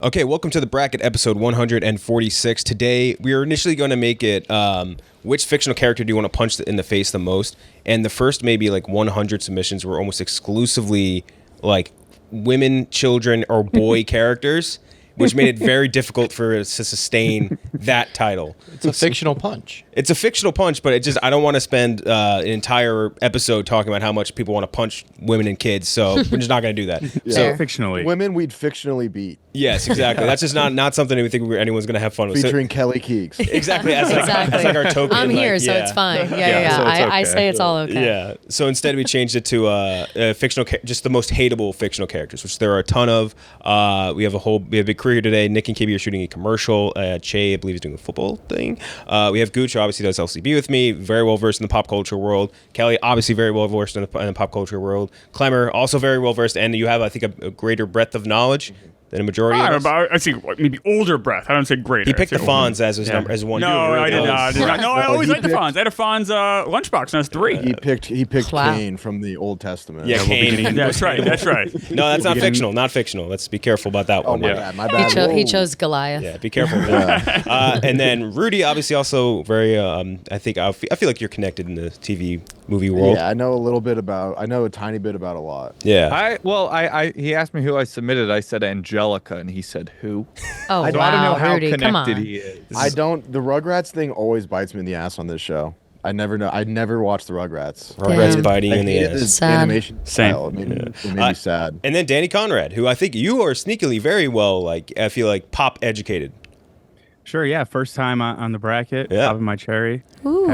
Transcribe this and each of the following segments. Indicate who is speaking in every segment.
Speaker 1: Okay, welcome to the bracket episode 146. Today, we were initially going to make it which fictional character do you want to punch in the face the most? And the first maybe like 100 submissions were almost exclusively like women, children, or boy characters, which made it very difficult for us to sustain that title.
Speaker 2: It's a fictional punch.
Speaker 1: It's a fictional punch, but I don't want to spend an entire episode talking about how much people want to punch women and kids, so we're just not going to do that.
Speaker 3: Yeah.
Speaker 1: So
Speaker 3: Fictionally.
Speaker 4: Women we'd fictionally beat.
Speaker 1: Yes, exactly. That's just not something that we think anyone's going to have fun with.
Speaker 4: Featuring Kelly Keegs.
Speaker 1: Exactly. As like our token.
Speaker 5: I'm here,
Speaker 1: like,
Speaker 5: so it's fine. Yeah.
Speaker 3: So it's
Speaker 5: I
Speaker 3: okay.
Speaker 5: say it's all okay.
Speaker 1: Yeah. So instead, we changed it to fictional, just the most hateable fictional characters, which there are a ton of. We have a big career here today. Nick and KB are shooting a commercial. Che, I believe, is doing a football thing. We have Gooch, who obviously does LCB with me, very well versed in the pop culture world. Kelly, obviously very well versed in the pop culture world. Klemmer, also very well versed, and you have, I think, a greater breadth of knowledge than a majority of us.
Speaker 3: I think maybe older breath. I don't say greater.
Speaker 1: He picked the Fonz as his number, as one.
Speaker 3: No, I did not. No, I always
Speaker 4: he
Speaker 3: liked the Fonz. I had a Fonz lunchbox, and I was 3.
Speaker 4: He picked
Speaker 5: Wow.
Speaker 4: Cain from the Old Testament.
Speaker 1: Yeah, Cain.
Speaker 3: That's right. That's right.
Speaker 1: No, that's not fictional. Not fictional. Let's be careful about that
Speaker 4: Oh
Speaker 1: one.
Speaker 4: my
Speaker 1: Yeah.
Speaker 4: bad. My bad.
Speaker 5: He
Speaker 4: Whoa.
Speaker 5: chose Goliath.
Speaker 1: Yeah, be careful. And then Rudy, obviously, also very. I feel like you're connected in the TV movie world.
Speaker 4: Yeah, I know a tiny bit about a lot.
Speaker 1: Yeah.
Speaker 6: He asked me who I submitted. I said Angelica, and he said who.
Speaker 5: Oh,
Speaker 4: I
Speaker 5: wow,
Speaker 4: don't
Speaker 6: know how
Speaker 5: Rudy, come
Speaker 6: connected
Speaker 5: on.
Speaker 6: he is.
Speaker 4: The Rugrats thing always bites me in the ass on this show. I never watched the Rugrats.
Speaker 1: Rugrats
Speaker 5: Damn.
Speaker 1: biting in the
Speaker 4: hated
Speaker 1: ass.
Speaker 4: this
Speaker 5: Sad.
Speaker 4: animation
Speaker 3: Same.
Speaker 4: style. It made me sad.
Speaker 1: And then Danny Conrad, who I think you are sneakily very well, I feel like pop educated.
Speaker 3: Sure, yeah. First time on the bracket.
Speaker 1: Yeah.
Speaker 3: Popping my cherry.
Speaker 5: Ooh.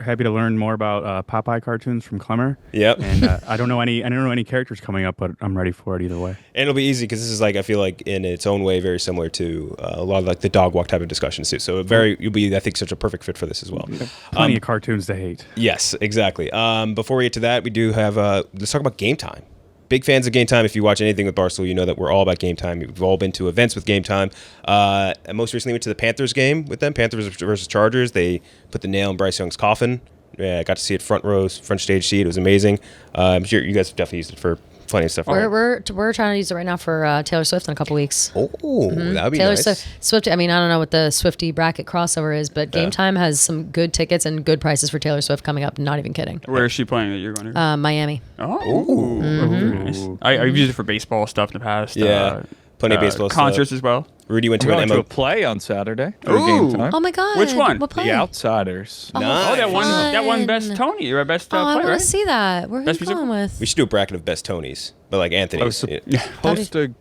Speaker 3: Happy to learn more about Popeye cartoons from Klemmer.
Speaker 1: Yep.
Speaker 3: And I don't know any characters coming up, but I'm ready for it either way.
Speaker 1: And it'll be easy because this is I feel like in its own way very similar to a lot of the dog walk type of discussions too. So you'll be I think such a perfect fit for this as well.
Speaker 3: Plenty of cartoons to hate.
Speaker 1: Yes, exactly. Before we get to that, we do have let's talk about Game Time. Big fans of Game Time. If you watch anything with Barstool, you know that we're all about Game Time. We've all been to events with Game Time. Most recently went to the Panthers game with them, Panthers versus Chargers. They put the nail in Bryce Young's coffin. Yeah, I got to see it front stage seat. It was amazing. I'm sure you guys have definitely used it for plenty of stuff.
Speaker 5: We're trying to use it right now for Taylor Swift in a couple weeks.
Speaker 1: Oh, that would be
Speaker 5: Taylor
Speaker 1: nice.
Speaker 5: Swift. I mean, I don't know what the Swiftie bracket crossover is, but Game
Speaker 1: Yeah.
Speaker 5: Time has some good tickets and good prices for Taylor Swift coming up. Not even kidding.
Speaker 3: Where is she playing that you're going to?
Speaker 5: Miami.
Speaker 3: Oh, very nice. I've used it for baseball stuff in the past.
Speaker 1: Yeah, plenty of baseball stuff.
Speaker 3: concerts as well.
Speaker 1: Rudy went
Speaker 6: I'm
Speaker 1: to
Speaker 6: going
Speaker 1: an
Speaker 6: to a
Speaker 1: MO.
Speaker 6: play on Saturday.
Speaker 3: Ooh.
Speaker 6: Game time.
Speaker 5: Oh my God!
Speaker 3: Which one?
Speaker 5: What play?
Speaker 6: The Outsiders.
Speaker 5: Oh,
Speaker 1: Nice.
Speaker 3: Oh, that one
Speaker 5: fun.
Speaker 3: best Tony. You're a best
Speaker 5: Oh, I
Speaker 3: player,
Speaker 5: want
Speaker 3: right?
Speaker 5: to see that. Where are you
Speaker 3: Best musical?
Speaker 5: going with?
Speaker 1: We should do a bracket of best Tonys, but like Anthony.
Speaker 6: I was supposed to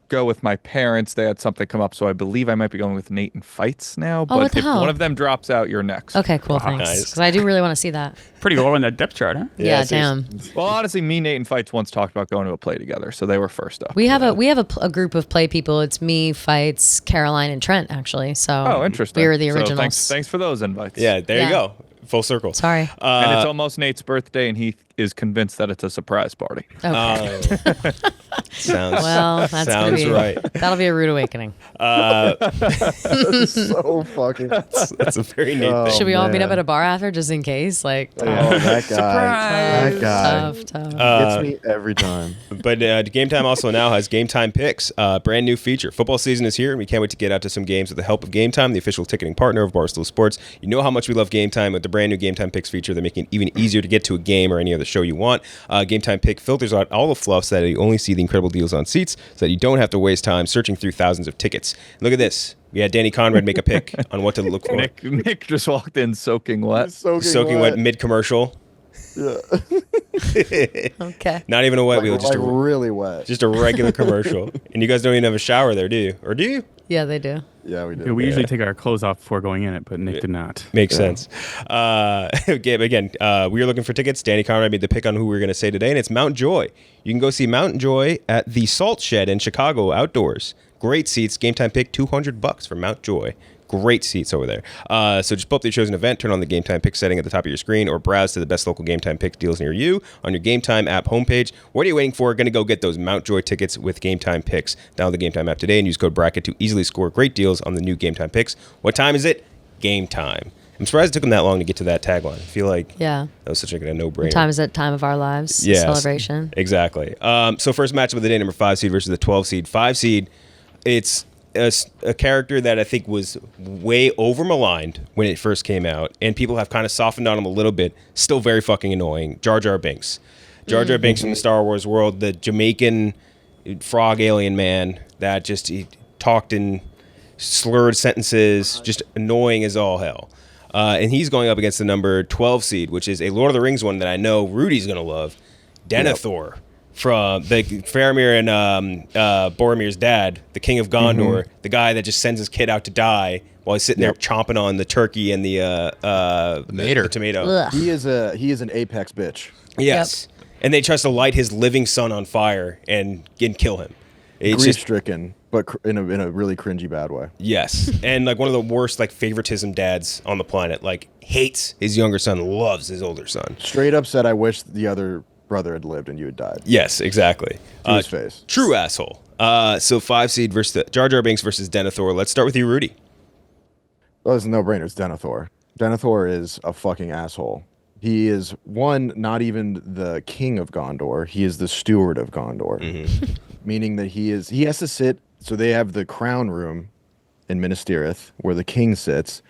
Speaker 6: go with my parents. They had something come up, so I believe I might be going with Nate and Fights now. But
Speaker 5: what the
Speaker 6: if
Speaker 5: hell?
Speaker 6: one of them drops out, you're next.
Speaker 5: Okay, cool. Thanks.
Speaker 1: Nice.
Speaker 5: Because I do really want to see that.
Speaker 3: Pretty low on that depth chart, huh?
Speaker 5: Yeah,
Speaker 1: seriously.
Speaker 5: damn.
Speaker 6: Well, honestly, me, Nate, and Fights once talked about going to a play together, so they were first up.
Speaker 5: We have a group of play people. It's me, Fights, Caroline, and Trent actually. So
Speaker 6: Oh, interesting.
Speaker 5: We were the
Speaker 6: So
Speaker 5: originals.
Speaker 6: thanks for those invites.
Speaker 1: Yeah, there you
Speaker 5: Yeah.
Speaker 1: go. Full circle.
Speaker 5: Sorry.
Speaker 6: And it's almost Nate's birthday, and he is convinced that it's a surprise party.
Speaker 5: Okay.
Speaker 1: Sounds
Speaker 5: Well, that's gonna
Speaker 1: sounds
Speaker 5: be
Speaker 1: right.
Speaker 5: That'll be a rude awakening.
Speaker 4: So fucking.
Speaker 1: That's a very neat
Speaker 4: Oh,
Speaker 1: thing.
Speaker 5: Should we all meet up
Speaker 4: man.
Speaker 5: at a bar after just in case? Like,
Speaker 4: Oh, that guy. That guy.
Speaker 5: tough.
Speaker 4: Gets me every time.
Speaker 1: But Game Time also now has Game Time Picks, brand new feature. Football season is here, and we can't wait to get out to some games with the help of Game Time, the official ticketing partner of Barstool Sports. You know how much we love Game Time with the brand new Game Time Picks feature. They're making it even easier to get to a game or any other show you want. Game Time Pick filters out all the fluff so that you only see the incredible deals on seats, so that you don't have to waste time searching through thousands of tickets. Look at this. We had Danny Conrad make a pick on what to look for.
Speaker 6: Nick just walked in soaking wet.
Speaker 1: Soaking wet mid-commercial.
Speaker 5: Okay.
Speaker 1: Not even a wet wheel, just
Speaker 4: Like really wet.
Speaker 1: a regular commercial. And you guys don't even have a shower there, do you? Or do you?
Speaker 5: Yeah, they do.
Speaker 4: Yeah, we
Speaker 3: Yeah,
Speaker 4: do.
Speaker 3: we usually take our clothes off before going in it, but Nick did not.
Speaker 1: Makes sense. Again, we were looking for tickets. Danny Conrad made the pick on who we were going to say today, and it's Mount Joy. You can go see Mount Joy at the Salt Shed in Chicago outdoors. Great seats. Game Time Pick, $200 for Mount Joy. Great seats over there. So just pull up the chosen event, turn on the Game Time Pick setting at the top of your screen, or browse to the best local Game Time Pick deals near you on your Game Time app homepage. What are you waiting for? Going to go get those Mount Joy tickets with Game Time Picks. Download the Game Time app today and use code BRACKET to easily score great deals on the new Game Time Picks. What time is it? Game time. I'm surprised it took them that long to get to that tagline. I feel like
Speaker 5: Yeah.
Speaker 1: that was such a no-brainer.
Speaker 5: Time is at time of our lives.
Speaker 1: Yes.
Speaker 5: Celebration.
Speaker 1: Exactly. So first matchup of the day, number 5 seed versus the 12 seed. 5 seed, it's a character that I think was way over maligned when it first came out, and people have kind of softened on him a little bit. Still very fucking annoying. Jar Jar Binks. Jar Jar Binks from the Star Wars world, the Jamaican frog alien man that just he talked in slurred sentences, just annoying as all hell. And he's going up against the number 12 seed, which is a Lord of the Rings one that I know Rudy's going to love, Denethor. From the Faramir and Boromir's dad, the king of Gondor, the guy that just sends his kid out to die while he's sitting there chomping on the turkey and the tomato.
Speaker 5: Ugh.
Speaker 4: He is an apex bitch.
Speaker 1: Yes. And they tries to light his living son on fire and kill him. It's
Speaker 4: Grief
Speaker 1: just
Speaker 4: stricken, but in a really cringy bad way.
Speaker 1: yes, and like one of the worst like favoritism dads on the planet. Like hates his younger son, loves his older son.
Speaker 4: Straight up said, "I wish the other brother had lived and you had died."
Speaker 1: Yes, exactly.
Speaker 4: To his face.
Speaker 1: True asshole. So 5 seed versus Jar Jar Binks versus Denethor. Let's start with you, Rudy.
Speaker 4: Well, it's a no-brainer. It's Denethor. Denethor is a fucking asshole. He is not even the king of Gondor. He is the steward of Gondor, meaning that he has to sit. So they have the crown room in Minas Tirith where the king sits.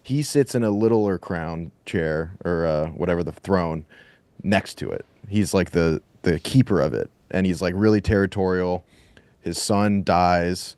Speaker 4: He sits in a littler crown chair or whatever the throne next to it. He's like the keeper of it, and he's like really territorial. His son dies,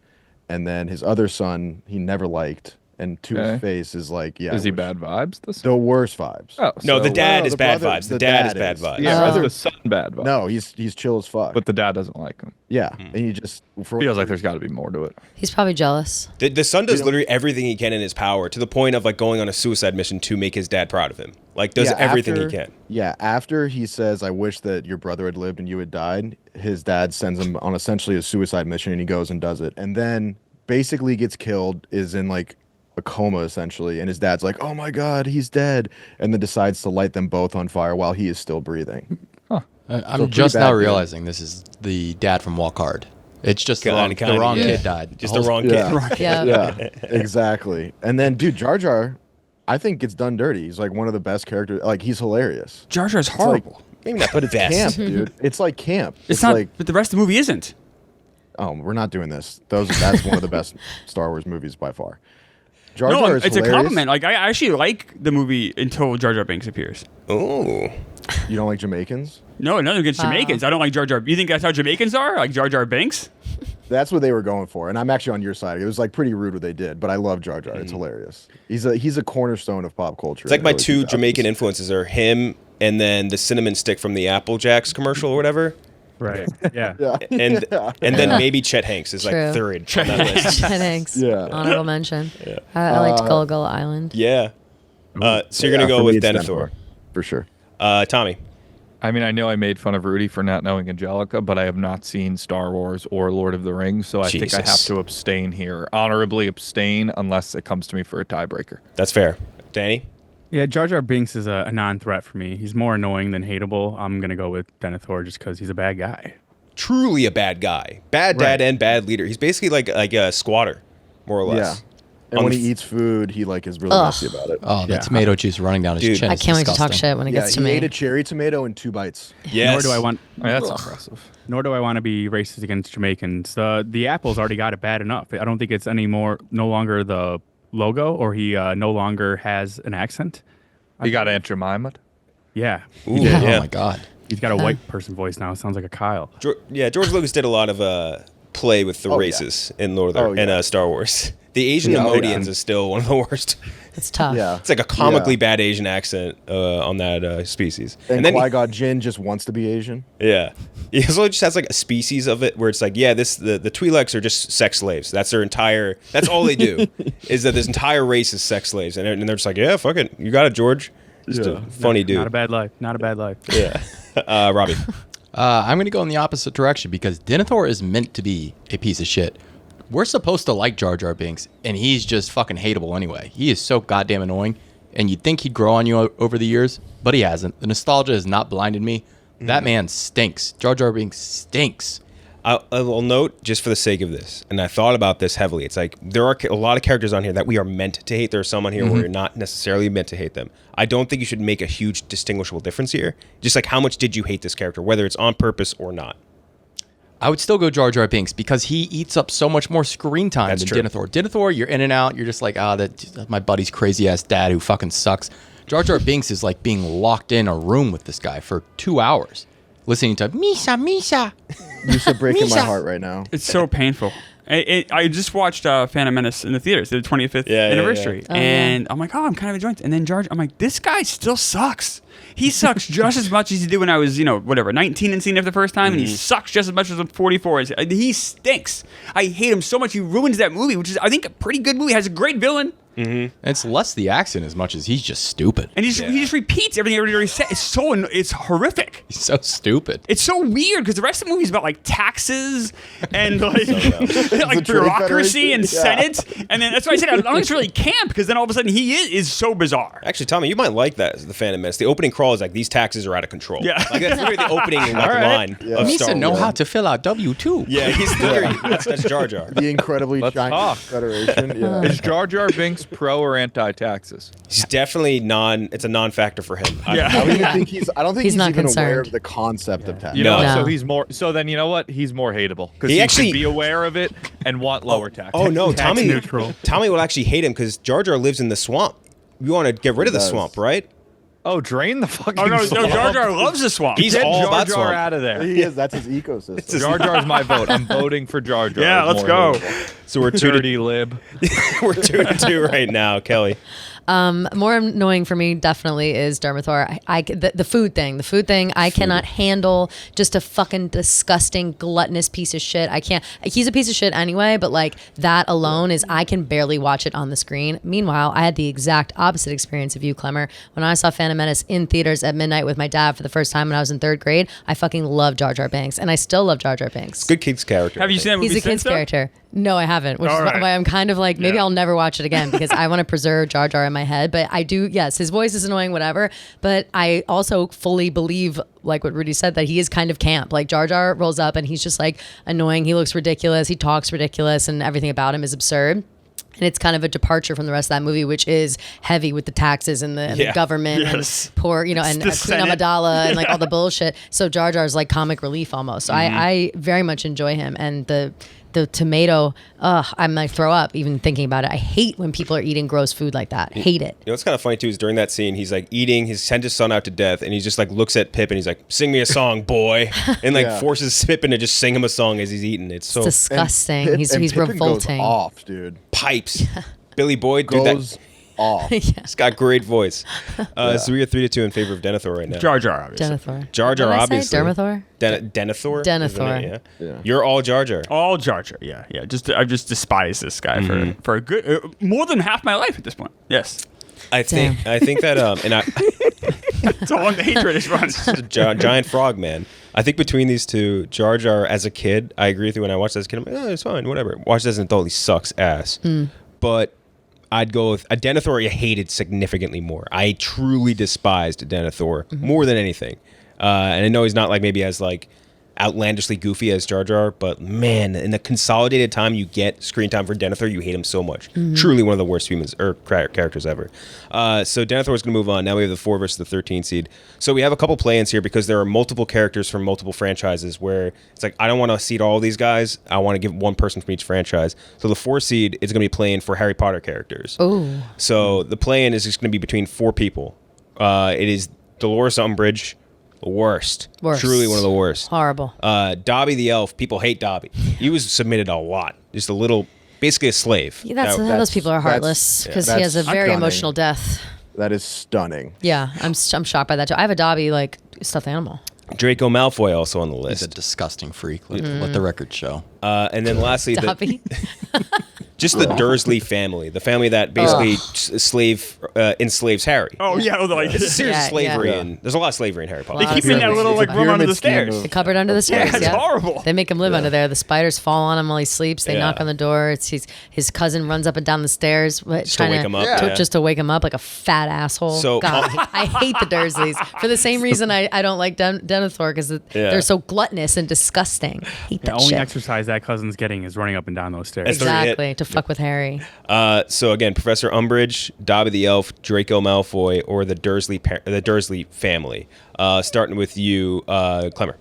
Speaker 4: and then his other son he never liked. And to his face is like,
Speaker 6: Is he bad vibes?
Speaker 4: The worst vibes.
Speaker 6: Oh,
Speaker 1: No, the dad is
Speaker 4: the
Speaker 1: bad
Speaker 4: brother-
Speaker 1: vibes. The
Speaker 4: the
Speaker 1: dad is
Speaker 4: dad
Speaker 1: bad
Speaker 4: is.
Speaker 1: vibes.
Speaker 6: Yeah, the son bad vibes.
Speaker 4: No, he's chill as fuck.
Speaker 6: But the dad doesn't like him.
Speaker 4: Yeah, and he just
Speaker 6: Feels like there's got to be more to it.
Speaker 5: He's probably jealous.
Speaker 1: The son does literally everything he can in his power to the point of like going on a suicide mission to make his dad proud of him. Like does everything he can.
Speaker 4: Yeah, after he says, "I wish that your brother had lived and you had died," his dad sends him on essentially a suicide mission, and he goes and does it, and then basically gets killed. Is in like a coma essentially, and his dad's like, "Oh my god, he's dead," and then decides to light them both on fire while he is still breathing.
Speaker 2: I'm
Speaker 4: So
Speaker 2: just
Speaker 4: pretty
Speaker 2: now
Speaker 4: bad, dude.
Speaker 2: realizing this is the dad from Walk Hard. It's just the wrong,
Speaker 1: Kinda,
Speaker 2: the wrong
Speaker 1: yeah.
Speaker 2: kid died.
Speaker 1: Just the wrong kid.
Speaker 4: Yeah.
Speaker 5: Yeah.
Speaker 4: Yeah, exactly. And then, dude, Jar Jar, I think gets done dirty. He's like one of the best characters. Like he's hilarious.
Speaker 3: Jar Jar's horrible.
Speaker 1: Maybe not
Speaker 4: But
Speaker 1: the
Speaker 4: it's
Speaker 1: best.
Speaker 4: camp, dude. It's like camp.
Speaker 3: It's not,
Speaker 4: like,
Speaker 3: but the rest of the movie isn't.
Speaker 4: oh, we're not doing this. That's one of the best Star Wars movies by far. Jar
Speaker 3: No,
Speaker 4: Jar is
Speaker 3: it's
Speaker 4: hilarious.
Speaker 3: a compliment. Like I actually like the movie until Jar Jar Binks appears.
Speaker 1: Oh.
Speaker 4: You don't like Jamaicans?
Speaker 3: No, nothing against
Speaker 5: Wow.
Speaker 3: Jamaicans. I don't like Jar Jar. You think that's how Jamaicans are? Like Jar Jar Binks?
Speaker 4: That's what they were going for, and I'm actually on your side. It was like pretty rude what they did, but I love Jar Jar. It's hilarious. He's a cornerstone of pop culture.
Speaker 1: It's like
Speaker 4: in
Speaker 1: my
Speaker 4: the early
Speaker 1: two
Speaker 4: 2000s.
Speaker 1: Jamaican influences are him and then the cinnamon stick from the Apple Jacks commercial or whatever.
Speaker 7: Right. Yeah.
Speaker 4: Yeah.
Speaker 1: And
Speaker 4: Yeah.
Speaker 1: and then maybe Chet Hanks is
Speaker 5: True.
Speaker 1: like third on that list.
Speaker 5: Thanks.
Speaker 4: Yeah.
Speaker 5: Honorable mention. I liked Gullah Gullah Island.
Speaker 1: Yeah. So you're
Speaker 4: Yeah,
Speaker 1: gonna go
Speaker 4: for me,
Speaker 1: with
Speaker 4: it's
Speaker 1: Denethor.
Speaker 4: for sure.
Speaker 1: Tommy.
Speaker 6: I mean, I know I made fun of Rudy for not knowing Angelica, but I have not seen Star Wars or Lord of the Rings, so I think I have
Speaker 1: Jesus.
Speaker 6: to abstain here. Honorably abstain unless it comes to me for a tiebreaker.
Speaker 1: That's fair. Danny.
Speaker 7: Yeah, Jar Jar Binks is a non-threat for me. He's more annoying than hateable. I'm gonna go with Denethor just because he's a bad guy.
Speaker 1: Truly a bad guy. Bad dad
Speaker 7: Right.
Speaker 1: and bad leader. He's basically like a squatter, more or less.
Speaker 4: Yeah. And
Speaker 1: On
Speaker 4: when
Speaker 1: the
Speaker 4: he eats food, he like is really
Speaker 5: Ugh.
Speaker 4: messy about it.
Speaker 2: Oh, the
Speaker 7: Yeah.
Speaker 2: tomato juice running down his
Speaker 1: Dude.
Speaker 2: chin.
Speaker 5: I
Speaker 2: is
Speaker 5: can't wait to talk
Speaker 2: disgusting.
Speaker 5: shit when it
Speaker 4: Yeah,
Speaker 5: gets to
Speaker 4: he
Speaker 5: me.
Speaker 4: ate a cherry tomato in 2 bites.
Speaker 1: Yes.
Speaker 7: Nor do I want.
Speaker 6: I mean, that's impressive.
Speaker 7: Nor do I want to be racist against Jamaicans. The Apple's already got it bad enough. I don't think it's no longer the logo, or he no longer has an accent.
Speaker 6: You got Aunt Jemima?
Speaker 7: Yeah,
Speaker 1: Ooh,
Speaker 2: Yeah.
Speaker 1: yeah.
Speaker 2: Oh my god.
Speaker 7: he's got a white person voice now. Sounds like a Kyle.
Speaker 1: George Lucas did a lot of play with the
Speaker 4: Oh, yeah.
Speaker 1: races in Lord of the,
Speaker 4: Oh, yeah.
Speaker 1: and Star Wars. The Asian
Speaker 4: Yeah, oh, yeah.
Speaker 1: Emodians is still one of the worst.
Speaker 5: It's tough.
Speaker 4: Yeah.
Speaker 1: It's like a comically
Speaker 4: Yeah.
Speaker 1: bad Asian accent on that species.
Speaker 4: And
Speaker 1: then
Speaker 4: Qui-Gon Jinn just wants to be Asian.
Speaker 1: yeah, he also just has like a species of it where it's like, yeah, the Twi'leks are just sex slaves. That's their entire. That's all they do is that this entire race is sex slaves, and they're just like, yeah, fuck it, you got it, George. Just a funny dude.
Speaker 7: Not a bad life. Not a bad life.
Speaker 1: Yeah, Robbie.
Speaker 2: I'm going to go in the opposite direction because Denethor is meant to be a piece of shit. We're supposed to like Jar Jar Binks, and he's just fucking hateable anyway. He is so goddamn annoying, and you'd think he'd grow on you over the years, but he hasn't. The nostalgia has not blinded me. That man stinks. Jar Jar Binks stinks.
Speaker 1: I will note, just for the sake of this, and I thought about this heavily, it's like there are a lot of characters on here that we are meant to hate. There are some on here where you're not necessarily meant to hate them. I don't think you should make a huge distinguishable difference here. Just like how much did you hate this character, whether it's on purpose or not.
Speaker 2: I would still go Jar Jar Binks because he eats up so much more screen time
Speaker 1: That's
Speaker 2: than
Speaker 1: true.
Speaker 2: Denethor. Denethor, you're in and out. You're just like, that's my buddy's crazy ass dad who fucking sucks. Jar Jar Binks is like being locked in a room with this guy for 2 hours, listening to Misha, Misha.
Speaker 4: You're breaking my
Speaker 2: Misha.
Speaker 4: heart right now.
Speaker 3: It's so painful. I just watched Phantom Menace in the theaters, the 25th anniversary, and I'm like, I'm kind of enjoying it. And then I'm like, this guy still sucks. He sucks just as much as he did when I was, 19 and seeing it for the first time, and he sucks just as much as I'm 44. He stinks. I hate him so much. He ruins that movie, which is, I think, a pretty good movie. Has a great villain.
Speaker 2: And it's less the accent as much as he's just stupid.
Speaker 3: And he just repeats everything everybody already said. It's horrific.
Speaker 2: He's so stupid.
Speaker 3: It's so weird because the rest of the movie is about like taxes and like, like
Speaker 4: Trade
Speaker 3: bureaucracy and
Speaker 4: Federation?
Speaker 3: Senate. And then that's why I said I don't think it's really camp because then all of a sudden he is so bizarre.
Speaker 1: Actually, Tommy, you might like that, the Phantom Menace. The opening crawl is like, these taxes are out of control.
Speaker 3: Yeah.
Speaker 1: Like, that's literally the opening line of
Speaker 2: He
Speaker 1: Star
Speaker 2: said know
Speaker 1: Wars.
Speaker 2: how to fill out W-2.
Speaker 1: Yeah, he's literally, that's Jar Jar.
Speaker 4: The incredibly
Speaker 6: Let's
Speaker 4: giant
Speaker 6: talk.
Speaker 4: Federation. Yeah.
Speaker 6: Is Jar Jar Binks pro or anti-taxes?
Speaker 1: He's definitely it's a non-factor for him.
Speaker 4: I don't even think he's
Speaker 5: He's not
Speaker 4: even aware
Speaker 5: concerned.
Speaker 4: of the concept of tax.
Speaker 6: You know,
Speaker 1: No.
Speaker 6: so he's more. So then you know what? He's more hateable because
Speaker 1: He
Speaker 6: he
Speaker 1: actually-
Speaker 6: should be aware of it and want lower taxes.
Speaker 1: Oh, no,
Speaker 7: Tax neutral.
Speaker 1: Tommy will actually hate him because Jar Jar lives in the swamp. You want to get rid of the
Speaker 4: does.
Speaker 1: swamp, right?
Speaker 6: Oh, drain the fucking.
Speaker 3: Oh no,
Speaker 6: swamp.
Speaker 3: Jar Jar loves the swamp.
Speaker 1: He's
Speaker 6: Get
Speaker 1: all
Speaker 6: Jar
Speaker 1: about
Speaker 6: Jar
Speaker 1: swamp.
Speaker 6: out of there.
Speaker 4: He is. That's his ecosystem.
Speaker 6: Jar Jar's my vote. I'm voting for Jar Jar.
Speaker 3: Yeah, let's
Speaker 6: More
Speaker 3: go.
Speaker 6: hateable.
Speaker 1: So we're 2
Speaker 6: Dirty lib.
Speaker 1: we're 2-2 right now, Kelly.
Speaker 5: More annoying for me definitely is Dermathor. The food thing. The food thing I cannot handle. Just a fucking disgusting, gluttonous piece of shit. I can't. He's a piece of shit anyway, but like that alone is I can barely watch it on the screen. Meanwhile, I had the exact opposite experience of you, Klemmer. When I saw Phantom Menace in theaters at midnight with my dad for the first time when I was in 3rd grade, I fucking loved Jar Jar Binks, and I still love Jar Jar Binks.
Speaker 1: Good Keegs character.
Speaker 3: Have you
Speaker 1: I think.
Speaker 3: seen that movie
Speaker 5: He's a
Speaker 3: since,
Speaker 5: kid's
Speaker 3: though?
Speaker 5: character. No, I haven't, which
Speaker 3: All
Speaker 5: is
Speaker 3: right.
Speaker 5: why I'm kind of like, maybe
Speaker 3: Yeah.
Speaker 5: I'll never watch it again because I want to preserve Jar Jar in my head. But I do, yes, his voice is annoying, whatever. But I also fully believe, like what Rudy said, that he is kind of camp. Like Jar Jar rolls up and he's just like annoying. He looks ridiculous. He talks ridiculous and everything about him is absurd. And it's kind of a departure from the rest of that movie, which is heavy with the taxes and the
Speaker 1: Yeah.
Speaker 5: government
Speaker 3: Yes.
Speaker 5: and poor, and
Speaker 3: the
Speaker 5: Queen
Speaker 3: Senate.
Speaker 5: Amidala and like all the bullshit. So Jar Jar's like comic relief almost. So I very much enjoy him. And the tomato, I might throw up even thinking about it. I hate when people are eating gross food like that. Hate it.
Speaker 1: You know what's kind of funny too is during that scene he's like eating, he's sent his son out to death, and he just like looks at Pip and he's like, "Sing me a song, boy," and like
Speaker 4: Yeah.
Speaker 1: forces Pippin to just sing him a song as he's eating. It's so
Speaker 5: It's disgusting.
Speaker 4: Pip-
Speaker 5: he's
Speaker 4: and Pippin
Speaker 5: revolting.
Speaker 4: Goes off, dude.
Speaker 1: pipes. Billy Boyd, dude,
Speaker 4: Goes off.
Speaker 1: he's got great voice. So we are 3-2 in favor of Denethor right now.
Speaker 3: Jar Jar, obviously.
Speaker 5: Denethor.
Speaker 1: Jar Jar,
Speaker 5: What did I say?
Speaker 1: obviously.
Speaker 5: Dermathor?
Speaker 1: Denethor.
Speaker 5: Denethor.
Speaker 1: Yeah.
Speaker 4: Yeah.
Speaker 1: You're all Jar Jar.
Speaker 3: All Jar Jar, yeah. I just despise this guy for a good more than half my life at this point. Yes,
Speaker 1: I think that and I
Speaker 3: it's all in the hatred is runs.
Speaker 1: It's a giant frog man. I think between these two, Jar Jar as a kid, I agree with you. When I watched it as a kid, I'm like, it's fine, whatever. Watched it as an adult, he sucks ass. But I'd go with a Denethor I hated significantly more. I truly despised Denethor more than anything. And I know he's not like maybe as like outlandishly goofy as Jar Jar, but man, in the consolidated time you get screen time for Denethor, you hate him so much. Truly one of the worst humans or characters ever. So Denethor is going to move on. Now we have the 4 versus the 13 seed. So we have a couple play-ins here because there are multiple characters from multiple franchises where it's like, I don't want to seed all these guys. I want to give one person from each franchise. So the 4 seed is going to be playing for Harry Potter characters.
Speaker 5: Ooh.
Speaker 1: So the play-in is just going to be between 4 people. It is Dolores Umbridge, worst. Truly one of the worst.
Speaker 5: Horrible.
Speaker 1: Dobby the elf, people hate Dobby. He was submitted a lot. Just a little, basically a slave.
Speaker 5: Yeah, those people are heartless because he has a very
Speaker 4: stunning.
Speaker 5: emotional death.
Speaker 4: That is stunning.
Speaker 5: Yeah, I'm shocked by that too. I have a Dobby like stuffed animal.
Speaker 1: Draco Malfoy also on the
Speaker 2: He's a
Speaker 1: list.
Speaker 2: disgusting freak. Let the record show.
Speaker 1: And then lastly,
Speaker 5: Dobby.
Speaker 1: just the Dursley family, the family that basically enslaves Harry.
Speaker 3: Oh yeah, like
Speaker 1: There's a series of
Speaker 5: Yeah,
Speaker 1: slavery,
Speaker 5: yeah.
Speaker 1: and there's a lot of slavery in Harry Potter.
Speaker 3: they keep him in that little like room under the stairs.
Speaker 5: The cupboard under the stairs.
Speaker 3: it's horrible.
Speaker 5: They make him live under there. The spiders fall on him while he sleeps. They
Speaker 1: Yeah.
Speaker 5: knock on the door. His cousin runs up and down the stairs trying
Speaker 1: wake him up, yeah.
Speaker 5: just to wake him up like a fat asshole.
Speaker 1: So-
Speaker 5: God, I hate the Dursleys for the same reason I don't like Denethor because they're so gluttonous and disgusting. Hate
Speaker 7: The
Speaker 5: that
Speaker 7: only
Speaker 5: shit.
Speaker 7: exercise that cousin's getting is running up and down those stairs.
Speaker 1: That's the-
Speaker 5: Exactly, to fuck with Harry.
Speaker 1: So again, Professor Umbridge, Dobby the elf, Draco Malfoy, or the Dursley family. Starting with you, Klemmer.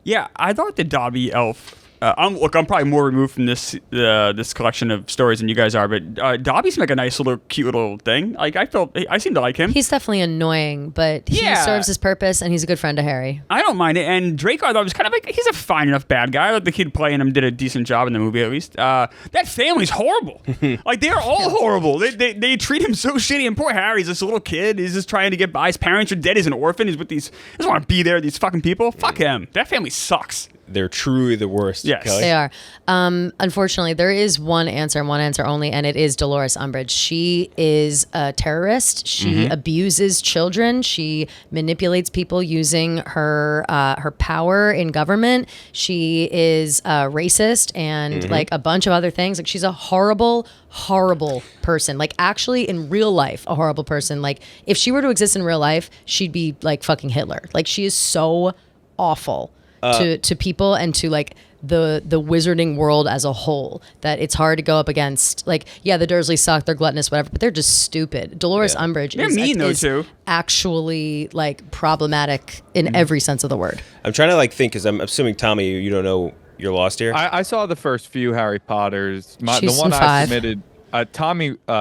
Speaker 3: Yeah, I thought the Dobby elf. I'm probably more removed from this collection of stories than you guys are, but Dobby seemed like a nice little, cute little thing. Like I seem to like him.
Speaker 5: He's definitely annoying, but he serves his purpose, and he's a good friend to Harry.
Speaker 3: I don't mind it. And Draco, I thought was kind of like he's a fine enough bad guy. I thought the kid playing him did a decent job in the movie at least. That family's horrible. Like they're all horrible. They treat him so shitty. And poor Harry's this little kid. He's just trying to get by. His parents are dead. He's an orphan. He's with these. He doesn't want to be there. These fucking people. Fuck him. That family sucks.
Speaker 1: They're truly the worst.
Speaker 3: Yes.
Speaker 1: Kelly.
Speaker 5: They are. Unfortunately, there is one answer and one answer only, and it is Dolores Umbridge. She is a terrorist. She abuses children. She manipulates people using her power in government. She is racist and like a bunch of other things. Like she's a horrible person. Like actually in real life, a horrible person. Like if she were to exist in real life, she'd be like fucking Hitler. Like she is so awful. To people and to like the wizarding world as a whole, that it's hard to go up against. Like, yeah, the Dursleys suck, they're gluttonous, whatever, but they're just stupid. Dolores Umbridge
Speaker 3: They're mean, though,
Speaker 5: is
Speaker 3: too.
Speaker 5: actually like problematic in every sense of the word.
Speaker 1: I'm trying to like think because I'm assuming Tommy, you don't know, you're lost here.
Speaker 6: I saw the first few Harry Potters. The
Speaker 5: She's
Speaker 6: one
Speaker 5: in
Speaker 6: I
Speaker 5: 5.
Speaker 6: submitted.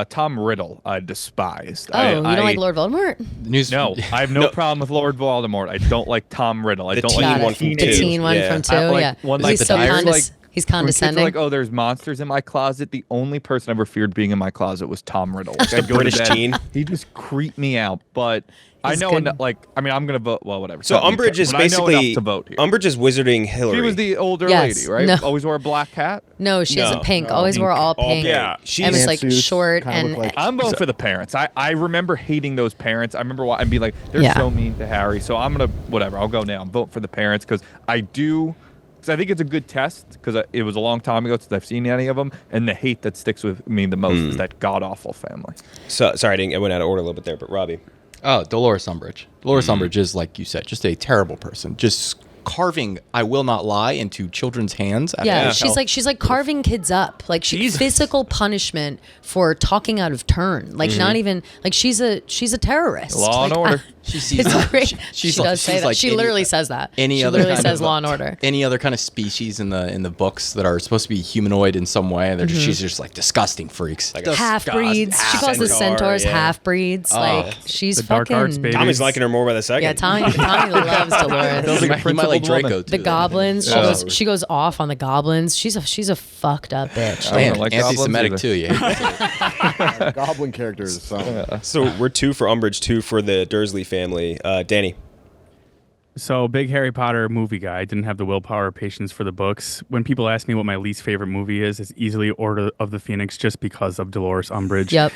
Speaker 6: Tom Riddle, I despised.
Speaker 5: Oh, you don't like Lord Voldemort?
Speaker 6: No, I have no problem with Lord Voldemort. I don't like Tom Riddle. I
Speaker 1: The
Speaker 6: don't
Speaker 1: teen
Speaker 6: like
Speaker 1: one from
Speaker 5: The
Speaker 1: two.
Speaker 5: teen one
Speaker 1: Yeah.
Speaker 5: from 2,
Speaker 6: like,
Speaker 5: yeah.
Speaker 6: one like
Speaker 5: He's
Speaker 6: the
Speaker 5: so
Speaker 6: diary, like,
Speaker 5: he's
Speaker 6: when kids are
Speaker 5: condescending.
Speaker 6: like, oh, there's monsters in my closet. The only person I ever feared being in my closet was Tom Riddle. Like, I'd go to
Speaker 1: British
Speaker 6: bed,
Speaker 1: teen.
Speaker 6: He just creeped me out. But I
Speaker 5: He's
Speaker 6: know,
Speaker 5: good.
Speaker 6: like, I mean, I'm gonna vote. Well, whatever.
Speaker 1: So
Speaker 6: Not me,
Speaker 1: Umbridge is
Speaker 6: but I know enough
Speaker 1: basically
Speaker 6: to vote here.
Speaker 1: Umbridge is wizarding Hillary.
Speaker 6: She was the older
Speaker 5: Yes.
Speaker 6: lady, right?
Speaker 5: No.
Speaker 6: Always wore a black hat.
Speaker 5: No, she has a
Speaker 1: No.
Speaker 5: pink.
Speaker 4: No.
Speaker 5: Always wore all pink.
Speaker 3: Yeah.
Speaker 5: And was like
Speaker 4: Pantsuits,
Speaker 5: short
Speaker 4: kinda
Speaker 5: and
Speaker 4: look like-
Speaker 6: I'm voting for the parents. I remember hating those parents. I remember and being like, they're
Speaker 5: Yeah.
Speaker 6: so mean to Harry. So I'm gonna whatever. I'll go now. I'm voting for the parents because I think it's a good test because it was a long time ago since I've seen any of them, and the hate that sticks with me the most is that god awful family.
Speaker 1: So sorry, I went out of order a little bit there, but Robbie.
Speaker 2: Oh, Dolores Umbridge. Dolores Umbridge is, like you said, just a terrible person. Just carving "I will not lie" into children's hands.
Speaker 5: Yeah, she's like carving kids up. Like physical punishment for talking out of turn. Like not even like she's a terrorist.
Speaker 6: Law and
Speaker 5: Like,
Speaker 6: order.
Speaker 2: She sees
Speaker 5: It's great.
Speaker 2: she
Speaker 5: does say that.
Speaker 2: like
Speaker 5: She
Speaker 2: any-
Speaker 5: literally says that.
Speaker 2: Any
Speaker 5: she
Speaker 2: other
Speaker 5: literally
Speaker 2: kind
Speaker 5: says
Speaker 2: of,
Speaker 5: Law and Order.
Speaker 2: Any other kind of species in the books that are supposed to be humanoid in some way, and they're she's just like disgusting freaks.
Speaker 1: Like a
Speaker 5: Half breeds. She calls the
Speaker 1: centaur,
Speaker 5: centaurs
Speaker 1: yeah.
Speaker 5: half breeds. Like she's
Speaker 7: The dark
Speaker 5: fucking.
Speaker 7: arts, baby.
Speaker 1: Tommy's liking her more by the second.
Speaker 5: Yeah, Tommy loves Dolores.
Speaker 6: Sounds like a
Speaker 2: He might like
Speaker 6: principled
Speaker 2: Draco
Speaker 6: woman.
Speaker 2: too.
Speaker 5: The goblins.
Speaker 2: Yeah.
Speaker 5: She goes off on the goblins. She's a fucked up bitch.
Speaker 6: I
Speaker 2: Man,
Speaker 6: don't like goblins
Speaker 2: anti-Semitic
Speaker 6: either.
Speaker 2: too. Yeah.
Speaker 4: Goblin characters. So.
Speaker 1: So we're 2 for Umbridge, 2 for the Dursley family. Danny.
Speaker 7: So, big Harry Potter movie guy. Didn't have the willpower or patience for the books. When people ask me what my least favorite movie is, it's easily Order of the Phoenix, just because of Dolores Umbridge.
Speaker 5: Yep.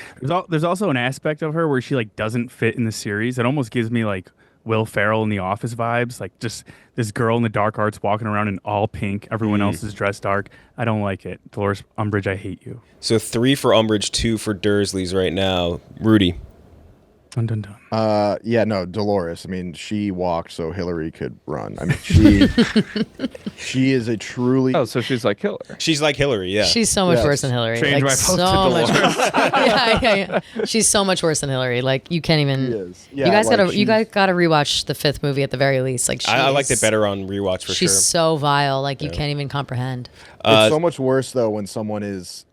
Speaker 7: There's also an aspect of her where she like doesn't fit in the series. It almost gives me like Will Ferrell in The Office vibes, like just this girl in the dark arts walking around in all pink. Everyone else is dressed dark. I don't like it. Dolores Umbridge, I hate you.
Speaker 1: So 3 for Umbridge, 2 for Dursleys right now. Rudy.
Speaker 7: Dun dun dun.
Speaker 4: Yeah, no, Dolores. I mean, she walked so Hillary could run. I mean, she is a truly.
Speaker 6: Oh, so she's like Hitler.
Speaker 1: She's like Hillary, yeah.
Speaker 5: She's so much
Speaker 4: Yes.
Speaker 5: worse than Hillary.
Speaker 6: Change my vote
Speaker 5: so
Speaker 6: to
Speaker 5: much
Speaker 6: Dolores.
Speaker 5: worse. yeah. She's so much worse than Hillary. Like you can't even.
Speaker 4: She is. Yeah,
Speaker 5: you guys
Speaker 4: like,
Speaker 5: you guys
Speaker 4: she's-
Speaker 5: gotta rewatch the 5th movie at the very least. Like
Speaker 1: I liked it better on rewatch for
Speaker 5: She's
Speaker 1: sure.
Speaker 5: so vile. Like you can't even comprehend.
Speaker 4: It's so much worse though when someone is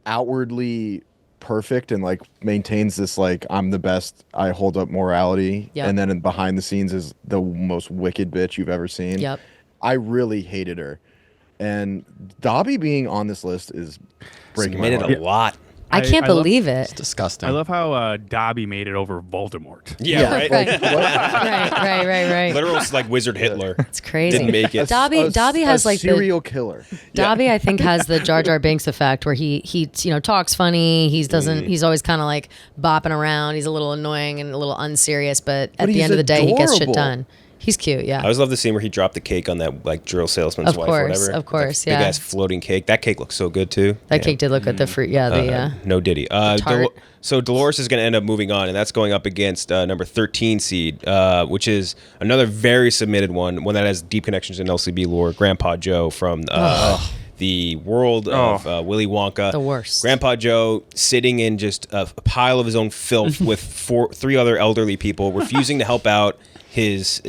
Speaker 4: outwardly perfect and like maintains this like I'm the best, I hold up morality,
Speaker 5: Yep.
Speaker 4: and then behind the scenes is the most wicked bitch you've ever seen.
Speaker 5: Yep.
Speaker 4: I really hated her, and Dobby being on this list is breaking my
Speaker 1: Submitted
Speaker 4: heart.
Speaker 1: a lot.
Speaker 5: I can't
Speaker 7: I love-
Speaker 5: believe it.
Speaker 2: It's disgusting.
Speaker 7: I love how Dobby made it over Voldemort.
Speaker 1: Yeah, right?
Speaker 5: Right.
Speaker 1: Literal like wizard Hitler.
Speaker 5: It's crazy.
Speaker 1: Didn't make it.
Speaker 5: Dobby has like the
Speaker 4: serial killer.
Speaker 5: Dobby, I think, has the Jar Jar Binks effect where he talks funny. He's always kind of like bopping around. He's a little annoying and a little unserious, but at the
Speaker 4: he's
Speaker 5: end of the day, he gets shit
Speaker 4: adorable.
Speaker 5: done. He's cute,
Speaker 1: I
Speaker 5: yeah.
Speaker 1: always love the scene where he dropped the cake on that like drill salesman's
Speaker 5: Of
Speaker 1: wife
Speaker 5: course,
Speaker 1: or whatever.
Speaker 5: of course,
Speaker 1: Big
Speaker 5: yeah.
Speaker 1: ass floating cake. That cake looks so good too.
Speaker 5: That cake did look good. The fruit, yeah.
Speaker 1: No Diddy.
Speaker 5: tart.
Speaker 1: So Dolores is going to end up moving on, and that's going up against number 13 seed, which is another very submitted one that has deep connections in LCB lore. Grandpa Joe from the world of Willy Wonka.
Speaker 5: The worst.
Speaker 1: Grandpa Joe sitting in just a pile of his own filth with three other elderly people, refusing to help out his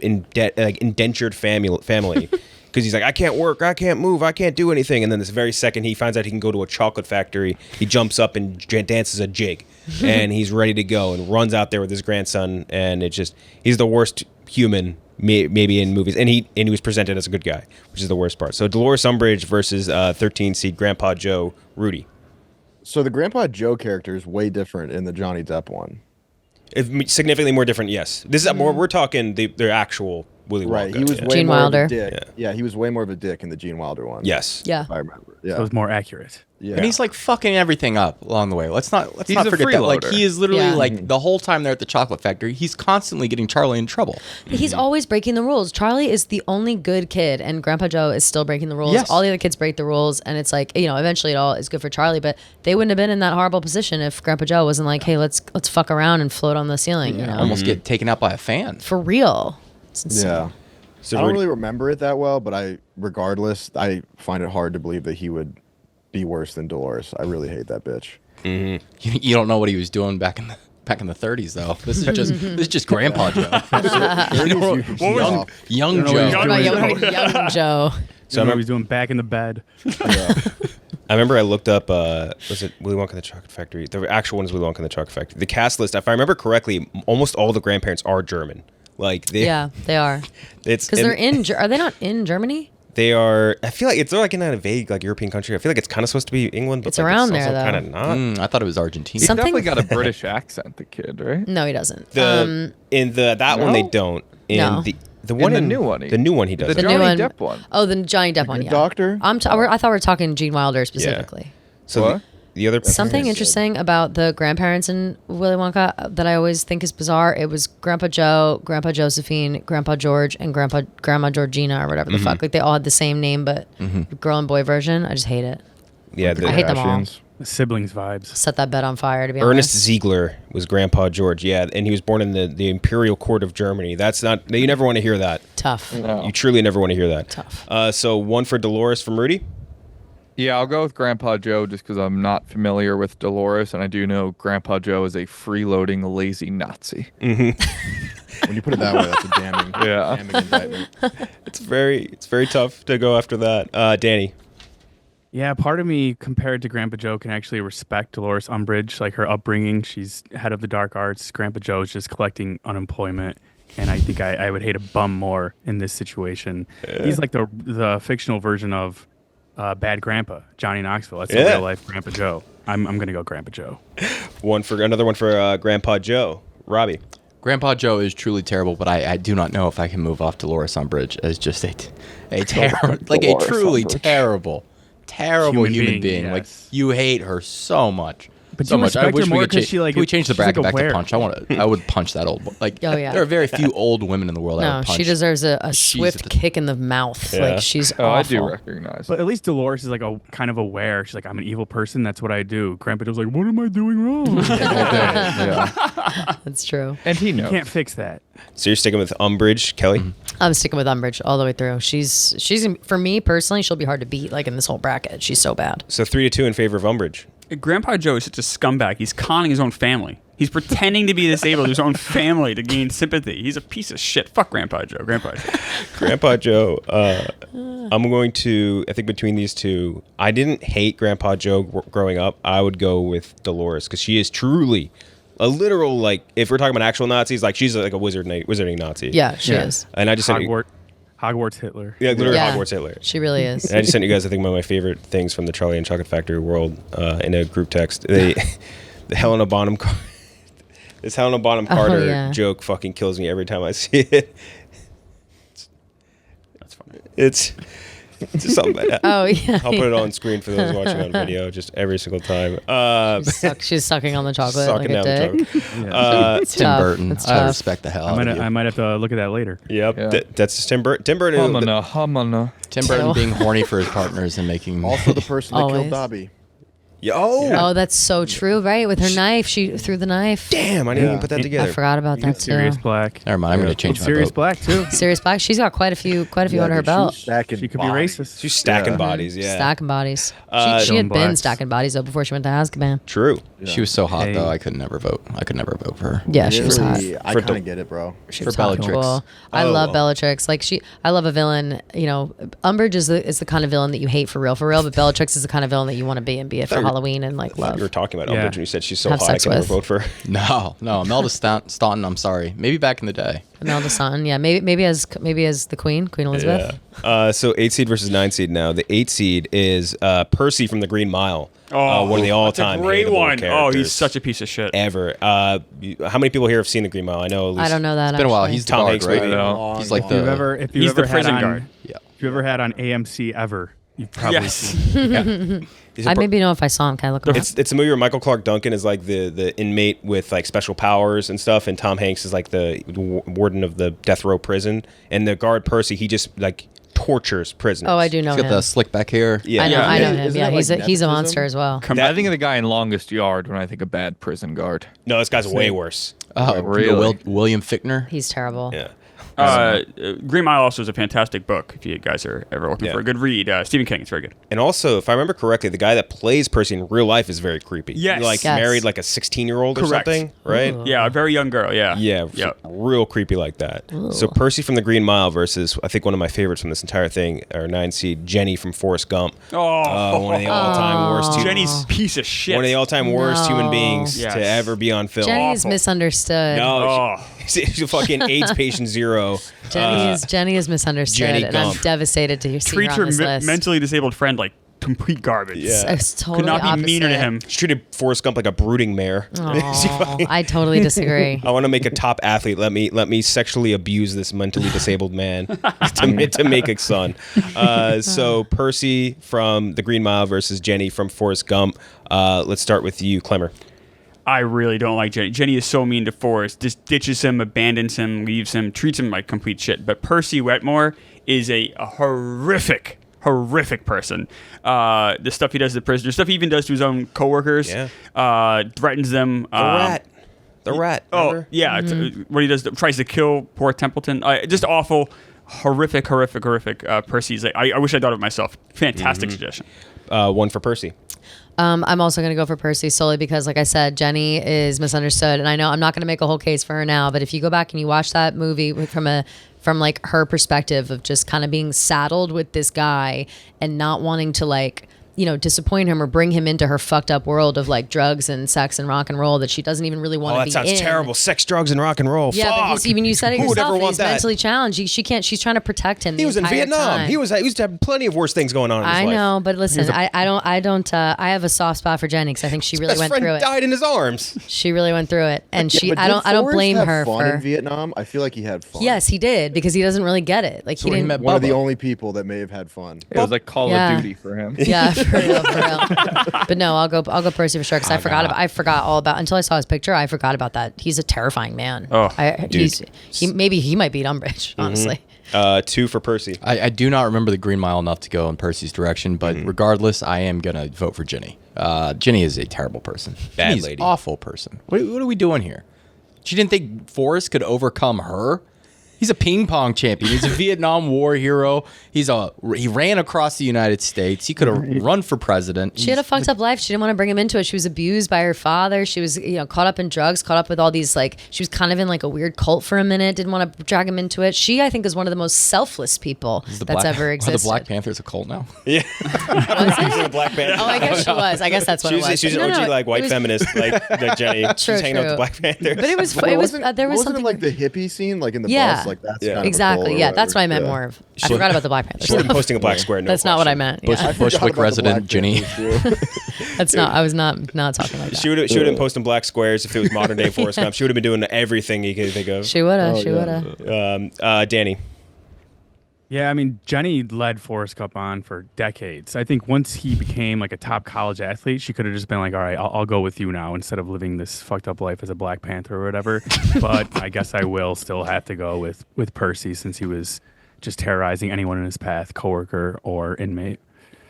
Speaker 1: indentured family. Because he's like, I can't work, I can't move, I can't do anything. And then this very second he finds out he can go to a chocolate factory, he jumps up and dances a jig. And he's ready to go and runs out there with his grandson. And he's the worst human maybe in movies. And he was presented as a good guy, which is the worst part. So Dolores Umbridge versus 13 seed Grandpa Joe, Rudy.
Speaker 4: So the Grandpa Joe character is way different in the Johnny Depp one.
Speaker 1: Significantly more different, yes. This is more, we're talking the actual Willy Wonka.
Speaker 4: Right, he was way
Speaker 5: Gene
Speaker 4: more
Speaker 5: Wilder.
Speaker 4: of a dick. Yeah, he was way more of a dick in the Gene Wilder one.
Speaker 1: Yes.
Speaker 5: Yeah.
Speaker 4: I remember. Yeah.
Speaker 7: So it was more accurate.
Speaker 4: Yeah.
Speaker 2: And he's like fucking everything up along the way. Let's not
Speaker 6: He's
Speaker 2: forget
Speaker 6: a
Speaker 2: that. Like
Speaker 6: freeloader.
Speaker 2: he is literally
Speaker 5: Yeah.
Speaker 2: like the whole time they're at the chocolate factory, he's constantly getting Charlie in trouble.
Speaker 5: He's always breaking the rules. Charlie is the only good kid, and Grandpa Joe is still breaking the rules.
Speaker 2: Yes.
Speaker 5: All the other kids break the rules, and it's like, eventually it all is good for Charlie, but they wouldn't have been in that horrible position if Grandpa Joe wasn't like, hey, let's fuck around and float on the ceiling,
Speaker 2: Almost get taken out by a fan.
Speaker 5: For real. It's insane.
Speaker 4: Yeah.
Speaker 1: So
Speaker 4: I don't
Speaker 1: Rudy-
Speaker 4: really remember it that well, but I find it hard to believe that he would be worse than Dolores. I really hate that bitch.
Speaker 2: You don't know what he was doing back in the 30s though. This is just Grandpa Joe. Young Joe.
Speaker 5: Young Joe.
Speaker 7: So I was doing back in the bed.
Speaker 1: I remember I looked up, was it Willy Wonka and the Chocolate Factory? The actual one is Willy Wonka and the Chocolate Factory. The cast list, if I remember correctly, almost all the grandparents are German. Like they
Speaker 5: are.
Speaker 1: It's
Speaker 5: Because they're are they not in Germany?
Speaker 1: They are. I feel like they're like in a vague like European country. I feel like it's kind of supposed to be England, but
Speaker 5: It's around there, though.
Speaker 1: Kind of not.
Speaker 2: I thought it was Argentina.
Speaker 6: He's
Speaker 5: Something-
Speaker 6: definitely got a British accent, the kid, right?
Speaker 5: No, he doesn't.
Speaker 1: In that one they
Speaker 6: No?
Speaker 1: don't. In
Speaker 5: No.
Speaker 1: the one
Speaker 6: In the new one,
Speaker 1: the new one he does.
Speaker 6: The
Speaker 1: it.
Speaker 5: new
Speaker 6: Johnny
Speaker 5: one-
Speaker 6: Depp one.
Speaker 5: Oh, the Johnny Depp one, yeah.
Speaker 4: doctor?
Speaker 5: I thought we were talking Gene Wilder specifically.
Speaker 1: So
Speaker 6: What?
Speaker 1: the other
Speaker 5: Something interesting about the grandparents in Willy Wonka that I always think is bizarre. It was Grandpa Joe, Grandpa Josephine, Grandpa George, and Grandma Georgina or whatever the fuck. Like they all had the same name, but girl and boy version. I just hate it.
Speaker 1: Yeah,
Speaker 5: I hate them all.
Speaker 4: Kardashians.
Speaker 7: Siblings vibes.
Speaker 5: Set that bed on fire. To be
Speaker 1: Ernest
Speaker 5: honest.
Speaker 1: Ziegler was Grandpa George. Yeah, and he was born in the Imperial Court of Germany. That's not. You never want to hear that.
Speaker 5: Tough.
Speaker 1: You truly never want to hear that.
Speaker 5: Tough.
Speaker 1: So one for Dolores from Rudy.
Speaker 6: Yeah, I'll go with Grandpa Joe just because I'm not familiar with Dolores, and I do know Grandpa Joe is a freeloading, lazy Nazi.
Speaker 4: When you put it that way, that's a damning,
Speaker 6: Yeah.
Speaker 4: damning indictment.
Speaker 1: It's very tough to go after that. Danny.
Speaker 7: Yeah, part of me, compared to Grandpa Joe, can actually respect Dolores Umbridge, like her upbringing. She's head of the dark arts. Grandpa Joe is just collecting unemployment, and I think I would hate a bum more in this situation. He's like the fictional version of Bad Grandpa, Johnny Knoxville. That's the real life Grandpa Joe. I'm gonna go Grandpa Joe.
Speaker 1: Another one for Grandpa Joe. Robbie.
Speaker 2: Grandpa Joe is truly terrible, but I do not know if I can move off Dolores Umbridge as just a terrible, like a
Speaker 4: Dolores
Speaker 2: truly
Speaker 4: Umbridge.
Speaker 2: terrible human
Speaker 7: Human
Speaker 2: being.
Speaker 7: being,
Speaker 2: Like
Speaker 7: yes.
Speaker 2: you hate her so much.
Speaker 7: But
Speaker 2: so
Speaker 7: you
Speaker 2: much. I
Speaker 7: respect
Speaker 2: wish
Speaker 7: her
Speaker 2: we
Speaker 7: more
Speaker 2: could
Speaker 7: 'cause
Speaker 2: change.
Speaker 7: she, like,
Speaker 2: Can we change the
Speaker 7: she's like
Speaker 2: bracket back to
Speaker 7: aware.
Speaker 2: punch? I would punch that old. Like
Speaker 5: Oh, yeah.
Speaker 2: there are very few old women in the world I
Speaker 5: No,
Speaker 2: would punch.
Speaker 5: she deserves a
Speaker 2: She's
Speaker 5: swift
Speaker 2: the-
Speaker 5: kick in the mouth.
Speaker 1: Yeah.
Speaker 5: Like she's
Speaker 6: Oh, I
Speaker 5: awful.
Speaker 6: do recognize.
Speaker 7: But at least Dolores is like a kind of aware. She's like, I'm an evil person. That's what I do. Grandpa Joe's like, what am I doing wrong?
Speaker 6: Yeah.
Speaker 5: That's true.
Speaker 6: And he knows.
Speaker 7: Can't fix that.
Speaker 1: So you're sticking with Umbridge, Kelly.
Speaker 5: I'm sticking with Umbridge all the way through. She's for me personally, she'll be hard to beat. Like in this whole bracket, she's so bad.
Speaker 1: So 3-2 in favor of Umbridge.
Speaker 3: Grandpa Joe is such a scumbag. He's conning his own family. He's pretending to be disabled to his own family to gain sympathy. He's a piece of shit. Fuck Grandpa Joe. Grandpa Joe.
Speaker 1: Grandpa Joe. I'm going to. I think between these two, I didn't hate Grandpa Joe growing up. I would go with Dolores because she is truly a literal like. If we're talking about actual Nazis, like she's like a wizarding Nazi.
Speaker 5: Yeah, she is.
Speaker 1: And I just sent you,
Speaker 7: Hogwarts Hitler.
Speaker 1: yeah, literally
Speaker 5: Yeah.
Speaker 1: Hogwarts Hitler.
Speaker 5: She really is.
Speaker 1: And I just sent you guys, I think, one of my favorite things from the Charlie and Chocolate Factory world in a group text. The Helena Bonham this Helena Bonham Carter
Speaker 5: yeah.
Speaker 1: joke fucking kills me every time I see it.
Speaker 3: That's funny.
Speaker 1: It's just something like that.
Speaker 5: Oh yeah.
Speaker 1: I'll put it on screen for those watching on video just every single time.
Speaker 5: She's sucking on the chocolate
Speaker 1: Sucking
Speaker 5: like a
Speaker 1: down
Speaker 5: dick.
Speaker 1: the chocolate.
Speaker 5: It's
Speaker 2: Tim
Speaker 5: tough.
Speaker 2: Burton.
Speaker 5: It's
Speaker 2: I
Speaker 5: tough.
Speaker 2: respect the hell out of you.
Speaker 7: I might have to look at that later.
Speaker 1: Yep,
Speaker 6: Yeah.
Speaker 1: that's just Tim Burton. Tim Burton.
Speaker 6: Humana.
Speaker 2: Tim Burton
Speaker 5: Ew.
Speaker 2: being horny for his partners and making
Speaker 4: Also the person that
Speaker 5: Always.
Speaker 4: killed Dobby.
Speaker 1: Yeah. Oh,
Speaker 5: Oh, that's so true, right? With her knife, she threw the knife.
Speaker 1: damn! I didn't even put that
Speaker 5: I
Speaker 1: together.
Speaker 5: forgot about
Speaker 7: You get
Speaker 5: that
Speaker 7: Sirius
Speaker 5: too.
Speaker 7: Black.
Speaker 2: Never mind. I'm going to change my
Speaker 7: Sirius
Speaker 2: vote.
Speaker 7: Black too.
Speaker 5: Sirius Black, she's got quite a few under her
Speaker 4: dude,
Speaker 5: belt.
Speaker 4: she's stacking
Speaker 7: She could be
Speaker 4: bodies.
Speaker 7: racist.
Speaker 1: She's stacking bodies. Yeah.
Speaker 5: Stacking bodies. She
Speaker 7: Killing
Speaker 5: had been
Speaker 7: blacks.
Speaker 5: stacking bodies though before she went to Azkaban.
Speaker 1: True.
Speaker 2: She was so hot,
Speaker 7: Hey.
Speaker 2: though, I could never vote. I could never vote for her.
Speaker 5: Yeah, she was hot.
Speaker 4: Really, I
Speaker 1: For
Speaker 4: kind
Speaker 1: the-
Speaker 4: of get it, bro.
Speaker 5: She
Speaker 2: For
Speaker 5: was hot.
Speaker 2: Bellatrix.
Speaker 5: Cool. I
Speaker 1: Oh,
Speaker 5: love
Speaker 1: well.
Speaker 5: Bellatrix. Like I love a villain. You know, Umbridge is the kind of villain that you hate for real, but Bellatrix is the kind of villain that you want to be and be it for
Speaker 1: thought you-
Speaker 5: Halloween and like
Speaker 1: I thought
Speaker 5: love.
Speaker 1: you were talking about
Speaker 7: Yeah.
Speaker 1: Umbridge when you said she's so
Speaker 5: Have
Speaker 1: hot. I
Speaker 5: sex
Speaker 1: can never
Speaker 5: with.
Speaker 1: vote for her.
Speaker 2: No, Imelda Staunton, I'm sorry. Maybe back in the day.
Speaker 5: Imelda Staunton. Yeah, maybe as the Queen Elizabeth.
Speaker 1: So 8 seed versus 9 seed now. The 8 seed is Percy from the Green Mile. One of the all-time
Speaker 3: That's a great
Speaker 1: hateable
Speaker 3: one. Oh,
Speaker 1: characters
Speaker 3: he's such a piece of shit.
Speaker 1: ever. How many people here have seen the Green Mile? I know at least
Speaker 5: I don't know that.
Speaker 2: It's been a while.
Speaker 5: actually.
Speaker 2: He's the
Speaker 1: Tom
Speaker 2: guard,
Speaker 1: Hanks
Speaker 2: right?
Speaker 1: movie.
Speaker 2: He's like
Speaker 7: If you've
Speaker 2: the...
Speaker 7: ever, if you
Speaker 3: He's
Speaker 7: ever
Speaker 3: the prison
Speaker 7: had on,
Speaker 3: guard.
Speaker 2: Yeah.
Speaker 7: If you ever had on AMC ever, you've probably
Speaker 3: Yes.
Speaker 7: seen.
Speaker 1: He's a
Speaker 5: I
Speaker 1: per-
Speaker 5: maybe know if I saw him. Can I look him up?
Speaker 1: It's a movie where Michael Clark Duncan is like the inmate with like special powers and stuff, and Tom Hanks is like the warden of the death row prison, and the guard Percy, he just like tortures prisoners.
Speaker 5: Oh, I do know
Speaker 2: He's got
Speaker 5: him.
Speaker 2: the slick back hair.
Speaker 1: Yeah,
Speaker 5: I know
Speaker 3: Yeah.
Speaker 5: him.
Speaker 4: Isn't
Speaker 5: Yeah,
Speaker 4: that
Speaker 5: he's
Speaker 4: like
Speaker 5: a
Speaker 4: nepotism?
Speaker 5: monster as well.
Speaker 6: I think of the guy in Longest Yard when I think of bad prison guard.
Speaker 1: No, this guy's way worse.
Speaker 2: Oh,
Speaker 6: Really?
Speaker 2: William Fichtner.
Speaker 5: He's terrible.
Speaker 1: Yeah.
Speaker 3: Green Mile also is a fantastic book if you guys are ever looking
Speaker 1: Yeah.
Speaker 3: for a good read. Stephen King, it's very good.
Speaker 1: And also, if I remember correctly, the guy that plays Percy in real life is very creepy.
Speaker 3: Yes.
Speaker 1: He, like
Speaker 5: Yes.
Speaker 1: married like a 16-year-old or
Speaker 3: Correct.
Speaker 1: something, right?
Speaker 3: Yeah, a very young girl. Yeah.
Speaker 1: Yeah,
Speaker 3: Yeah.
Speaker 1: real creepy like that. So Percy from the Green Mile versus I think one of my favorites from this entire thing, or 9 seed Jenny from Forrest Gump.
Speaker 3: Oh,
Speaker 1: One of the all-time worst.
Speaker 3: Jenny's piece of shit.
Speaker 1: One of the all-time worst human
Speaker 5: No.
Speaker 1: beings
Speaker 3: Yes.
Speaker 1: to ever be on film.
Speaker 5: Jenny is
Speaker 3: Awful.
Speaker 5: misunderstood.
Speaker 1: No,
Speaker 3: Oh.
Speaker 1: she's a fucking AIDS patient zero.
Speaker 5: Jenny is misunderstood,
Speaker 1: Jenny
Speaker 5: and I'm
Speaker 1: Gump.
Speaker 5: devastated to see her
Speaker 3: Treats
Speaker 5: on
Speaker 3: her
Speaker 5: this list.
Speaker 3: mentally disabled friend like complete garbage.
Speaker 1: Yeah.
Speaker 5: It's totally
Speaker 3: Could not be
Speaker 5: opposite.
Speaker 3: meaner to him.
Speaker 1: She treated Forrest Gump like a brooding mare.
Speaker 5: Aw, I totally disagree.
Speaker 1: I want to make a top athlete. Let me sexually abuse this mentally disabled man to make a son. So Percy from the Green Mile versus Jenny from Forrest Gump. Let's start with you, Klemmer.
Speaker 3: I really don't like Jenny. Jenny is so mean to Forrest. Just ditches him, abandons him, leaves him, treats him like complete shit. But Percy Wetmore is a horrific person. The stuff he does to the prisoners, stuff he even does to his own coworkers.
Speaker 1: Yeah.
Speaker 3: Threatens them.
Speaker 1: The rat.
Speaker 3: Oh,
Speaker 1: remember?
Speaker 3: yeah. What he does, tries to kill poor Templeton. Just awful, horrific. Percy's like, I wish I thought of it myself. Fantastic suggestion.
Speaker 1: One for Percy.
Speaker 5: I'm also going to go for Percy solely because, like I said, Jenny is misunderstood, and I know I'm not going to make a whole case for her now. But if you go back and you watch that movie from like her perspective of just kind of being saddled with this guy and not wanting to like, you know, disappoint him or bring him into her fucked up world of like drugs and sex and rock and roll that she doesn't even really want
Speaker 1: Oh,
Speaker 5: to
Speaker 1: that
Speaker 5: be
Speaker 1: sounds
Speaker 5: in.
Speaker 1: terrible. Sex, drugs, and rock and roll.
Speaker 5: Yeah, but
Speaker 1: Fuck.
Speaker 5: even you said it
Speaker 1: Who would
Speaker 5: yourself.
Speaker 1: ever
Speaker 5: that
Speaker 1: want
Speaker 5: he's
Speaker 1: that?
Speaker 5: mentally challenged. She can't. She's trying to protect him.
Speaker 1: He was in Vietnam.
Speaker 5: Time.
Speaker 1: He used to have plenty of worse things going on in his
Speaker 5: I
Speaker 1: life.
Speaker 5: know, but listen, I don't. I have a soft spot for Jenny because I think she really
Speaker 1: Best
Speaker 5: went
Speaker 1: friend
Speaker 5: through it.
Speaker 1: died in his arms.
Speaker 5: She really went through it, and
Speaker 4: Yeah, but
Speaker 5: I
Speaker 4: did
Speaker 5: don't
Speaker 4: Forrest
Speaker 5: blame
Speaker 4: have
Speaker 5: her
Speaker 4: fun
Speaker 5: for.
Speaker 4: in Vietnam. I feel like he had fun.
Speaker 5: Yes, he did because he doesn't really get it. Like he
Speaker 2: when he
Speaker 5: didn't.
Speaker 2: met
Speaker 4: One of the
Speaker 2: Bubba.
Speaker 4: only people that may have had fun.
Speaker 6: It was like Call
Speaker 5: Yeah.
Speaker 6: of Duty for him.
Speaker 5: Yeah, for real. But no, I'll go Percy for sure because I forgot all about until I saw his picture. I forgot about that. He's a terrifying man.
Speaker 3: Oh,
Speaker 5: Maybe he might beat Umbridge. Honestly,
Speaker 1: 2 for Percy.
Speaker 2: I do not remember the Green Mile enough to go in Percy's direction, but regardless, I am going to vote for Ginny. Ginny is a terrible person.
Speaker 1: Bad
Speaker 2: Ginny's
Speaker 1: lady.
Speaker 2: awful person. What are we doing here? She didn't think Forrest could overcome her? He's a ping pong champion. He's a Vietnam War hero. He ran across the United States. He could have run for president.
Speaker 5: she had a fucked up life. She didn't want to bring him into it. She was abused by her father. She was, caught up in drugs, caught up with all these she was kind of in like a weird cult for a minute. Didn't want to drag him into it. She, I think, is one of the most selfless people that's ever
Speaker 2: Are
Speaker 5: existed.
Speaker 2: the Black Panthers a cult now?
Speaker 1: Yeah.
Speaker 5: Was
Speaker 1: She's in
Speaker 5: it?
Speaker 1: the Black Panther.
Speaker 5: Oh, I guess she was. I guess that's what it was.
Speaker 1: She's an
Speaker 5: No,
Speaker 1: OG
Speaker 5: no,
Speaker 1: like white
Speaker 5: it was-
Speaker 1: feminist like Jenny. She's hanging out with
Speaker 5: true.
Speaker 1: the Black Panthers.
Speaker 5: But it was.
Speaker 4: Well,
Speaker 5: It was.
Speaker 4: wasn't-
Speaker 5: There was
Speaker 4: wasn't
Speaker 5: something.
Speaker 4: it like the hippie scene, like in the
Speaker 5: Yeah.
Speaker 4: bus, like that's
Speaker 1: Yeah.
Speaker 4: kind of a
Speaker 5: Exactly.
Speaker 4: cult or
Speaker 5: Yeah, that's what I
Speaker 4: whatever.
Speaker 5: meant more of. I forgot about the Black Panthers.
Speaker 1: She would have been posting a black square. No
Speaker 5: That's not what I
Speaker 1: question.
Speaker 5: meant.
Speaker 2: Bush-
Speaker 5: Yeah.
Speaker 2: Bushwick
Speaker 4: Forgot about the
Speaker 2: resident
Speaker 4: Black
Speaker 2: Ginny.
Speaker 4: Panthers, too.
Speaker 5: That's not. I was not talking like that.
Speaker 1: She would have been posting black squares if it was modern day Forrest Gump. She would have been doing everything you could think of.
Speaker 5: She would have.
Speaker 4: Oh,
Speaker 5: She
Speaker 4: yeah.
Speaker 5: would have.
Speaker 1: Danny.
Speaker 7: Yeah, I mean, Jenny led Forrest Gump on for decades. I think once he became like a top college athlete, she could have just been like, all right, I'll go with you now instead of living this fucked up life as a Black Panther or whatever. But I guess I will still have to go with Percy since he was just terrorizing anyone in his path, coworker or inmate.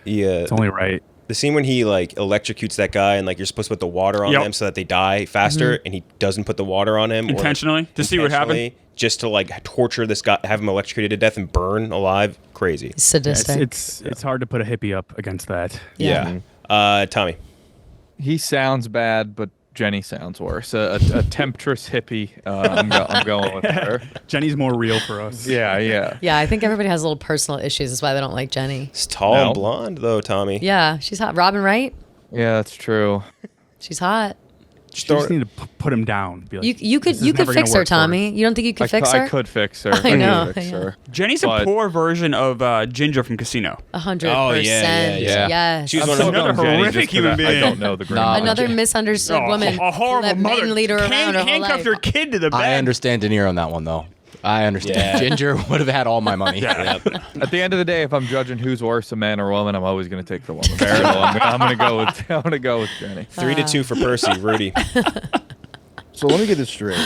Speaker 1: Yeah.
Speaker 7: It's only right.
Speaker 1: The scene when he like electrocutes that guy and like you're supposed to put the water on
Speaker 3: Yep.
Speaker 1: them so that they die faster, and he doesn't put the water on him
Speaker 3: Intentionally? To see what happened?
Speaker 1: intentionally, just to like torture this guy, have him electrocuted to death and burn alive. Crazy.
Speaker 5: Sadistic.
Speaker 7: It's hard to put a hippie up against that.
Speaker 1: Yeah. Tommy.
Speaker 6: He sounds bad, but Jenny sounds worse. A temptress hippie. I'm going with her.
Speaker 7: Jenny's more real for us.
Speaker 6: Yeah.
Speaker 5: Yeah, I think everybody has little personal issues. That's why they don't like Jenny.
Speaker 1: It's tall
Speaker 6: No.
Speaker 1: and blonde though, Tommy.
Speaker 5: Yeah, she's hot. Robin Wright,
Speaker 6: Yeah, that's true.
Speaker 5: she's hot.
Speaker 1: Just
Speaker 7: You
Speaker 1: throw
Speaker 7: just
Speaker 1: it-
Speaker 7: need to put him down. Be like,
Speaker 5: You could
Speaker 7: "This is
Speaker 5: you could
Speaker 7: never gonna
Speaker 5: fix her,
Speaker 7: work for us."
Speaker 5: Tommy. You don't think you could fix her?
Speaker 6: I could fix her.
Speaker 5: I know,
Speaker 6: could fix
Speaker 5: yeah.
Speaker 6: her.
Speaker 3: Jenny's
Speaker 6: But-
Speaker 3: a poor version of Ginger from Casino.
Speaker 5: 100%.
Speaker 1: Oh, yeah.
Speaker 5: Yes.
Speaker 1: She was
Speaker 6: I'm
Speaker 1: one
Speaker 6: still
Speaker 1: of
Speaker 3: Another
Speaker 6: going Jenny
Speaker 3: horrific
Speaker 6: just 'cause
Speaker 3: human
Speaker 6: I
Speaker 3: being.
Speaker 6: don't know the green.
Speaker 2: Nah,
Speaker 6: light.
Speaker 5: Another misunderstood woman.
Speaker 3: A horrible
Speaker 5: let
Speaker 3: mother.
Speaker 5: men lead her around her whole
Speaker 3: handcuff
Speaker 5: life.
Speaker 3: your kid to the bed.
Speaker 2: I understand De Niro on that one though. I understand.
Speaker 1: Yeah.
Speaker 2: Ginger would have had all my money.
Speaker 1: Yep.
Speaker 6: At the end of the day, if I'm judging who's worse, a man or a woman, I'm always going to take the woman. I'm going to go with Jenny.
Speaker 1: 3-2 for Percy. Rudy.
Speaker 4: So let me get this straight.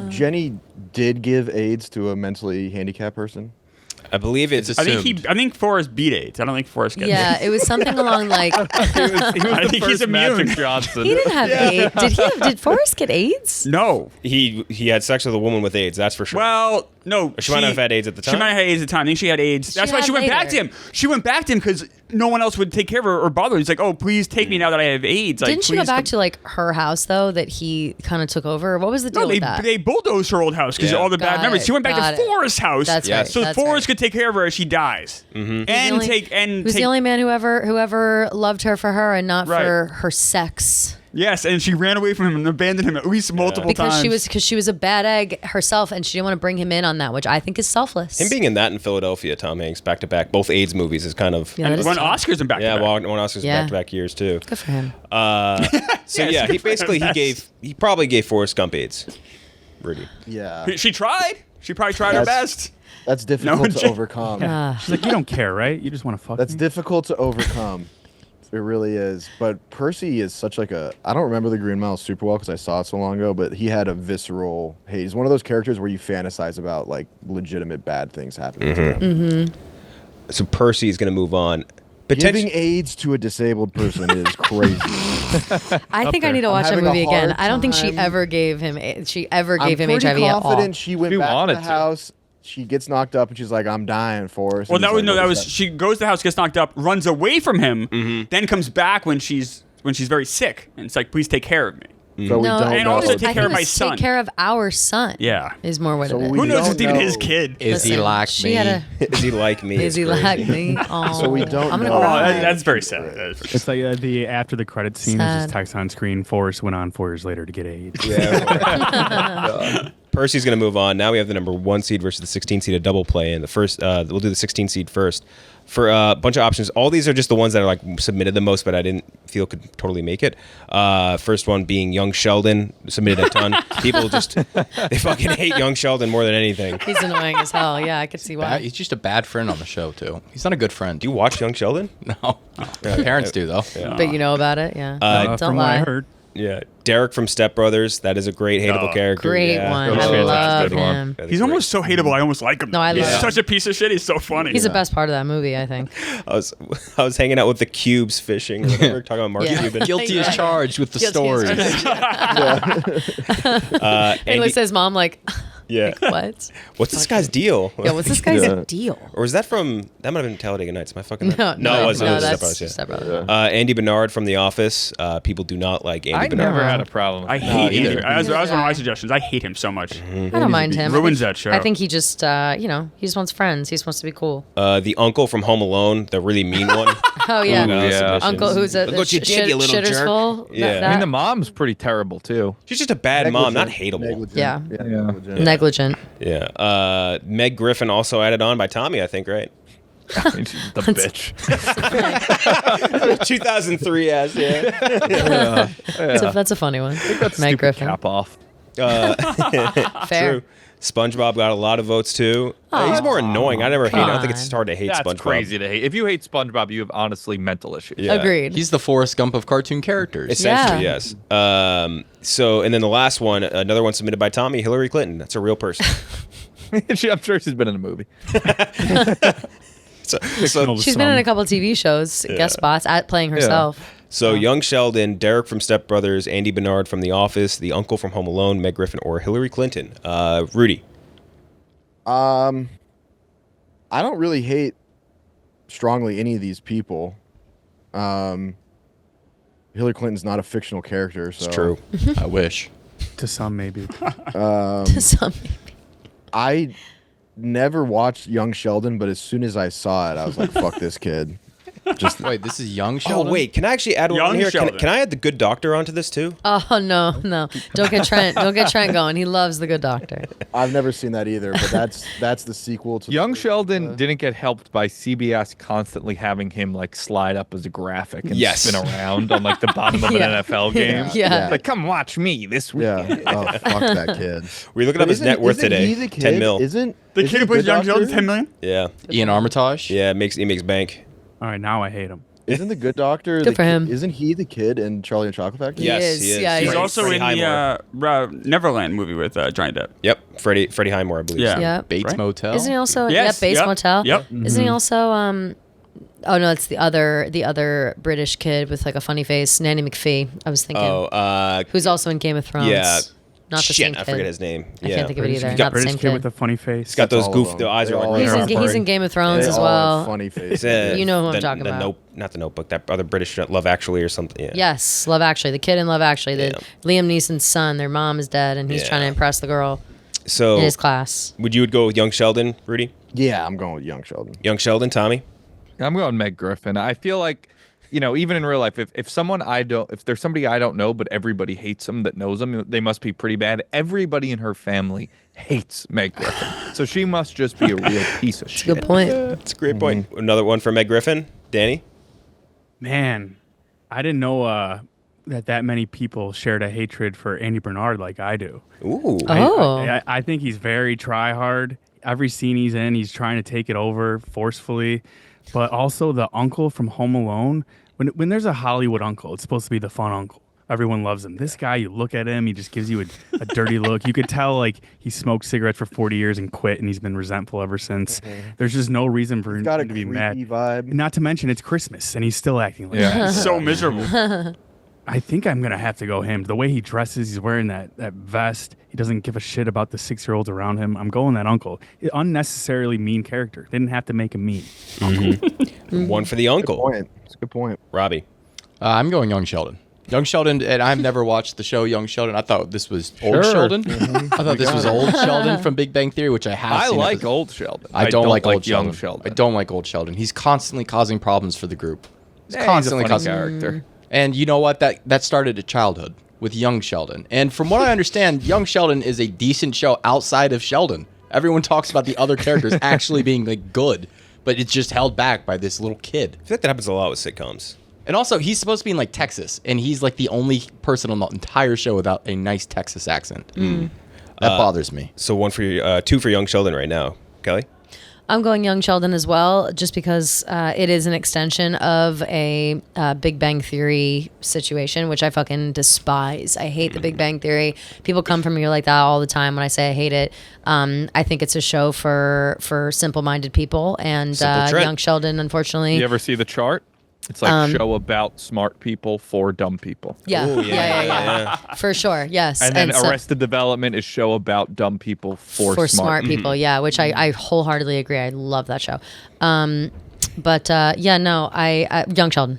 Speaker 4: Jenny did give AIDS to a mentally handicapped person.
Speaker 1: I believe it's.
Speaker 3: I think Forrest beat AIDS. I don't think Forrest gets
Speaker 5: Yeah, it was something along like
Speaker 6: He was
Speaker 3: I
Speaker 6: the
Speaker 3: think he's
Speaker 6: first
Speaker 3: immune.
Speaker 6: Magic Johnson.
Speaker 5: he didn't have AIDS. Did Forrest get AIDS?
Speaker 3: No.
Speaker 1: he had sex with a woman with AIDS. That's for sure.
Speaker 3: Well, no.
Speaker 1: She might not have had AIDS at the
Speaker 3: She
Speaker 1: time.
Speaker 3: might have had AIDS at the time. I think she had AIDS. That's why
Speaker 5: had
Speaker 3: she went back to
Speaker 5: later.
Speaker 3: him. She went back to him because no one else would take care of her or bother her. He's like, oh, please take me now that I have AIDS. Like,
Speaker 5: Didn't she go
Speaker 3: please
Speaker 5: back
Speaker 3: come-
Speaker 5: to like her house though that he kind of took over? What was the deal
Speaker 3: No,
Speaker 5: with that?
Speaker 3: they bulldozed her old house because
Speaker 1: Yeah.
Speaker 3: all the bad
Speaker 5: Got
Speaker 3: memories.
Speaker 5: it,
Speaker 3: She went back
Speaker 5: got
Speaker 3: to
Speaker 5: it.
Speaker 3: Forrest's house.
Speaker 5: That's
Speaker 1: Yes.
Speaker 5: right.
Speaker 3: So
Speaker 5: that's
Speaker 3: Forrest
Speaker 5: right.
Speaker 3: could take care of her as she dies.
Speaker 1: Mm-hmm.
Speaker 3: And
Speaker 5: He
Speaker 3: take
Speaker 5: was the only man who ever loved her for her and not
Speaker 3: Right.
Speaker 5: for her sex.
Speaker 3: Yes, and she ran away from him and abandoned him at least multiple times.
Speaker 5: Because she was a bad egg herself and she didn't want to bring him in on that, which I think is selfless.
Speaker 1: Him being in that in Philadelphia, Tom Hanks, back to back, both AIDS movies is kind of.
Speaker 5: Yeah, that
Speaker 3: and
Speaker 5: is
Speaker 3: won
Speaker 5: tough.
Speaker 3: Oscars and back
Speaker 1: Yeah,
Speaker 3: to back.
Speaker 1: won Oscars
Speaker 5: Yeah.
Speaker 1: back to back years too.
Speaker 5: Good for him.
Speaker 1: So yeah, he basically he probably gave Forrest Gump AIDS. Rudy.
Speaker 4: Yeah,
Speaker 3: She tried. She probably tried her
Speaker 4: That's-
Speaker 3: best.
Speaker 4: that's difficult to
Speaker 3: Jen-
Speaker 4: overcome.
Speaker 5: Ah.
Speaker 7: She's like, you don't care, right? You just want to fuck
Speaker 4: That's
Speaker 7: me?
Speaker 4: difficult to overcome. It really is. But Percy is such like a. I don't remember the Green Mile super well because I saw it so long ago. But he had a visceral hate. He's one of those characters where you fantasize about like legitimate bad things happening to him.
Speaker 5: Mm-hmm.
Speaker 1: So Percy's gonna move on.
Speaker 4: Giving AIDS to a disabled person is crazy.
Speaker 5: I think I need to watch that
Speaker 4: having a
Speaker 5: movie again.
Speaker 4: hard
Speaker 5: I don't think she
Speaker 4: time.
Speaker 5: ever gave him him
Speaker 4: I'm
Speaker 5: HIV
Speaker 4: pretty
Speaker 5: at all.
Speaker 4: confident she went
Speaker 6: She
Speaker 4: back to
Speaker 6: wanted
Speaker 4: the
Speaker 6: to.
Speaker 4: house. She gets knocked up and she's like, "I'm dying for us."
Speaker 3: Well, that was she goes to the house, gets knocked up, runs away from him,
Speaker 1: Mm-hmm.
Speaker 3: then comes back when she's very sick, and it's like, please take care of me.
Speaker 4: So we
Speaker 5: No,
Speaker 4: don't
Speaker 3: And
Speaker 4: know.
Speaker 3: also take
Speaker 5: I
Speaker 3: care
Speaker 5: think
Speaker 3: of my
Speaker 5: it's
Speaker 3: son.
Speaker 5: Take care of our son.
Speaker 3: Yeah.
Speaker 5: is more what
Speaker 4: So
Speaker 5: it is.
Speaker 4: we
Speaker 3: Who knows if
Speaker 4: don't
Speaker 3: it's even his
Speaker 4: know.
Speaker 3: kid?
Speaker 2: Is he
Speaker 5: Listen,
Speaker 2: like
Speaker 5: she
Speaker 2: me?
Speaker 5: had
Speaker 1: Is he like me?
Speaker 5: Is he
Speaker 1: It's crazy.
Speaker 5: like me? Oh,
Speaker 4: So we don't
Speaker 5: I'm gonna
Speaker 4: know.
Speaker 3: Oh,
Speaker 5: cry.
Speaker 3: that's very sad. That is very sad.
Speaker 7: It's like the after the credit scene is
Speaker 5: Sad.
Speaker 7: just text on screen. Forrest went on 4 years later to get AIDS.
Speaker 1: Yeah. Percy's going to move on. Now we have the number 1 seed versus the 16 seed, a double play. And the first, we'll do the 16 seed first. For a bunch of options, all these are just the ones that are like submitted the most, but I didn't feel could totally make it. First one being Young Sheldon, submitted a ton. People just, they fucking hate Young Sheldon more than anything.
Speaker 5: He's annoying as hell. Yeah, I could see why.
Speaker 2: He's just a bad friend on the show too. He's not a good friend.
Speaker 1: Do you watch Young Sheldon?
Speaker 2: No, my parents do though.
Speaker 5: But you know about it, yeah. Don't
Speaker 7: From what I
Speaker 5: lie.
Speaker 7: heard.
Speaker 1: Yeah. Derek from Step Brothers, that is a great hateable character.
Speaker 5: Great
Speaker 1: Yeah.
Speaker 5: one.
Speaker 6: That
Speaker 5: I
Speaker 6: was
Speaker 5: love
Speaker 6: fantastic. Good one.
Speaker 5: him.
Speaker 1: That is
Speaker 3: He's
Speaker 1: great.
Speaker 3: almost so hateable. I almost like him.
Speaker 5: No, I
Speaker 3: He's
Speaker 5: love him.
Speaker 3: such a piece of shit. He's so funny.
Speaker 5: He's the best part of that movie, I think.
Speaker 1: I was hanging out with the Cubes fishing or whatever, talking about Mark
Speaker 5: Yeah.
Speaker 1: Cuban.
Speaker 2: Guilty as charged with the
Speaker 5: Guilty as
Speaker 2: stories.
Speaker 5: And
Speaker 1: Andy-
Speaker 5: with his mom, like,
Speaker 1: yeah.
Speaker 5: what?
Speaker 1: What's this guy's deal?
Speaker 5: Yeah, what's this guy's
Speaker 4: Yeah.
Speaker 5: deal?
Speaker 1: Or was that from, that might have been Talladega Nights. Am I fucking
Speaker 5: No,
Speaker 1: it was Step
Speaker 5: that's
Speaker 1: Brothers, yeah.
Speaker 5: Step Brothers.
Speaker 1: Andy Bernard from The Office. People do not like Andy
Speaker 6: I
Speaker 1: Bernard.
Speaker 6: never had a problem.
Speaker 3: I hate
Speaker 2: either.
Speaker 3: Andy. That was one of my suggestions. I hate him so much.
Speaker 5: I don't mind him.
Speaker 3: Ruins
Speaker 5: I
Speaker 3: that show.
Speaker 5: think, I think he just, he just wants friends. He just wants to be cool.
Speaker 1: The uncle from Home Alone, the really mean one.
Speaker 5: Oh, yeah.
Speaker 1: Ooh,
Speaker 6: yeah.
Speaker 1: submissions.
Speaker 5: Uncle who's a
Speaker 1: Look what you did, you little
Speaker 5: shitter's
Speaker 1: jerk.
Speaker 5: full.
Speaker 1: Yeah.
Speaker 6: I mean, the mom's pretty terrible too.
Speaker 1: She's just a bad mom, not hateable.
Speaker 4: Negligent.
Speaker 5: Yeah.
Speaker 4: Negligent.
Speaker 5: negligent.
Speaker 1: Yeah. Meg Griffin also added on by Tommy, I think, right?
Speaker 6: I mean, she's the bitch.
Speaker 1: 2003 as, yeah.
Speaker 5: That's a funny one. Meg
Speaker 6: Stupid
Speaker 5: Griffin.
Speaker 6: cap off.
Speaker 5: Fair.
Speaker 1: True. SpongeBob got a lot of votes too. He's more annoying. I don't think it's hard to hate
Speaker 6: That's
Speaker 1: SpongeBob.
Speaker 6: crazy to hate. If you hate SpongeBob, you have honestly mental issues.
Speaker 1: Yeah.
Speaker 5: Agreed.
Speaker 2: He's the Forrest Gump of cartoon characters.
Speaker 1: Essentially,
Speaker 5: Yeah.
Speaker 1: yes. So, and then the last one, another one submitted by Tommy, Hillary Clinton. That's a real person.
Speaker 6: I'm sure she's been in a movie.
Speaker 1: So
Speaker 5: She's been in a couple TV shows, guest spots, playing herself.
Speaker 1: So young Sheldon, Derek from Step Brothers, Andy Bernard from The Office, the uncle from Home Alone, Meg Griffin, or Hillary Clinton. Rudy.
Speaker 4: I don't really hate strongly any of these people. Hillary Clinton's not a fictional character, so
Speaker 1: It's true.
Speaker 2: I wish.
Speaker 7: To some, maybe.
Speaker 5: To some.
Speaker 4: I never watched Young Sheldon, but as soon as I saw it, I was like, "Fuck this kid." Just
Speaker 2: Wait, this is young
Speaker 1: Oh,
Speaker 2: Sheldon?
Speaker 1: wait. Can I actually add one
Speaker 3: Young
Speaker 1: here?
Speaker 3: Sheldon.
Speaker 1: Can I add the good doctor onto this, too?
Speaker 5: Oh no. Don't get Trent going. He loves the Good Doctor.
Speaker 4: I've never seen that either, but that's the sequel to
Speaker 6: Young Sheldon didn't get helped by CBS constantly having him like slide up as a graphic and
Speaker 1: Yes.
Speaker 6: spin around on like the bottom of
Speaker 5: Yeah.
Speaker 6: an NFL game.
Speaker 5: Yeah.
Speaker 6: Like, come watch me this week.
Speaker 4: Yeah. Oh, fuck that kid.
Speaker 1: We're looking up his net worth today.
Speaker 4: He the kid?
Speaker 1: 10 mil.
Speaker 4: Isn't
Speaker 3: The
Speaker 4: isn't
Speaker 3: kid who plays
Speaker 4: Good
Speaker 3: Young
Speaker 4: Doctor-
Speaker 3: Sheldon, 10 million?
Speaker 1: Yeah.
Speaker 2: Ian Armitage?
Speaker 1: Yeah, he makes bank.
Speaker 7: All right, now I hate him.
Speaker 4: Isn't the Good Doctor?
Speaker 5: Good for him.
Speaker 4: Isn't he the kid in Charlie and Chocolate Factory?
Speaker 1: Yes,
Speaker 5: is.
Speaker 1: he is.
Speaker 5: Yeah,
Speaker 3: He's
Speaker 5: Freddie-
Speaker 3: also
Speaker 1: Freddie
Speaker 3: in
Speaker 1: Highmore.
Speaker 3: the Neverland movie with Johnny Depp.
Speaker 1: Yep. Freddie Highmore, I believe.
Speaker 3: Yeah.
Speaker 5: Yeah.
Speaker 2: Bates
Speaker 3: Right?
Speaker 2: Motel?
Speaker 5: Isn't he also?
Speaker 3: Yes,
Speaker 5: Base
Speaker 3: yep,
Speaker 5: Motel.
Speaker 3: yep.
Speaker 5: Isn't he also? Oh no, it's the other British kid with like a funny face, Nanny McPhee. I was thinking, who's also in Game of Thrones.
Speaker 1: yeah.
Speaker 5: Not the
Speaker 1: Shit,
Speaker 5: same
Speaker 1: I
Speaker 5: kid.
Speaker 1: forget his name.
Speaker 5: I
Speaker 1: Yeah.
Speaker 5: can't think of it either.
Speaker 1: He's got
Speaker 5: Not the
Speaker 7: British
Speaker 5: same
Speaker 7: kid
Speaker 5: kid.
Speaker 7: with a funny face.
Speaker 1: He's got those
Speaker 4: All of
Speaker 1: the
Speaker 4: them.
Speaker 1: eyes
Speaker 4: They
Speaker 1: are
Speaker 4: all
Speaker 1: like
Speaker 4: are.
Speaker 5: He's in Game of Thrones
Speaker 4: They
Speaker 5: as
Speaker 4: all have
Speaker 5: well.
Speaker 4: funny faces.
Speaker 5: You know who I'm talking about.
Speaker 1: Not the Notebook. That other British Love Actually or something. Yeah.
Speaker 5: Yes, Love Actually. The kid in Love Actually.
Speaker 1: Yeah.
Speaker 5: Liam Neeson's son. Their mom is dead, and he's
Speaker 1: Yeah.
Speaker 5: trying to impress the girl
Speaker 1: So
Speaker 5: in his class.
Speaker 1: would you go with Young Sheldon, Rudy?
Speaker 4: Yeah, I'm going with Young Sheldon.
Speaker 1: Young Sheldon, Tommy?
Speaker 6: I'm going Meg Griffin. I feel like, even in real life, if there's somebody I don't know, but everybody hates them that knows them, they must be pretty bad. Everybody in her family hates Meg Griffin. So she must just be a real piece of shit.
Speaker 5: Good point.
Speaker 1: That's a great point. Another one for Meg Griffin. Danny?
Speaker 7: Man, I didn't know that many people shared a hatred for Andy Bernard like I do.
Speaker 1: Ooh.
Speaker 5: Oh.
Speaker 7: I think he's very try hard. Every scene he's in, he's trying to take it over forcefully. But also the uncle from Home Alone. When there's a Hollywood uncle, it's supposed to be the fun uncle. Everyone loves him. This guy, you look at him, he just gives you a dirty look. You could tell like he smoked cigarettes for 40 years and quit, and he's been resentful ever since. There's just no reason for him
Speaker 4: Got a
Speaker 7: to be
Speaker 4: creepy
Speaker 7: mad.
Speaker 4: vibe.
Speaker 7: Not to mention it's Christmas, and he's still acting like
Speaker 6: Yeah.
Speaker 7: that.
Speaker 3: So miserable.
Speaker 7: I think I'm gonna have to go him. The way he dresses, he's wearing that vest. He doesn't give a shit about the 6-year-olds around him. I'm going that uncle. Unnecessarily mean character. Didn't have to make him mean.
Speaker 1: One for the uncle.
Speaker 4: Point. It's a good point.
Speaker 1: Robbie.
Speaker 2: I'm going Young Sheldon. Young Sheldon, and I've never watched the show Young Sheldon. I thought this was old Sheldon. I thought this was old Sheldon from Big Bang Theory, which I have
Speaker 6: I
Speaker 2: seen.
Speaker 6: like old Sheldon.
Speaker 2: I don't like old
Speaker 6: young
Speaker 2: Sheldon. I don't like old Sheldon. He's constantly causing problems for the group. He's
Speaker 6: Yeah,
Speaker 2: constantly
Speaker 6: he's a funny
Speaker 2: causing
Speaker 6: character.
Speaker 2: And you know what? That started at childhood with Young Sheldon. And from what I understand, Young Sheldon is a decent show outside of Sheldon. Everyone talks about the other characters actually being like good, but it's just held back by this little kid.
Speaker 1: I feel like that happens a lot with sitcoms.
Speaker 2: And also, he's supposed to be in like Texas, and he's like the only person on the entire show without a nice Texas accent. That bothers me.
Speaker 1: So two for Young Sheldon right now. Kelly?
Speaker 5: I'm going Young Sheldon as well, just because it is an extension of a Big Bang Theory situation, which I fucking despise. I hate the Big Bang Theory. People come from me like that all the time when I say I hate it. I think it's a show for simple-minded people, and
Speaker 1: Simple Trent.
Speaker 5: Young Sheldon, unfortunately.
Speaker 6: You ever see the chart? It's like show about smart people for dumb people.
Speaker 5: Yeah,
Speaker 1: Ooh,
Speaker 5: yeah, for sure. Yes,
Speaker 6: And then
Speaker 5: so-
Speaker 6: Arrested Development is show about dumb people for
Speaker 5: smart people. Yeah, which I wholeheartedly agree. I love that show. But Young Sheldon.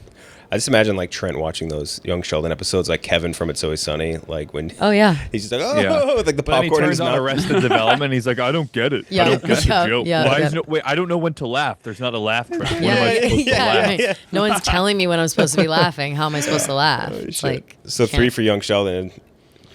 Speaker 1: I just imagine like Trent watching those Young Sheldon episodes, like Kevin from It's Always Sunny, like when
Speaker 5: Oh yeah.
Speaker 1: he's just like, oh,
Speaker 6: Yeah.
Speaker 1: like the
Speaker 6: But then he
Speaker 1: popcorn in
Speaker 6: turns
Speaker 1: his
Speaker 6: on
Speaker 1: mouth.
Speaker 6: Arrested Development. He's like, I don't get it.
Speaker 5: Yeah,
Speaker 6: I don't get
Speaker 5: yeah,
Speaker 6: the joke.
Speaker 5: yeah,
Speaker 6: Why
Speaker 5: yeah.
Speaker 6: is wait? I don't know when to laugh. There's not a laugh track. When am I
Speaker 5: Yeah,
Speaker 6: supposed to laugh?
Speaker 5: right. No one's telling me when I'm supposed to be laughing. How am I supposed to laugh? It's like
Speaker 1: So 3 for Young Sheldon.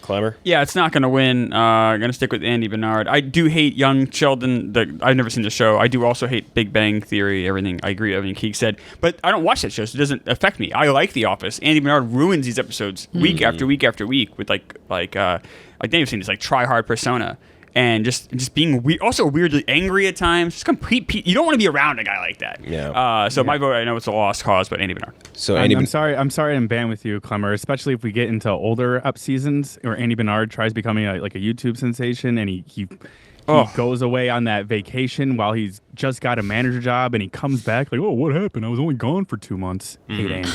Speaker 1: Klemmer?
Speaker 3: Yeah, it's not going to win. Going to stick with Andy Bernard. I do hate Young Sheldon. I've never seen the show. I do also hate Big Bang Theory, everything. I agree with everything Keegs said. But I don't watch that show, so it doesn't affect me. I like The Office. Andy Bernard ruins these episodes week after week after week with like Dave's saying, this like try-hard persona. And just being also weirdly angry at times. Just complete. You don't want to be around a guy like that.
Speaker 1: Yeah.
Speaker 3: So my vote, I know it's a lost cause, but Andy Bernard.
Speaker 1: So
Speaker 7: I'm,
Speaker 1: Andy
Speaker 7: I'm sorry. I'm sorry. I'm banned with you, Klemmer. Especially if we get into older up seasons, where Andy Bernard tries becoming like a YouTube sensation, and
Speaker 3: Oh.
Speaker 7: He goes away on that vacation while he's just got a manager job, and he comes back like, "Oh, what happened? I was only gone for 2 months." Hate Andy.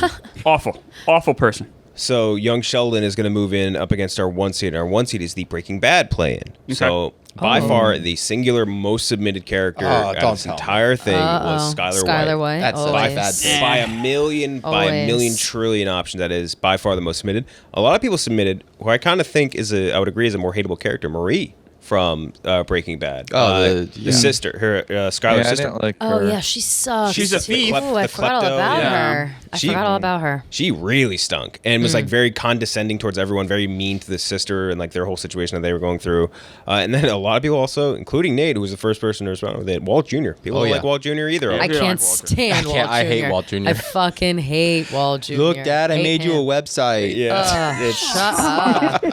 Speaker 3: Awful person.
Speaker 1: So young Sheldon is going to move in up against our 1 seed. And our 1 seed is the Breaking Bad play-in. So by far the singular most submitted character out of this entire thing was Skyler White.
Speaker 2: That's a bad thing.
Speaker 1: By a million trillion options, that is by far the most submitted. A lot of people submitted who I kind of think I would agree is a more hateable character, Marie from Breaking Bad. The sister, Skyler's sister.
Speaker 6: Like her.
Speaker 5: Yeah, she sucks.
Speaker 3: She's a thief.
Speaker 5: Oh, I forgot all about her. I forgot all about her.
Speaker 1: She really stunk and was like very condescending towards everyone, very mean to the sister and like their whole situation that they were going through. And then a lot of people also, including Nate, who was the first person to respond with it, Walt Jr. People don't like Walt Jr. either.
Speaker 5: I can't stand Walt Jr.
Speaker 2: I hate Walt Jr.
Speaker 5: I fucking hate Walt Jr.
Speaker 2: Look, Dad, I made you a website.
Speaker 1: Yeah.
Speaker 5: Shut up.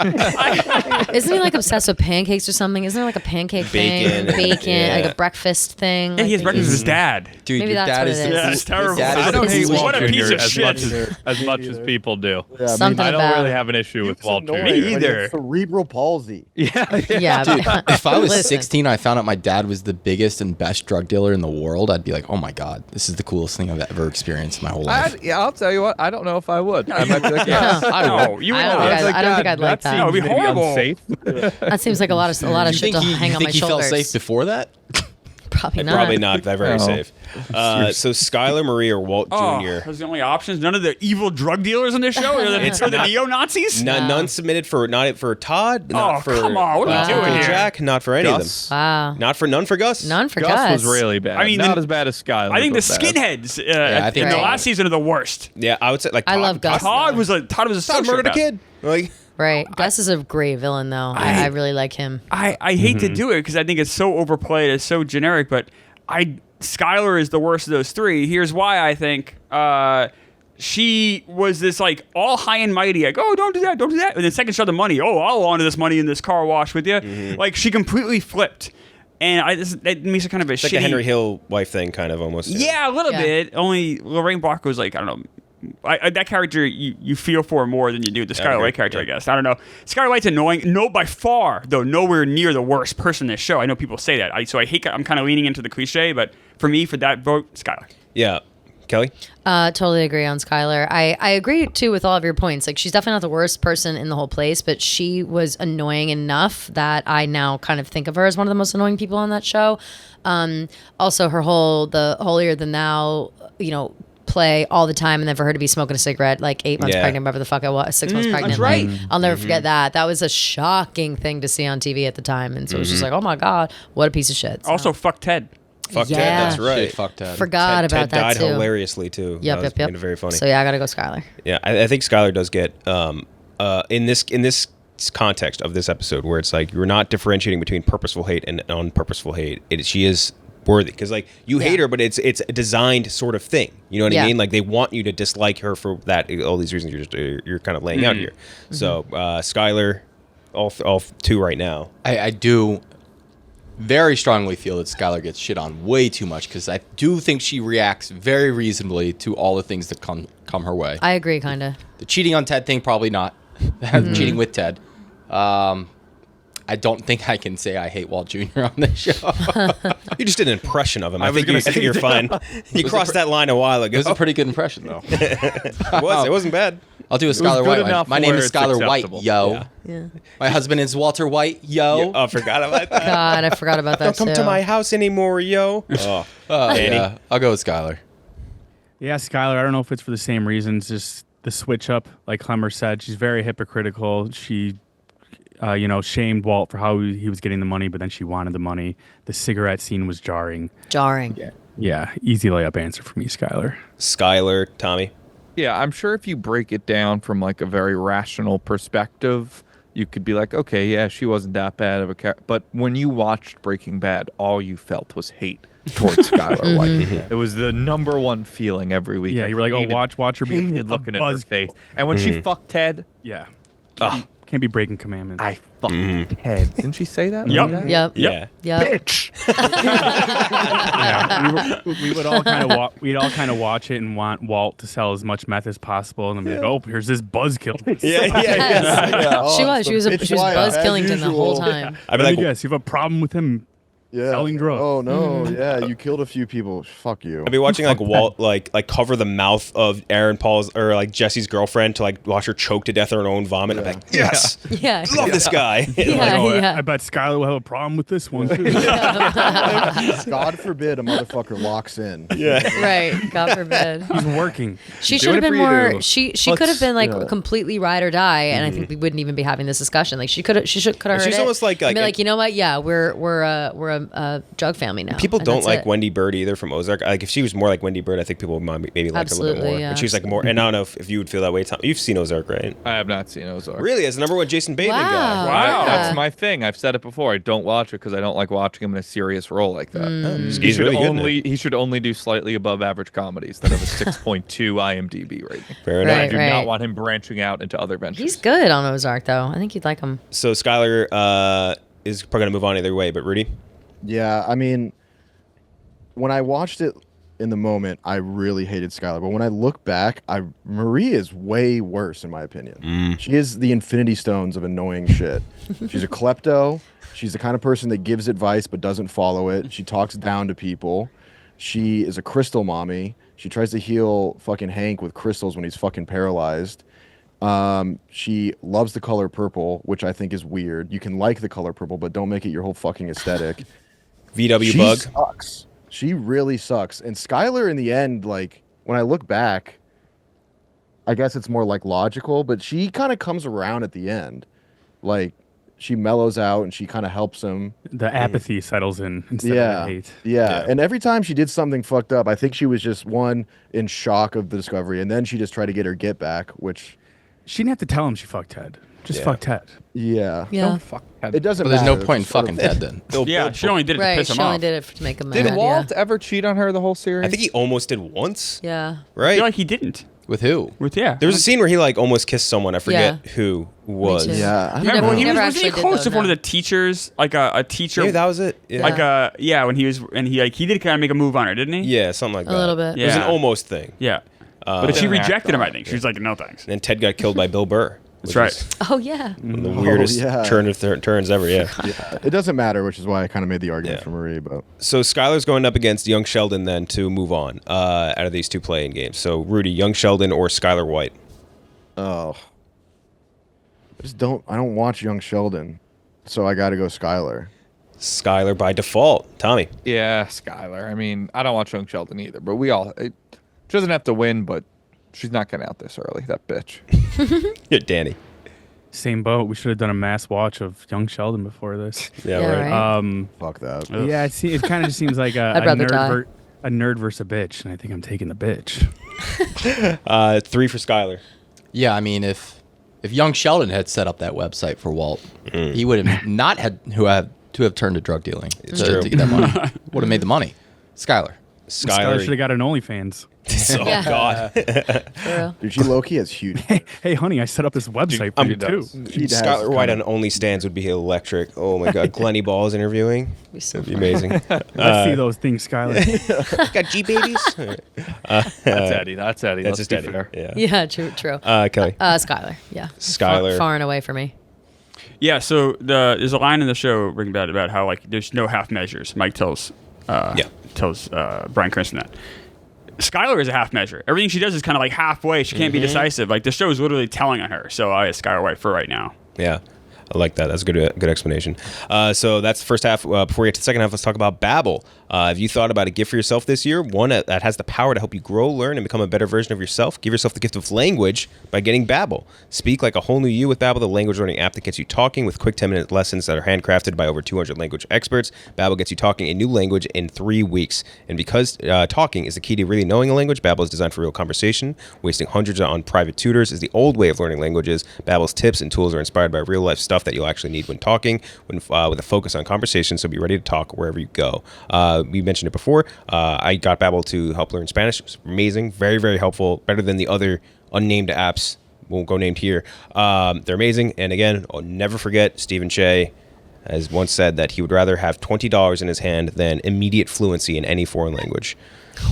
Speaker 5: Isn't he like obsessed with pancakes or something? Isn't there like a pancake
Speaker 1: Bacon.
Speaker 5: thing? Like a breakfast thing?
Speaker 3: Yeah, he has breakfast with his dad.
Speaker 2: Dude,
Speaker 5: Maybe
Speaker 2: your
Speaker 5: that's
Speaker 2: dad
Speaker 5: what
Speaker 2: is
Speaker 5: it is.
Speaker 3: Yeah, it's terrible.
Speaker 2: Dad is
Speaker 3: I don't hate Walt
Speaker 6: What a
Speaker 3: Jr.
Speaker 6: piece of
Speaker 3: as
Speaker 6: shit. As much as people do.
Speaker 4: Yeah,
Speaker 5: Something
Speaker 6: I don't
Speaker 5: about
Speaker 6: really have an issue with Walt Jr.
Speaker 4: annoying, but he
Speaker 3: either.
Speaker 4: has cerebral palsy.
Speaker 5: Yeah,
Speaker 2: Dude, if I was
Speaker 5: Listen.
Speaker 2: 16, I found out my dad was the biggest and best drug dealer in the world, I'd be like, oh my God, this is the coolest thing I've ever experienced in my whole life.
Speaker 6: I'll tell you what. I don't know if I would. I might be like, yeah.
Speaker 3: No, you
Speaker 5: I
Speaker 3: would.
Speaker 5: don't think I'd like that.
Speaker 3: No, it'd be
Speaker 6: maybe
Speaker 3: horrible.
Speaker 6: unsafe.
Speaker 5: That seems like a lot of
Speaker 2: you
Speaker 5: shit
Speaker 2: think
Speaker 5: to hang on my
Speaker 2: he felt
Speaker 5: shoulders.
Speaker 2: safe before that?
Speaker 5: Probably not.
Speaker 1: Probably not. They're very
Speaker 6: No.
Speaker 1: safe. So Skyler, Marie, or Walt
Speaker 3: Oh,
Speaker 1: Jr.
Speaker 3: those are the only options. None of the evil drug dealers on this show. Or the neo-Nazis.
Speaker 1: None submitted for Todd. Not
Speaker 3: Oh,
Speaker 1: for
Speaker 3: come on, what are we doing here?
Speaker 1: Jack. Not for any
Speaker 6: Gus.
Speaker 5: Wow.
Speaker 1: of them. None for Gus.
Speaker 5: None for
Speaker 6: Gus was really bad.
Speaker 3: I mean,
Speaker 6: not as bad as Skyler.
Speaker 3: I think the
Speaker 6: but bad.
Speaker 3: skinheads
Speaker 2: I think
Speaker 3: in the
Speaker 5: Right.
Speaker 3: last season are the worst.
Speaker 1: Yeah, I would say like
Speaker 5: I
Speaker 1: Todd,
Speaker 5: love Gus.
Speaker 3: Todd was a
Speaker 1: Todd murdered a
Speaker 3: sociopath.
Speaker 1: kid. Like
Speaker 5: Right. Gus is a great villain, though. I really like him.
Speaker 3: I hate to do it because I think it's so overplayed, it's so generic, but Skylar is the worst of those three. Here's why I think. She was this like all high and mighty, like, oh, don't do that. And then second shot the money. Oh, I'll launder this money in this car wash with you. Like she completely flipped. And that makes it kind of a
Speaker 1: it's like
Speaker 3: shitty.
Speaker 1: a Henry Hill wife thing, kind of almost.
Speaker 3: Yeah, a little
Speaker 5: Yeah.
Speaker 3: bit. Only Lorraine Barker was like, I don't know. That character you feel for more than you do the Skylar White character, I guess. I don't know. Skylar White's annoying. No, by far, though, nowhere near the worst person in this show. I know people say that. So I hate. I'm kind of leaning into the cliche, but for me, for that vote, Skylar.
Speaker 1: Yeah. Kelly?
Speaker 5: Totally agree on Skylar. I agree too with all of your points. Like she's definitely not the worst person in the whole place, but she was annoying enough that I now kind of think of her as one of the most annoying people on that show. Also her the holier than thou, play all the time, and then for her to be smoking a cigarette like 8 months pregnant, whatever the fuck I was, 6 months pregnant.
Speaker 3: That's right.
Speaker 5: Like, I'll never forget that. That was a shocking thing to see on TV at the time, and so it was just like, oh my God, what a piece of shit. So,
Speaker 3: Also, fuck Ted.
Speaker 1: Fuck
Speaker 5: Yeah.
Speaker 1: Ted, that's right.
Speaker 2: Shit, fuck Dad.
Speaker 5: forgot
Speaker 1: Ted
Speaker 5: about that
Speaker 1: died
Speaker 5: too.
Speaker 1: hilariously too.
Speaker 5: Yep.
Speaker 1: Made it very funny.
Speaker 5: So yeah, I gotta go Skylar.
Speaker 1: Yeah, I think Skylar does get in this context of this episode where it's like you're not differentiating between purposeful hate and unpurposeful hate. She is worthy because like you hate her, but it's a designed sort of thing. You know what I mean? Like they want you to dislike her for that all these reasons you're kind of laying out here. So Skylar, all two right now.
Speaker 2: I do very strongly feel that Skylar gets shit on way too much because I do think she reacts very reasonably to all the things that come her way.
Speaker 5: I agree, kind of.
Speaker 2: The cheating on Ted thing, probably not. Cheating with Ted. I don't think I can say I hate Walt Jr. on this show.
Speaker 1: You just did an impression of him. I think
Speaker 6: say
Speaker 1: you're fine. You crossed that line a while ago.
Speaker 2: It was a pretty good impression, though.
Speaker 1: It wasn't bad.
Speaker 2: I'll do a Skylar
Speaker 6: good
Speaker 2: White.
Speaker 6: enough
Speaker 2: My name
Speaker 6: where
Speaker 2: is
Speaker 6: it's
Speaker 2: Skylar White,
Speaker 6: acceptable.
Speaker 2: yo.
Speaker 5: Yeah.
Speaker 2: My husband is Walter White, yo.
Speaker 1: Oh, I forgot about that.
Speaker 5: God, I forgot about that
Speaker 1: Don't come
Speaker 5: too.
Speaker 1: to my house anymore, yo. Oh, Danny?
Speaker 2: Yeah. I'll go with Skylar.
Speaker 7: Yeah, Skylar. I don't know if it's for the same reasons. Just the switch up, like Klemmer said, she's very hypocritical. She, shamed Walt for how he was getting the money, but then she wanted the money. The cigarette scene was jarring.
Speaker 5: Jarring.
Speaker 7: Yeah, easy layup answer for me, Skylar.
Speaker 1: Skylar, Tommy.
Speaker 6: Yeah, I'm sure if you break it down from like a very rational perspective, you could be like, okay, yeah, she wasn't that bad of a character. But when you watched Breaking Bad, all you felt was hate towards Skylar White. It was the number one feeling every week.
Speaker 7: Yeah, you were like,
Speaker 6: hated-
Speaker 7: watch her be
Speaker 6: hated looking at her
Speaker 7: buzz.
Speaker 6: face. And when she fucked Ted,
Speaker 7: Yeah.
Speaker 6: oh,
Speaker 7: Can't be breaking commandments.
Speaker 6: I fucking Ted. Didn't she say that?
Speaker 3: Yep.
Speaker 6: Like that?
Speaker 5: Yep.
Speaker 1: Yeah.
Speaker 5: Yep.
Speaker 6: Bitch.
Speaker 7: Yeah, we would all kind of we'd all kind of watch it and want Walt to sell as much meth as possible, and then be like, "Oh, here's this buzzkill."
Speaker 1: Yeah.
Speaker 5: Yes. She was.
Speaker 4: so
Speaker 5: She was
Speaker 4: bitch
Speaker 5: Buzz
Speaker 4: as
Speaker 5: Killington the whole
Speaker 4: usual.
Speaker 5: time.
Speaker 1: I'd be
Speaker 7: Let
Speaker 1: like,
Speaker 7: me guess, you have a problem with him
Speaker 4: Yeah.
Speaker 7: selling drugs.
Speaker 4: Oh no, yeah, you killed a few people. Fuck you.
Speaker 1: I'd be watching like Walt like cover the mouth of Aaron Paul's or like Jesse's girlfriend to like watch her choke to death in her own vomit. I'm like, yes,
Speaker 5: Yeah.
Speaker 1: love this guy.
Speaker 5: Yeah.
Speaker 7: Oh,
Speaker 5: yeah.
Speaker 7: I bet Skylar will have a problem with this one too.
Speaker 4: God forbid a motherfucker locks in.
Speaker 1: Yeah.
Speaker 5: Right. God forbid.
Speaker 7: He's working.
Speaker 5: She
Speaker 6: Doing
Speaker 5: should have
Speaker 6: it
Speaker 5: been
Speaker 6: for
Speaker 5: more.
Speaker 6: you.
Speaker 5: She could have been like
Speaker 4: yeah.
Speaker 5: completely ride or die, and I think we wouldn't even be having this discussion. Like she could have. She could have heard
Speaker 1: She's
Speaker 5: it.
Speaker 1: almost like-
Speaker 5: and be
Speaker 1: like-
Speaker 5: like, you know what? Yeah, we're a drug family now.
Speaker 1: People
Speaker 5: and
Speaker 1: don't
Speaker 5: that's
Speaker 1: like
Speaker 5: it.
Speaker 1: Wendy Bird either from Ozark. Like if she was more like Wendy Bird, I think people would maybe like her a little bit
Speaker 5: Absolutely,
Speaker 1: more.
Speaker 5: yeah.
Speaker 1: But she was like more. And I don't know if you would feel that way. Tom, you've seen Ozark, right?
Speaker 6: I have not seen Ozark.
Speaker 1: Really, as the number one Jason Bateman
Speaker 5: Wow.
Speaker 1: guy.
Speaker 6: Wow,
Speaker 5: Yeah.
Speaker 6: that's my thing. I've said it before. I don't watch it because I don't like watching him in a serious role like that. He
Speaker 1: He's
Speaker 6: should
Speaker 1: really good in
Speaker 6: only he should only do slightly above average comedies that have a 6.2 IMDb rating.
Speaker 1: Fair
Speaker 5: Right.
Speaker 1: enough.
Speaker 6: I do not want him branching out into other ventures.
Speaker 5: He's good on Ozark, though. I think you'd like him.
Speaker 1: So Skylar is probably gonna move on either way. But Rudy,
Speaker 4: Yeah, I mean, when I watched it in the moment, I really hated Skylar. But when I look back, Marie is way worse in my opinion. She is the Infinity Stones of annoying shit. She's a klepto. She's the kind of person that gives advice but doesn't follow it. She talks down to people. She is a crystal mommy. She tries to heal fucking Hank with crystals when he's fucking paralyzed. She loves the color purple, which I think is weird. You can like the color purple, but don't make it your whole fucking aesthetic.
Speaker 1: VW
Speaker 4: She
Speaker 1: Bug.
Speaker 4: sucks. She really sucks. And Skylar, in the end, like when I look back, I guess it's more like logical, but she kind of comes around at the end. Like she mellows out and she kind of helps him.
Speaker 7: The apathy settles in instead
Speaker 4: Yeah,
Speaker 7: of the hate.
Speaker 4: yeah. And every time she did something fucked up, I think she was just in shock of the discovery, and then she just tried to get her get back, which,
Speaker 7: She didn't have to tell him she fucked Ted. Just
Speaker 1: Yeah.
Speaker 7: fuck Ted.
Speaker 4: yeah,
Speaker 5: Yeah.
Speaker 6: Don't fuck Ted.
Speaker 4: it doesn't.
Speaker 2: But there's no
Speaker 4: matter.
Speaker 2: point in
Speaker 4: It's sort
Speaker 2: fucking
Speaker 4: of-
Speaker 2: Ted then.
Speaker 3: Yeah, she only did it to
Speaker 5: Right.
Speaker 3: piss him
Speaker 5: She only
Speaker 3: off.
Speaker 5: did it to make him mad.
Speaker 6: Did
Speaker 5: yeah.
Speaker 6: Walt ever cheat on her the whole series?
Speaker 1: I think he almost did once.
Speaker 5: Yeah.
Speaker 3: I
Speaker 1: Right.
Speaker 3: feel like he didn't.
Speaker 2: With who?
Speaker 3: With yeah.
Speaker 1: There was a scene where he like almost kissed someone. I forget who was.
Speaker 5: too.
Speaker 4: Yeah, I don't
Speaker 3: Remember
Speaker 4: know.
Speaker 3: when he was
Speaker 5: Never
Speaker 3: wasn't he
Speaker 5: actually did
Speaker 3: close
Speaker 5: though,
Speaker 3: with one of
Speaker 5: no.
Speaker 3: the teachers, like a teacher,
Speaker 1: Maybe that was it. Yeah.
Speaker 3: like when he was and he did kind of make a move on her, didn't he?
Speaker 1: Yeah, something like that.
Speaker 5: A little bit.
Speaker 1: It was an
Speaker 3: Yeah.
Speaker 1: almost thing.
Speaker 3: Yeah. But she
Speaker 6: didn't act
Speaker 3: rejected him.
Speaker 6: on
Speaker 3: I
Speaker 6: it.
Speaker 3: think she was like, no thanks.
Speaker 1: And then Ted got killed by Bill Burr.
Speaker 3: That's
Speaker 1: which
Speaker 3: right.
Speaker 1: is
Speaker 5: Oh yeah.
Speaker 1: The weirdest
Speaker 4: yeah.
Speaker 1: turn of turns ever. Yeah.
Speaker 4: Yeah, it doesn't matter, which is why I kind of made the argument
Speaker 1: Yeah.
Speaker 4: for Marie. But
Speaker 1: So Skylar's going up against young Sheldon then to move on out of these two play-in games. So Rudy, young Sheldon or Skylar White?
Speaker 4: oh, I don't watch Young Sheldon, so I got to go Skylar.
Speaker 1: Skylar by default. Tommy.
Speaker 6: Yeah, Skylar. I mean, I don't watch Young Sheldon either, but she doesn't have to win, but she's not getting out this early. That bitch.
Speaker 1: Yeah, Danny.
Speaker 7: Same boat. We should have done a mass watch of Young Sheldon before this.
Speaker 1: Yeah,
Speaker 5: Yeah,
Speaker 1: right.
Speaker 5: right.
Speaker 4: Fuck that.
Speaker 7: Yeah, it kind of just seems like a
Speaker 5: I'd rather die.
Speaker 7: nerd versus a bitch, and I think I'm taking the bitch.
Speaker 1: 3 for Skylar.
Speaker 2: Yeah, I mean, if young Sheldon had set up that website for Walt, he would have not had to have turned to drug dealing
Speaker 1: true.
Speaker 2: to get that money. Would have made the money. Skylar.
Speaker 7: Skylar should have got an OnlyFans.
Speaker 1: Oh
Speaker 5: Yeah.
Speaker 1: God.
Speaker 5: For real.
Speaker 4: Dude, she low-key has huge.
Speaker 7: Hey, honey, I set up this website for you too.
Speaker 4: She has
Speaker 1: Skylar White
Speaker 4: kind
Speaker 1: on Only Stands would be electric. Oh my God. Glenny Balls interviewing.
Speaker 5: Be so
Speaker 1: That'd be
Speaker 5: funny.
Speaker 1: amazing.
Speaker 7: Let's see those things, Skylar.
Speaker 1: Got G babies.
Speaker 6: That's Eddie. That's Eddie.
Speaker 1: That's
Speaker 6: Let's
Speaker 1: just
Speaker 6: be
Speaker 1: Eddie.
Speaker 6: fair.
Speaker 1: Yeah.
Speaker 5: Yeah. True.
Speaker 1: Kelly.
Speaker 5: Skylar. Yeah.
Speaker 1: Skylar.
Speaker 5: Far and away for me.
Speaker 3: Yeah, so there's a line in the show Breaking Bad about how like there's no half measures. Mike tells Bryan Cranston that. Skylar is a half measure. Everything she does is kind of like halfway. She can't be decisive. Like the show is literally telling on her. So I Skylar White for right now.
Speaker 1: Yeah. I like that. That's a good explanation. So that's the first half. Before we get to the second half, let's talk about Babbel. Have you thought about a gift for yourself this year? One that has the power to help you grow, learn, and become a better version of yourself? Give yourself the gift of language by getting Babbel. Speak like a whole new you with Babbel, the language learning app that gets you talking with quick 10-minute lessons that are handcrafted by over 200 language experts. Babbel gets you talking a new language in 3 weeks. And because talking is the key to really knowing a language, Babbel is designed for real conversation. Wasting hundreds on private tutors is the old way of learning languages. Babbel's tips and tools are inspired by real-life stuff that you'll actually need when talking, with a focus on conversation, so be ready to talk wherever you go. We mentioned it before. I got Babbel to help learn Spanish. It was amazing, very, very helpful, better than the other unnamed apps won't go named here. They're amazing. And again, I'll never forget Stephen Che has once said that he would rather have $20 in his hand than immediate fluency in any foreign language.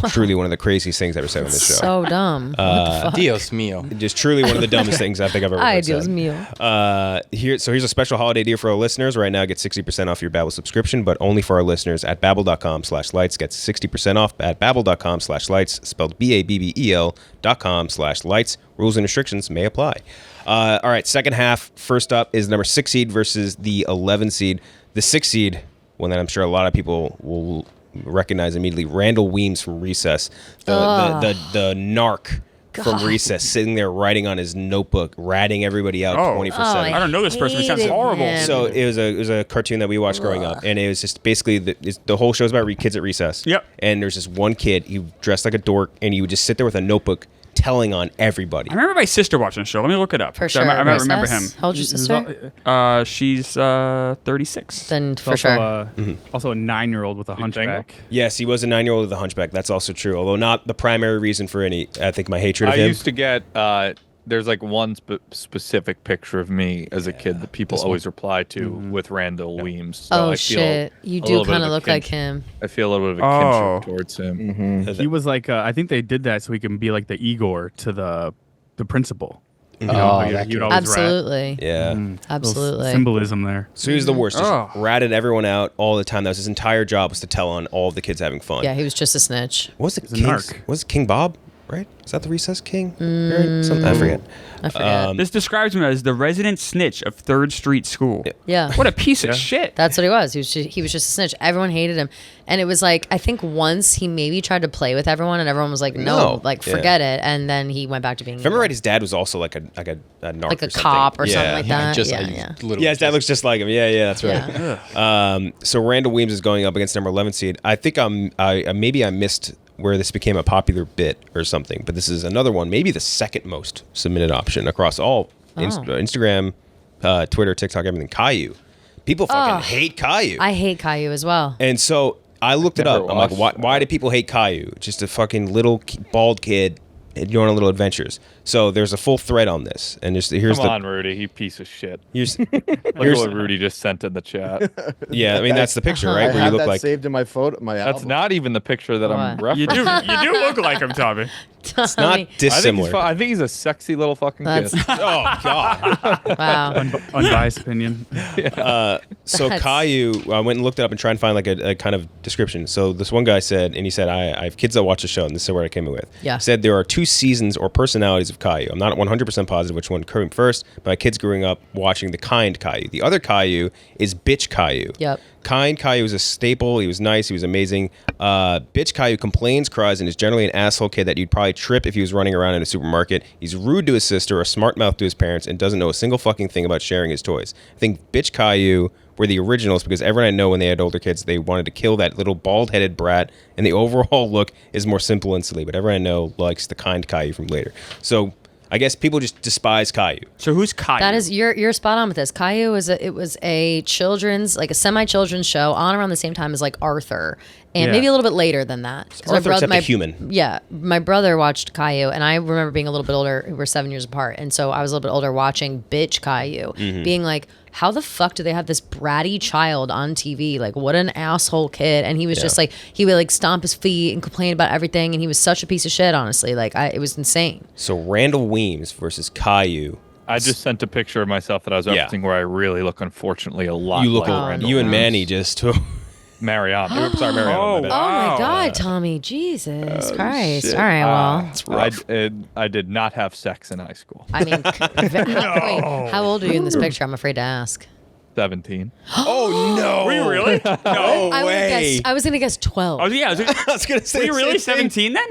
Speaker 1: Truly one of the craziest things ever said on this show.
Speaker 5: So dumb. What the fuck?
Speaker 2: Dios mio.
Speaker 1: Just truly one of the dumbest things I think I've ever
Speaker 5: Ay,
Speaker 1: heard
Speaker 5: Dios
Speaker 1: said.
Speaker 5: mío.
Speaker 1: Here's a special holiday deal for our listeners. Right now, get 60% off your Babbel subscription, but only for our listeners at babbel.com/lights. Get 60% off at babbel.com/lights, spelled BABBEL.com/lights. Rules and restrictions may apply. All right, second half. First up is number 6 seed versus the 11 seed. The 6 seed, one that I'm sure a lot of people will recognize immediately, Randall Weems from Recess, the narc from Recess, sitting there writing on his notebook, ratting everybody out 24/7.
Speaker 3: I don't know this person. He sounds horrible.
Speaker 1: So it was a cartoon that we watched growing up, and it was just basically the whole show's about kids at recess.
Speaker 3: Yep.
Speaker 1: And there's this one kid, he dressed like a dork, and he would just sit there with a notebook telling on everybody.
Speaker 3: I remember my sister watching the show. Let me look it up.
Speaker 5: For sure.
Speaker 3: I remember him.
Speaker 5: How old's your sister?
Speaker 3: She's 36.
Speaker 5: Then for
Speaker 7: Also,
Speaker 5: sure.
Speaker 7: also a 9-year-old with a hunchback.
Speaker 1: Yes, he was a 9-year-old with a hunchback. That's also true, although not the primary reason for I think my hatred of
Speaker 6: I
Speaker 1: him.
Speaker 6: used to get there's like one specific picture of me as a kid that people always reply to with Randall Weems. So
Speaker 5: Oh
Speaker 6: I feel
Speaker 5: shit! You
Speaker 6: a
Speaker 5: do
Speaker 6: little bit
Speaker 5: kind
Speaker 6: of
Speaker 5: of
Speaker 6: a
Speaker 5: look like him.
Speaker 6: I feel a little bit of a kinship towards him.
Speaker 7: He was like, I think they did that so he can be like the Igor to the principal. You know,
Speaker 2: Oh,
Speaker 7: he
Speaker 2: that
Speaker 7: would
Speaker 2: kid.
Speaker 7: always
Speaker 5: Absolutely.
Speaker 1: Yeah.
Speaker 7: Little
Speaker 5: Absolutely.
Speaker 7: symbolism there.
Speaker 1: So he was the worst. Just
Speaker 3: Oh.
Speaker 1: ratted everyone out all the time. That was his entire job, was to tell on all of the kids having fun.
Speaker 5: Yeah, he was just a snitch.
Speaker 1: What was it?
Speaker 7: a narc.
Speaker 1: Was it King Bob? Right? Is that the Recess King? Right? I forget.
Speaker 5: I forget.
Speaker 3: This describes him as the resident snitch of 3rd Street School.
Speaker 5: Yeah.
Speaker 3: What a piece of shit.
Speaker 5: That's what he was. He was just a snitch. Everyone hated him. And it was like, I think once he maybe tried to play with everyone and everyone was like, no, like forget it. And then he went back to being
Speaker 1: If I remember right, his dad was also like a narc
Speaker 5: like a
Speaker 1: or something.
Speaker 5: cop or something like
Speaker 2: Yeah,
Speaker 5: that.
Speaker 2: just
Speaker 5: yeah.
Speaker 2: literally.
Speaker 1: Yeah, his dad looks just like him. Yeah, that's right.
Speaker 5: Yeah.
Speaker 1: So Randall Weems is going up against number 11 seed. I think maybe I missed where this became a popular bit or something, but this is another one, maybe the second most submitted option across all Instagram, Twitter, TikTok, everything. Caillou. People fucking hate Caillou.
Speaker 5: I hate Caillou as well.
Speaker 1: And so I looked it
Speaker 6: Never
Speaker 1: up. I'm like,
Speaker 6: watched
Speaker 1: why do people hate Caillou? Just a fucking little bald kid going on little adventures. So there's a full thread on this, and here's
Speaker 6: Come on, Rudy, you piece of shit.
Speaker 1: here's
Speaker 6: Look at what Rudy just sent in the chat.
Speaker 1: yeah. I mean that's the picture, right?
Speaker 4: I
Speaker 1: Where you
Speaker 4: have
Speaker 1: look
Speaker 4: that
Speaker 1: like
Speaker 4: saved in my photo. My
Speaker 6: That's
Speaker 4: album.
Speaker 6: not even the picture that I'm
Speaker 5: What?
Speaker 3: You
Speaker 6: referencing.
Speaker 3: do look like him, Tommy.
Speaker 1: it's not dissimilar.
Speaker 6: I think he's a sexy little fucking
Speaker 5: That's
Speaker 6: kid.
Speaker 1: Oh God.
Speaker 5: wow.
Speaker 7: Unbiased opinion.
Speaker 1: So
Speaker 5: That's-
Speaker 1: Caillou, I went and looked it up and tried and find like a kind of description. So this one guy said, and he said, I have kids that watch the show, and this is what I came in with.
Speaker 5: Yeah.
Speaker 1: Said there are 2 seasons or personalities of Caillou. I'm not 100% positive which one came first, but my kids growing up watching the kind Caillou. The other Caillou is bitch Caillou.
Speaker 5: Yep.
Speaker 1: Kind Caillou was a staple. He was nice. He was amazing. Bitch Caillou complains, cries, and is generally an asshole kid that you'd probably trip if he was running around in a supermarket. He's rude to his sister, a smart mouth to his parents, and doesn't know a single fucking thing about sharing his toys. I think bitch Caillou were the originals because everyone I know when they had older kids, they wanted to kill that little bald-headed brat, and the overall look is more simple and silly. But everyone I know likes the kind Caillou from later. So I guess people just despise Caillou.
Speaker 3: So who's Caillou?
Speaker 5: That is you're spot on with this. Caillou was a children's, like a semi-children's show on around the same time as like Arthur, and
Speaker 7: Yeah.
Speaker 5: maybe a little bit later than that. 'Cause
Speaker 1: Arthur except a human.
Speaker 5: Yeah, my brother watched Caillou, and I remember being a little bit older. We're 7 years apart, and so I was a little bit older watching bitch Caillou, being like, how the fuck do they have this bratty child on TV? Like, what an asshole kid. And he was just like, he would like stomp his feet and complain about everything, and he was such a piece of shit, honestly. Like, it was insane.
Speaker 1: So Randall Weems versus Caillou.
Speaker 6: I just sent a picture of myself that I was
Speaker 1: Yeah.
Speaker 6: referencing where I really look, unfortunately, a lot
Speaker 1: You look
Speaker 6: like
Speaker 1: like
Speaker 6: Randall
Speaker 1: you and
Speaker 6: Weems.
Speaker 1: Manny just.
Speaker 6: Mariana.
Speaker 1: Sorry, Mariano.
Speaker 3: Oh,
Speaker 1: my bad.
Speaker 5: Oh my
Speaker 3: Wow.
Speaker 5: God, Tommy, Jesus Christ!
Speaker 1: shit.
Speaker 5: All right, well,
Speaker 6: I did not have sex in high school.
Speaker 5: I mean, wait, how old are you in this picture? I'm afraid to ask.
Speaker 6: 17.
Speaker 1: Oh no!
Speaker 3: Were you really? No.
Speaker 5: I was gonna guess 12.
Speaker 3: Oh yeah.
Speaker 1: I was gonna say.
Speaker 3: Were you really
Speaker 1: the same thing.
Speaker 3: 17 then?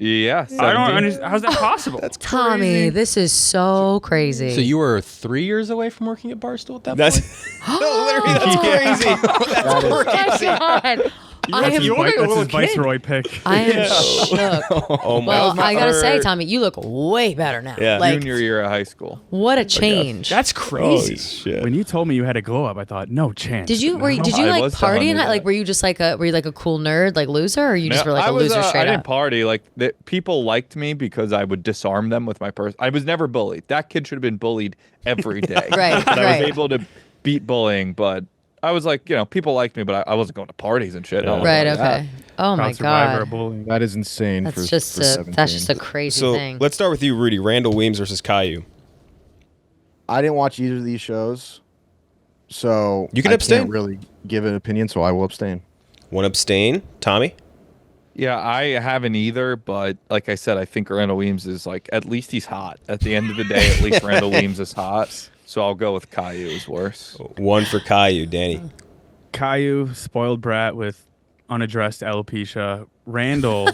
Speaker 6: Yeah, 17.
Speaker 3: I don't understand. How's that possible? That's
Speaker 5: Tommy, this is so crazy.
Speaker 2: So you were 3 years away from working at Barstool at that
Speaker 1: That's
Speaker 2: point?
Speaker 1: no, literally that's crazy. That's
Speaker 5: Oh my
Speaker 1: crazy.
Speaker 5: God. I am,
Speaker 3: You look like a
Speaker 7: That's
Speaker 3: little
Speaker 7: his
Speaker 3: kid.
Speaker 7: Viceroy pick.
Speaker 5: I am shook.
Speaker 1: Oh my.
Speaker 5: Well, I gotta say, Tommy, you look way better now.
Speaker 1: Yeah.
Speaker 5: Like,
Speaker 6: Junior year of high school.
Speaker 5: what a change.
Speaker 3: That's crazy.
Speaker 1: Shit.
Speaker 7: When you told me you had a glow up, I thought, no chance.
Speaker 5: Did you
Speaker 6: I
Speaker 5: like
Speaker 6: was
Speaker 5: party
Speaker 6: telling
Speaker 5: and
Speaker 6: you
Speaker 5: like
Speaker 6: that.
Speaker 5: were you just like a cool nerd like loser or you just were like a loser
Speaker 6: I
Speaker 5: straight
Speaker 6: didn't
Speaker 5: up?
Speaker 6: party. Like people liked me because I would disarm them with my purse. I was never bullied. That kid should have been bullied every day.
Speaker 5: Right,
Speaker 6: But I
Speaker 5: right.
Speaker 6: was able to beat bullying, but I was like, people liked me, but I wasn't going to parties and shit. I was
Speaker 5: Right.
Speaker 6: like,
Speaker 5: Okay. Oh my
Speaker 7: Proud survivor
Speaker 5: god.
Speaker 7: of bullying.
Speaker 4: That is insane.
Speaker 5: That's
Speaker 4: for,
Speaker 5: just
Speaker 4: for
Speaker 5: a
Speaker 4: 17.
Speaker 5: that's just a crazy
Speaker 1: So
Speaker 5: thing.
Speaker 1: let's start with you, Rudy. Randall Weems versus Caillou.
Speaker 4: I didn't watch either of these shows, so
Speaker 1: You can
Speaker 4: I
Speaker 1: abstain.
Speaker 4: Can't really give an opinion, so I will abstain.
Speaker 1: One abstain. Tommy.
Speaker 6: Yeah, I haven't either, but like I said, I think Randall Weems is like, at least he's hot. At the end of the day, at least Randall Weems is hot. So I'll go with Caillou is worse.
Speaker 1: One for Caillou. Danny.
Speaker 7: Caillou, spoiled brat with unaddressed alopecia. Randall,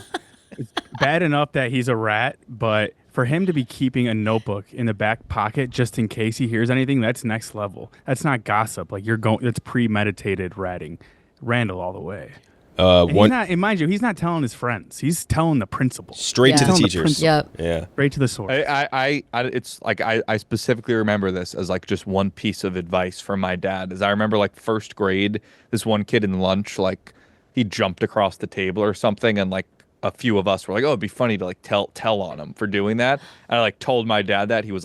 Speaker 7: it's bad enough that he's a rat, but for him to be keeping a notebook in the back pocket just in case he hears anything, that's next level. That's not gossip. Like that's premeditated ratting. Randall all the way. And
Speaker 1: One
Speaker 7: and mind you, he's not telling his friends. He's telling the principal.
Speaker 1: straight to
Speaker 5: Yeah.
Speaker 1: the
Speaker 7: Telling the
Speaker 1: teachers.
Speaker 7: principal.
Speaker 5: Yep.
Speaker 1: Yeah.
Speaker 7: Right to the source.
Speaker 6: It's like I specifically remember this as like just one piece of advice from my dad. Is I remember like first grade, this one kid in lunch, like he jumped across the table or something, and like a few of us were like, oh, it'd be funny to like tell on him for doing that. And I like told my dad that. He was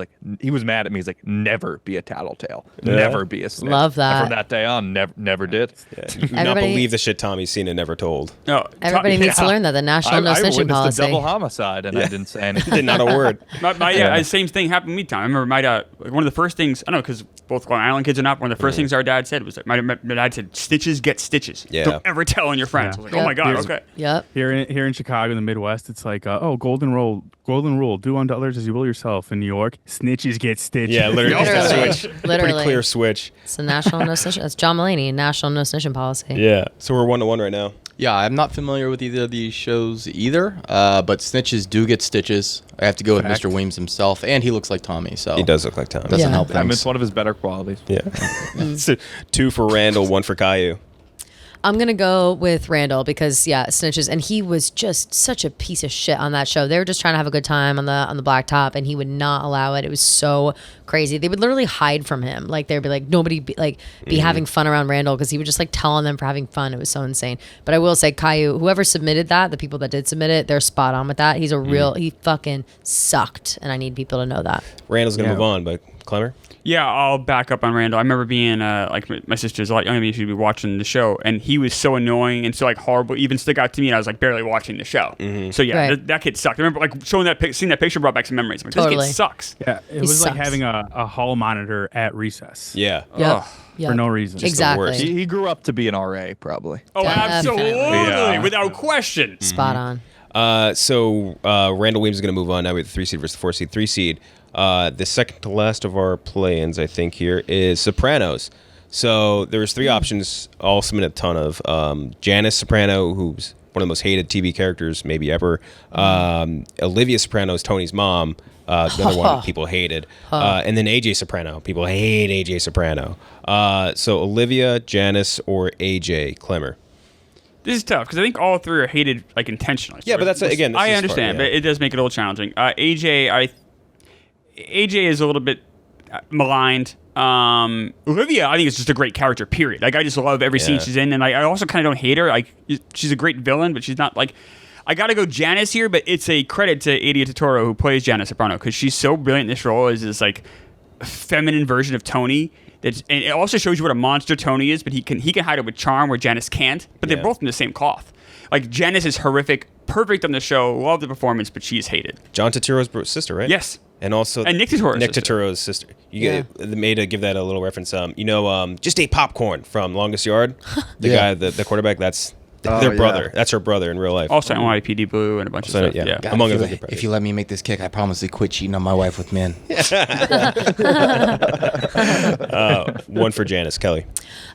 Speaker 6: mad at me. He's like, never be a tattletale, never be a snitch.
Speaker 5: Love that.
Speaker 6: And from that day on, never did.
Speaker 1: You do not
Speaker 5: Everybody-
Speaker 1: believe the shit Tommy's seen and never told.
Speaker 3: No,
Speaker 5: Everybody needs to learn that the national no
Speaker 6: I
Speaker 5: snitching
Speaker 6: witnessed
Speaker 5: policy.
Speaker 6: a double homicide, and I didn't say anything.
Speaker 1: Did not a word.
Speaker 3: My same thing happened to me, Tom. I remember my dad, like one of the first things, I don't know, because both Long Island kids are not, one of the first things our dad said was, like, my dad said, stitches get stitches.
Speaker 1: Yeah.
Speaker 3: Don't ever tell on your friends. I was like, oh my God,
Speaker 5: Yep.
Speaker 3: okay.
Speaker 5: Yep.
Speaker 7: Here in Chicago, in the Midwest, it's like, golden rule, do unto others as you will yourself. In New York, snitches get stitches.
Speaker 1: Yeah, literally.
Speaker 5: Literally.
Speaker 1: Switch.
Speaker 5: Literally.
Speaker 1: Pretty clear switch.
Speaker 5: It's the national no snitching. That's John Mulaney, national no snitching policy.
Speaker 1: Yeah. So we're 1-1 right now.
Speaker 2: Yeah, I'm not familiar with either of these shows either, but snitches do get stitches. I have to go with
Speaker 7: Fact.
Speaker 2: Mr. Weems himself, and he looks like Tommy, so
Speaker 1: He does look like Tommy.
Speaker 2: doesn't
Speaker 5: Yeah.
Speaker 2: help
Speaker 6: I mean,
Speaker 2: things.
Speaker 6: it's one of his better qualities.
Speaker 1: Yeah. So 2 for Randall, 1 for Caillou.
Speaker 5: I'm gonna go with Randall because snitches, and he was just such a piece of shit on that show. They were just trying to have a good time on the blacktop, and he would not allow it. It was so crazy. They would literally hide from him. Like they'd be like nobody be having fun around Randall because he would just like tell on them for having fun. It was so insane. But I will say, Caillou, whoever submitted that, the people that did submit it, they're spot on with that. He's a real. He fucking sucked, and I need people to know that.
Speaker 1: Randall's going to
Speaker 7: Yeah.
Speaker 1: move on, but Klemmer?
Speaker 3: Yeah, I'll back up on Randall. I remember being like my sister's a lot younger than me. She'd be watching the show, and he was so annoying and so like horrible. Even stuck out to me, and I was like barely watching the show. So yeah,
Speaker 5: Right.
Speaker 3: that kid sucked. I remember like seeing that picture brought back some memories. I'm like,
Speaker 5: Totally.
Speaker 3: This kid sucks.
Speaker 7: Yeah, it
Speaker 5: He
Speaker 7: was like
Speaker 5: sucks.
Speaker 7: having a hall monitor at recess.
Speaker 1: Yeah.
Speaker 5: Yep. Yep.
Speaker 7: For no reason.
Speaker 1: the
Speaker 5: Exactly.
Speaker 1: worst.
Speaker 6: He grew up to be an RA, probably.
Speaker 3: Oh,
Speaker 5: Definitely.
Speaker 3: absolutely,
Speaker 6: Yeah.
Speaker 3: without question.
Speaker 5: Spot on.
Speaker 1: So Randall Weems is going to move on now with the 3 seed versus the 4 seed. 3 seed. The second to last of our play-ins, I think, here is Sopranos. So there's 3 options, all submitted a ton of. Janice Soprano, who's one of the most hated TV characters maybe ever. Olivia Soprano is Tony's mom. Another one people hated. And then AJ Soprano. People hate AJ Soprano. So Olivia, Janice, or AJ Klemmer.
Speaker 3: This is tough because I think all 3 are hated like intentionally.
Speaker 1: Yeah, but that's again. This
Speaker 3: I
Speaker 1: is
Speaker 3: understand,
Speaker 1: part, yeah.
Speaker 3: but it does make it a little challenging. AJ is a little bit maligned. Olivia, I think, is just a great character. Period. Like I just love every scene
Speaker 1: Yeah.
Speaker 3: she's in, and I also kind of don't hate her. Like she's a great villain, but she's not like. I gotta go Janice here, but it's a credit to Adia Totoro who plays Janice Soprano because she's so brilliant in this role as this like feminine version of Tony. And it also shows you what a monster Tony is, but he can hide it with charm where Janice can't. But
Speaker 1: Yeah.
Speaker 3: they're both in the same cloth. Like Janice is horrific, perfect on the show, love the performance, but she is hated.
Speaker 1: John Turturro's sister, right?
Speaker 3: Yes.
Speaker 1: And also
Speaker 3: And Nick Turturro's
Speaker 1: Nick
Speaker 3: sister.
Speaker 1: Turturro's sister. You made to give that a little reference. Just ate popcorn from Longest Yard. The
Speaker 2: Yeah.
Speaker 1: guy, the quarterback. That's
Speaker 4: Oh,
Speaker 1: their
Speaker 4: yeah.
Speaker 1: brother. That's her brother in real life.
Speaker 3: Also NYPD Blue and a bunch of
Speaker 1: So,
Speaker 3: stuff.
Speaker 1: yeah.
Speaker 3: Yeah.
Speaker 1: Among
Speaker 2: if,
Speaker 1: other
Speaker 2: you,
Speaker 1: good
Speaker 2: if you let me make this kick, I promise to quit cheating on my wife with men.
Speaker 1: 1 for Janice. Kelly.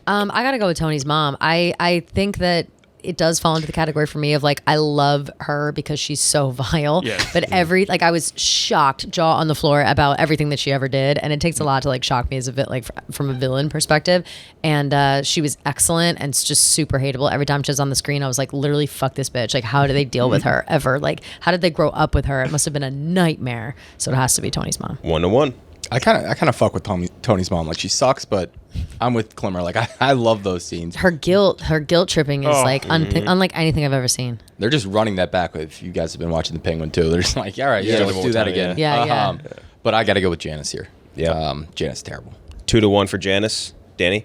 Speaker 5: I gotta go with Tony's mom. I think that it does fall into the category for me of like, I love her because she's so vile.
Speaker 3: Yeah.
Speaker 5: But I was shocked, jaw on the floor about everything that she ever did. And it takes a lot to like shock me as a bit like from a villain perspective. And she was excellent and just super hateable. Every time she was on the screen, I was like, literally, fuck this bitch. Like, how do they deal with her ever? Like, how did they grow up with her? It must have been a nightmare. So it has to be Tony's mom.
Speaker 1: 1-1.
Speaker 2: I kind of fuck with Tony's mom. Like, she sucks, but I'm with Klemmer. Like, I love those scenes.
Speaker 5: Her guilt tripping is unlike anything I've ever seen.
Speaker 2: They're just running that back. If you guys have been watching The Penguin too, they're just like, all right, yeah, let's do that again.
Speaker 5: Yeah.
Speaker 2: But I got to go with Janice here.
Speaker 1: Yeah.
Speaker 2: Janice is terrible.
Speaker 1: 2-1 for Janice. Danny?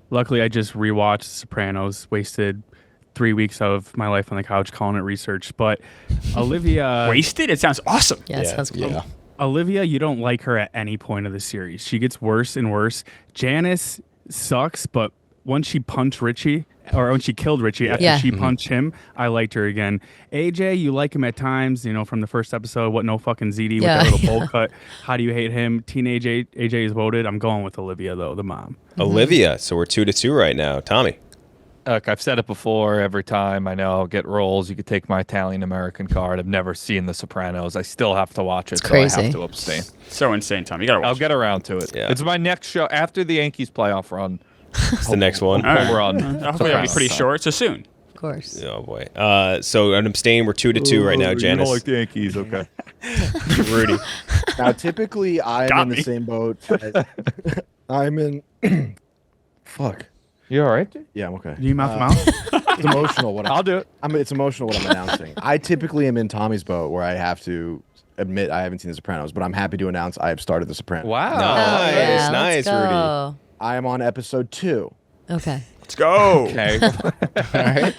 Speaker 7: Luckily, I just rewatched Sopranos. Wasted 3 weeks of my life on the couch calling it research. But Olivia...
Speaker 3: Wasted? It sounds awesome.
Speaker 5: Yeah, it sounds cool.
Speaker 2: Yeah.
Speaker 7: Olivia, you don't like her at any point of the series. She gets worse and worse. Janice sucks, but once she punched Richie, or when she killed Richie after she punched him, I liked her again. AJ, you like him at times, from the first episode, what no fucking ZD with that little bowl cut. How do you hate him? Teenage AJ is voted. I'm going with Olivia, though, the mom.
Speaker 1: Olivia. So we're 2-2 right now. Tommy?
Speaker 6: Look, I've said it before. Every time I know I'll get roles, you could take my Italian-American card. I've never seen The Sopranos. I still have to watch it, so
Speaker 5: crazy.
Speaker 6: I have to abstain.
Speaker 3: So insane, Tom. You gotta watch.
Speaker 6: I'll get around to it.
Speaker 1: Yeah.
Speaker 6: It's my next show after the Yankees playoff run.
Speaker 1: It's the next one.
Speaker 3: All right.
Speaker 6: We're on.
Speaker 3: Hopefully it'll be pretty short, so soon.
Speaker 5: Of course.
Speaker 1: Oh, boy. So an abstain. We're 2-2 right now,
Speaker 6: You
Speaker 1: Janice.
Speaker 6: don't like the Yankees, okay?
Speaker 1: Rudy.
Speaker 4: Now, typically, I'm
Speaker 3: Got
Speaker 4: in
Speaker 3: me.
Speaker 4: the same boat. I'm in. Fuck.
Speaker 6: You all right, dude?
Speaker 4: Yeah, I'm okay.
Speaker 7: Do you mouth them out?
Speaker 4: It's emotional.
Speaker 6: I'll do it.
Speaker 4: It's emotional what I'm announcing. I typically am in Tommy's boat where I have to admit I haven't seen The Sopranos, but I'm happy to announce I have started The Sopranos.
Speaker 6: Wow.
Speaker 1: Nice,
Speaker 5: yeah,
Speaker 1: nice,
Speaker 5: let's go.
Speaker 1: Rudy.
Speaker 4: I am on episode 2.
Speaker 5: Okay.
Speaker 3: Let's go.
Speaker 6: Okay.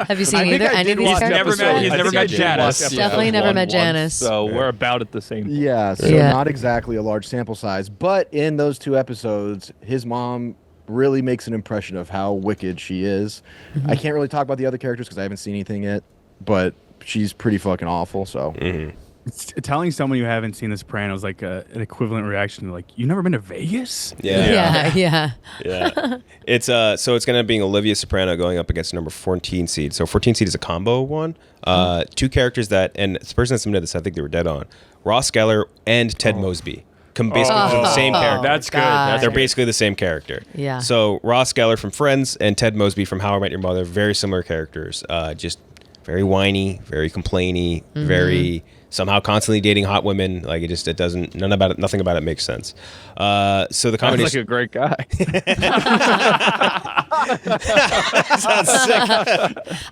Speaker 5: Have you seen
Speaker 6: I think
Speaker 5: either
Speaker 6: I
Speaker 5: any of
Speaker 6: did
Speaker 5: these
Speaker 6: watch
Speaker 5: characters?
Speaker 3: never met- he's
Speaker 6: I
Speaker 3: never
Speaker 6: think I
Speaker 3: met
Speaker 6: did
Speaker 3: Janice.
Speaker 6: watch
Speaker 5: Definitely
Speaker 6: episode
Speaker 5: never
Speaker 6: one
Speaker 5: met
Speaker 6: once,
Speaker 5: Janice.
Speaker 6: So we're about at the same.
Speaker 4: Yeah, so
Speaker 5: Yeah.
Speaker 4: not exactly a large sample size, but in those 2 episodes, his mom really makes an impression of how wicked she is. I can't really talk about the other characters because I haven't seen anything yet, but she's pretty fucking awful, so.
Speaker 7: It's telling someone you haven't seen The Sopranos like an equivalent reaction to like, you never been to Vegas?
Speaker 1: Yeah.
Speaker 5: Yeah.
Speaker 1: It's so it's gonna be Olivia Soprano going up against number 14 seed. So 14 seed is a combo one. 2 characters that, and the person that submitted this, I think they were dead on. Ross Geller and Ted Mosby. Basically the same character.
Speaker 3: That's good.
Speaker 5: God.
Speaker 3: That's
Speaker 1: They're
Speaker 3: good.
Speaker 1: basically the same character.
Speaker 5: Yeah.
Speaker 1: So Ross Geller from Friends and Ted Mosby from How I Met Your Mother, very similar characters. Just very whiny, very complainy, very somehow constantly dating hot women. Like it doesn't. Nothing about it makes sense. So the
Speaker 6: Sounds
Speaker 1: combination.
Speaker 6: like a great guy.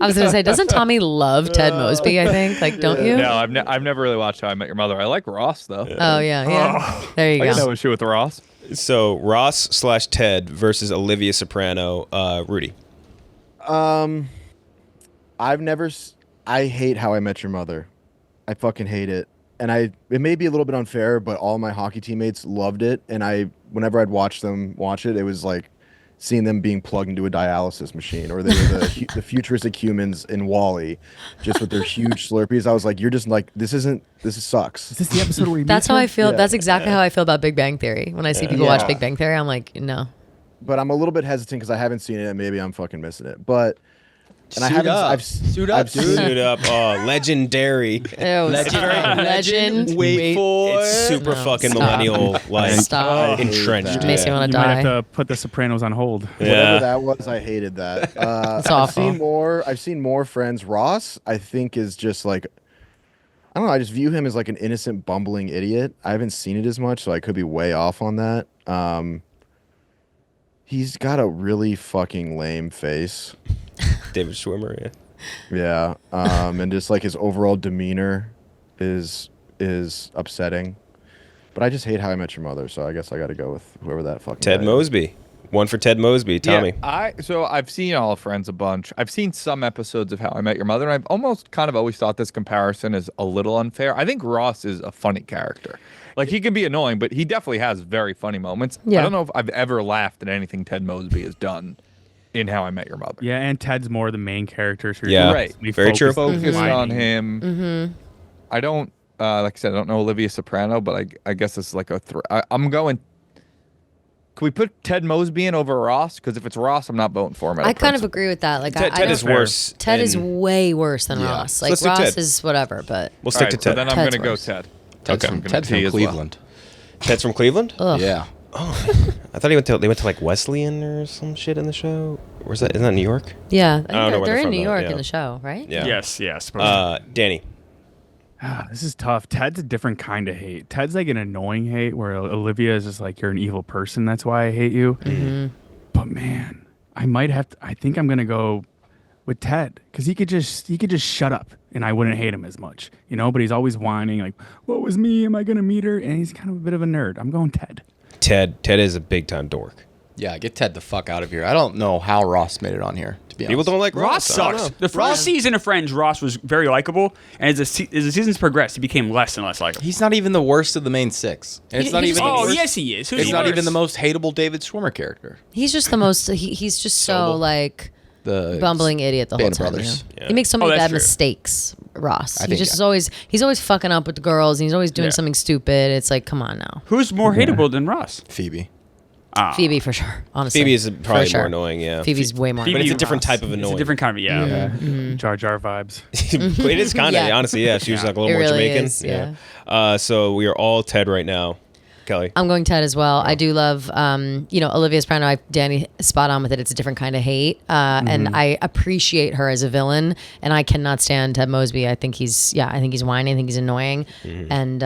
Speaker 5: I was going to say, doesn't Tommy love Ted Mosby, I think? Like, don't you?
Speaker 6: No, I've never really watched How I Met Your Mother. I like Ross though.
Speaker 5: Oh, yeah. There you
Speaker 6: I got no
Speaker 5: go.
Speaker 6: issue with Ross.
Speaker 1: So Ross/Ted versus Olivia Soprano. Rudy.
Speaker 4: I hate How I Met Your Mother. I fucking hate it. And it may be a little bit unfair, but all my hockey teammates loved it. And whenever I'd watch them watch it, it was like seeing them being plugged into a dialysis machine, or they were the futuristic humans in Wall-E, just with their huge Slurpees. I was like, you're just like, this sucks.
Speaker 7: Is this the episode where he
Speaker 5: That's
Speaker 7: meets
Speaker 5: how
Speaker 7: her?
Speaker 5: I feel.
Speaker 4: Yeah.
Speaker 5: That's exactly how I feel about Big Bang Theory. When I see people watch
Speaker 4: Yeah.
Speaker 5: Big Bang Theory, I'm like, no.
Speaker 4: But I'm a little bit hesitant because I haven't seen it, and maybe I'm fucking missing it. But and I
Speaker 2: Suit
Speaker 4: haven't.
Speaker 2: up.
Speaker 4: I've
Speaker 2: Suit up,
Speaker 4: I've
Speaker 2: dude.
Speaker 4: seen
Speaker 1: Suit up. Oh, legendary.
Speaker 5: Legend.
Speaker 2: Wait for
Speaker 1: It's super
Speaker 5: No,
Speaker 1: fucking
Speaker 5: stop.
Speaker 1: millennial, like
Speaker 5: Stop.
Speaker 1: entrenched.
Speaker 4: that.
Speaker 5: Makes me want
Speaker 7: You
Speaker 5: to
Speaker 7: might
Speaker 5: die.
Speaker 7: have to put The Sopranos on hold.
Speaker 4: whatever that was. I hated that.
Speaker 5: It's
Speaker 4: I've
Speaker 5: awful.
Speaker 4: seen more Friends. Ross, I think, is just like, I don't know. I just view him as like an innocent, bumbling idiot. I haven't seen it as much, so I could be way off on that. He's got a really fucking lame face.
Speaker 1: David Schwimmer, yeah.
Speaker 4: Yeah. And just like his overall demeanor is upsetting. But I just hate How I Met Your Mother, so I guess I got to go with whoever that fucking
Speaker 1: Ted
Speaker 4: guy is.
Speaker 1: Mosby. One for Ted Mosby. Tommy.
Speaker 6: Yeah, so I've seen all of Friends a bunch. I've seen some episodes of How I Met Your Mother, and I've almost kind of always thought this comparison is a little unfair. I think Ross is a funny character. Like, he can be annoying, but he definitely has very funny moments.
Speaker 5: Yeah.
Speaker 6: I don't know if I've ever laughed at anything Ted Mosby has done in How I Met Your Mother.
Speaker 7: Yeah, and Ted's more the main character. So
Speaker 1: Yeah.
Speaker 6: Right.
Speaker 1: Very true.
Speaker 6: Focused
Speaker 7: Whining.
Speaker 6: on him. I don't, like I said, I don't know Olivia Soprano, but I guess it's like I'm going Can we put Ted Mosby in over Ross? Because if it's Ross, I'm not voting for him.
Speaker 5: I kind of agree with that. Like,
Speaker 1: Ted
Speaker 5: I
Speaker 1: is
Speaker 5: don't-
Speaker 1: worse.
Speaker 5: Ted is
Speaker 1: and
Speaker 5: way worse than
Speaker 2: Yeah.
Speaker 5: Ross.
Speaker 1: So
Speaker 5: Like
Speaker 1: let's do
Speaker 5: Ross
Speaker 1: Ted.
Speaker 5: is whatever, but
Speaker 1: We'll stick to
Speaker 6: So
Speaker 1: Ted.
Speaker 6: then I'm
Speaker 5: Ted's
Speaker 6: gonna go
Speaker 5: worse.
Speaker 6: Ted.
Speaker 2: Ted's
Speaker 1: Okay.
Speaker 2: from, Ted's from
Speaker 6: T as well.
Speaker 2: Cleveland.
Speaker 1: Ted's from Cleveland?
Speaker 5: ugh.
Speaker 2: Yeah.
Speaker 1: I thought they went to like Wesleyan or some shit in the show. Where's that? Isn't that New York?
Speaker 5: Yeah, I
Speaker 1: don't
Speaker 5: think
Speaker 1: know where
Speaker 5: they're
Speaker 1: they're
Speaker 5: in
Speaker 1: from,
Speaker 5: New
Speaker 1: though,
Speaker 5: York
Speaker 1: yeah.
Speaker 5: in the show, right?
Speaker 1: Yeah.
Speaker 3: Yes, yes.
Speaker 1: Danny.
Speaker 7: This is tough. Ted's a different kind of hate. Ted's like an annoying hate where Olivia is just like, you're an evil person. That's why I hate you. But man, I might have to, I think I'm going to go with Ted because he could just shut up and I wouldn't hate him as much, you know, but he's always whining like, what was me? Am I going to meet her? And he's kind of a bit of a nerd. I'm going Ted.
Speaker 1: Ted is a big time dork.
Speaker 2: Yeah, get Ted the fuck out of here. I don't know how Ross made it on here, to be honest.
Speaker 1: People don't like
Speaker 3: Ross
Speaker 1: Ross. I don't
Speaker 3: sucks.
Speaker 1: know.
Speaker 3: The first season of Friends, Ross was very likable, and as the seasons progressed, he became less and less likable.
Speaker 2: He's not even the worst of the main six. And it's
Speaker 5: He-
Speaker 2: not
Speaker 5: he
Speaker 2: even
Speaker 5: just-
Speaker 2: the
Speaker 3: Oh,
Speaker 2: worst.
Speaker 3: yes, he is. Who's
Speaker 2: It's
Speaker 3: he
Speaker 2: not
Speaker 3: worse?
Speaker 2: even the most hateable David Schwimmer character.
Speaker 5: He's just the most. He's just so
Speaker 2: Sobel.
Speaker 5: like
Speaker 2: The
Speaker 5: bumbling idiot the whole
Speaker 2: Band of
Speaker 5: time.
Speaker 2: Brothers.
Speaker 5: Yeah. He makes so many
Speaker 3: that's
Speaker 5: bad
Speaker 3: true.
Speaker 5: mistakes. Ross.
Speaker 2: I
Speaker 5: He
Speaker 2: think,
Speaker 5: just
Speaker 2: yeah.
Speaker 5: he's always fucking up with the girls. And he's always doing
Speaker 3: Yeah.
Speaker 5: something stupid. It's like, come on now,
Speaker 3: Who's more hateable than Ross?
Speaker 2: Phoebe.
Speaker 5: Phoebe for sure. Honestly,
Speaker 1: Phoebe is probably
Speaker 5: For sure.
Speaker 1: more annoying, yeah.
Speaker 5: Phoebe's way more.
Speaker 3: Phoebe
Speaker 1: But it's a
Speaker 3: and
Speaker 1: different
Speaker 3: Ross.
Speaker 1: type of
Speaker 3: It's
Speaker 1: annoying.
Speaker 3: a different kind of
Speaker 7: Jar Jar vibes.
Speaker 1: It is kind of,
Speaker 5: Yeah.
Speaker 1: honestly, yeah. She was like a little
Speaker 5: It
Speaker 1: more
Speaker 5: really
Speaker 1: Jamaican.
Speaker 5: is, yeah.
Speaker 1: So we are all Ted right now. Kelly.
Speaker 5: I'm going Ted as well. I do love, Olivia's Soprano. Danny spot on with it. It's a different kind of hate, and I appreciate her as a villain. And I cannot stand Ted Mosby. I think he's whiny. I think he's annoying, and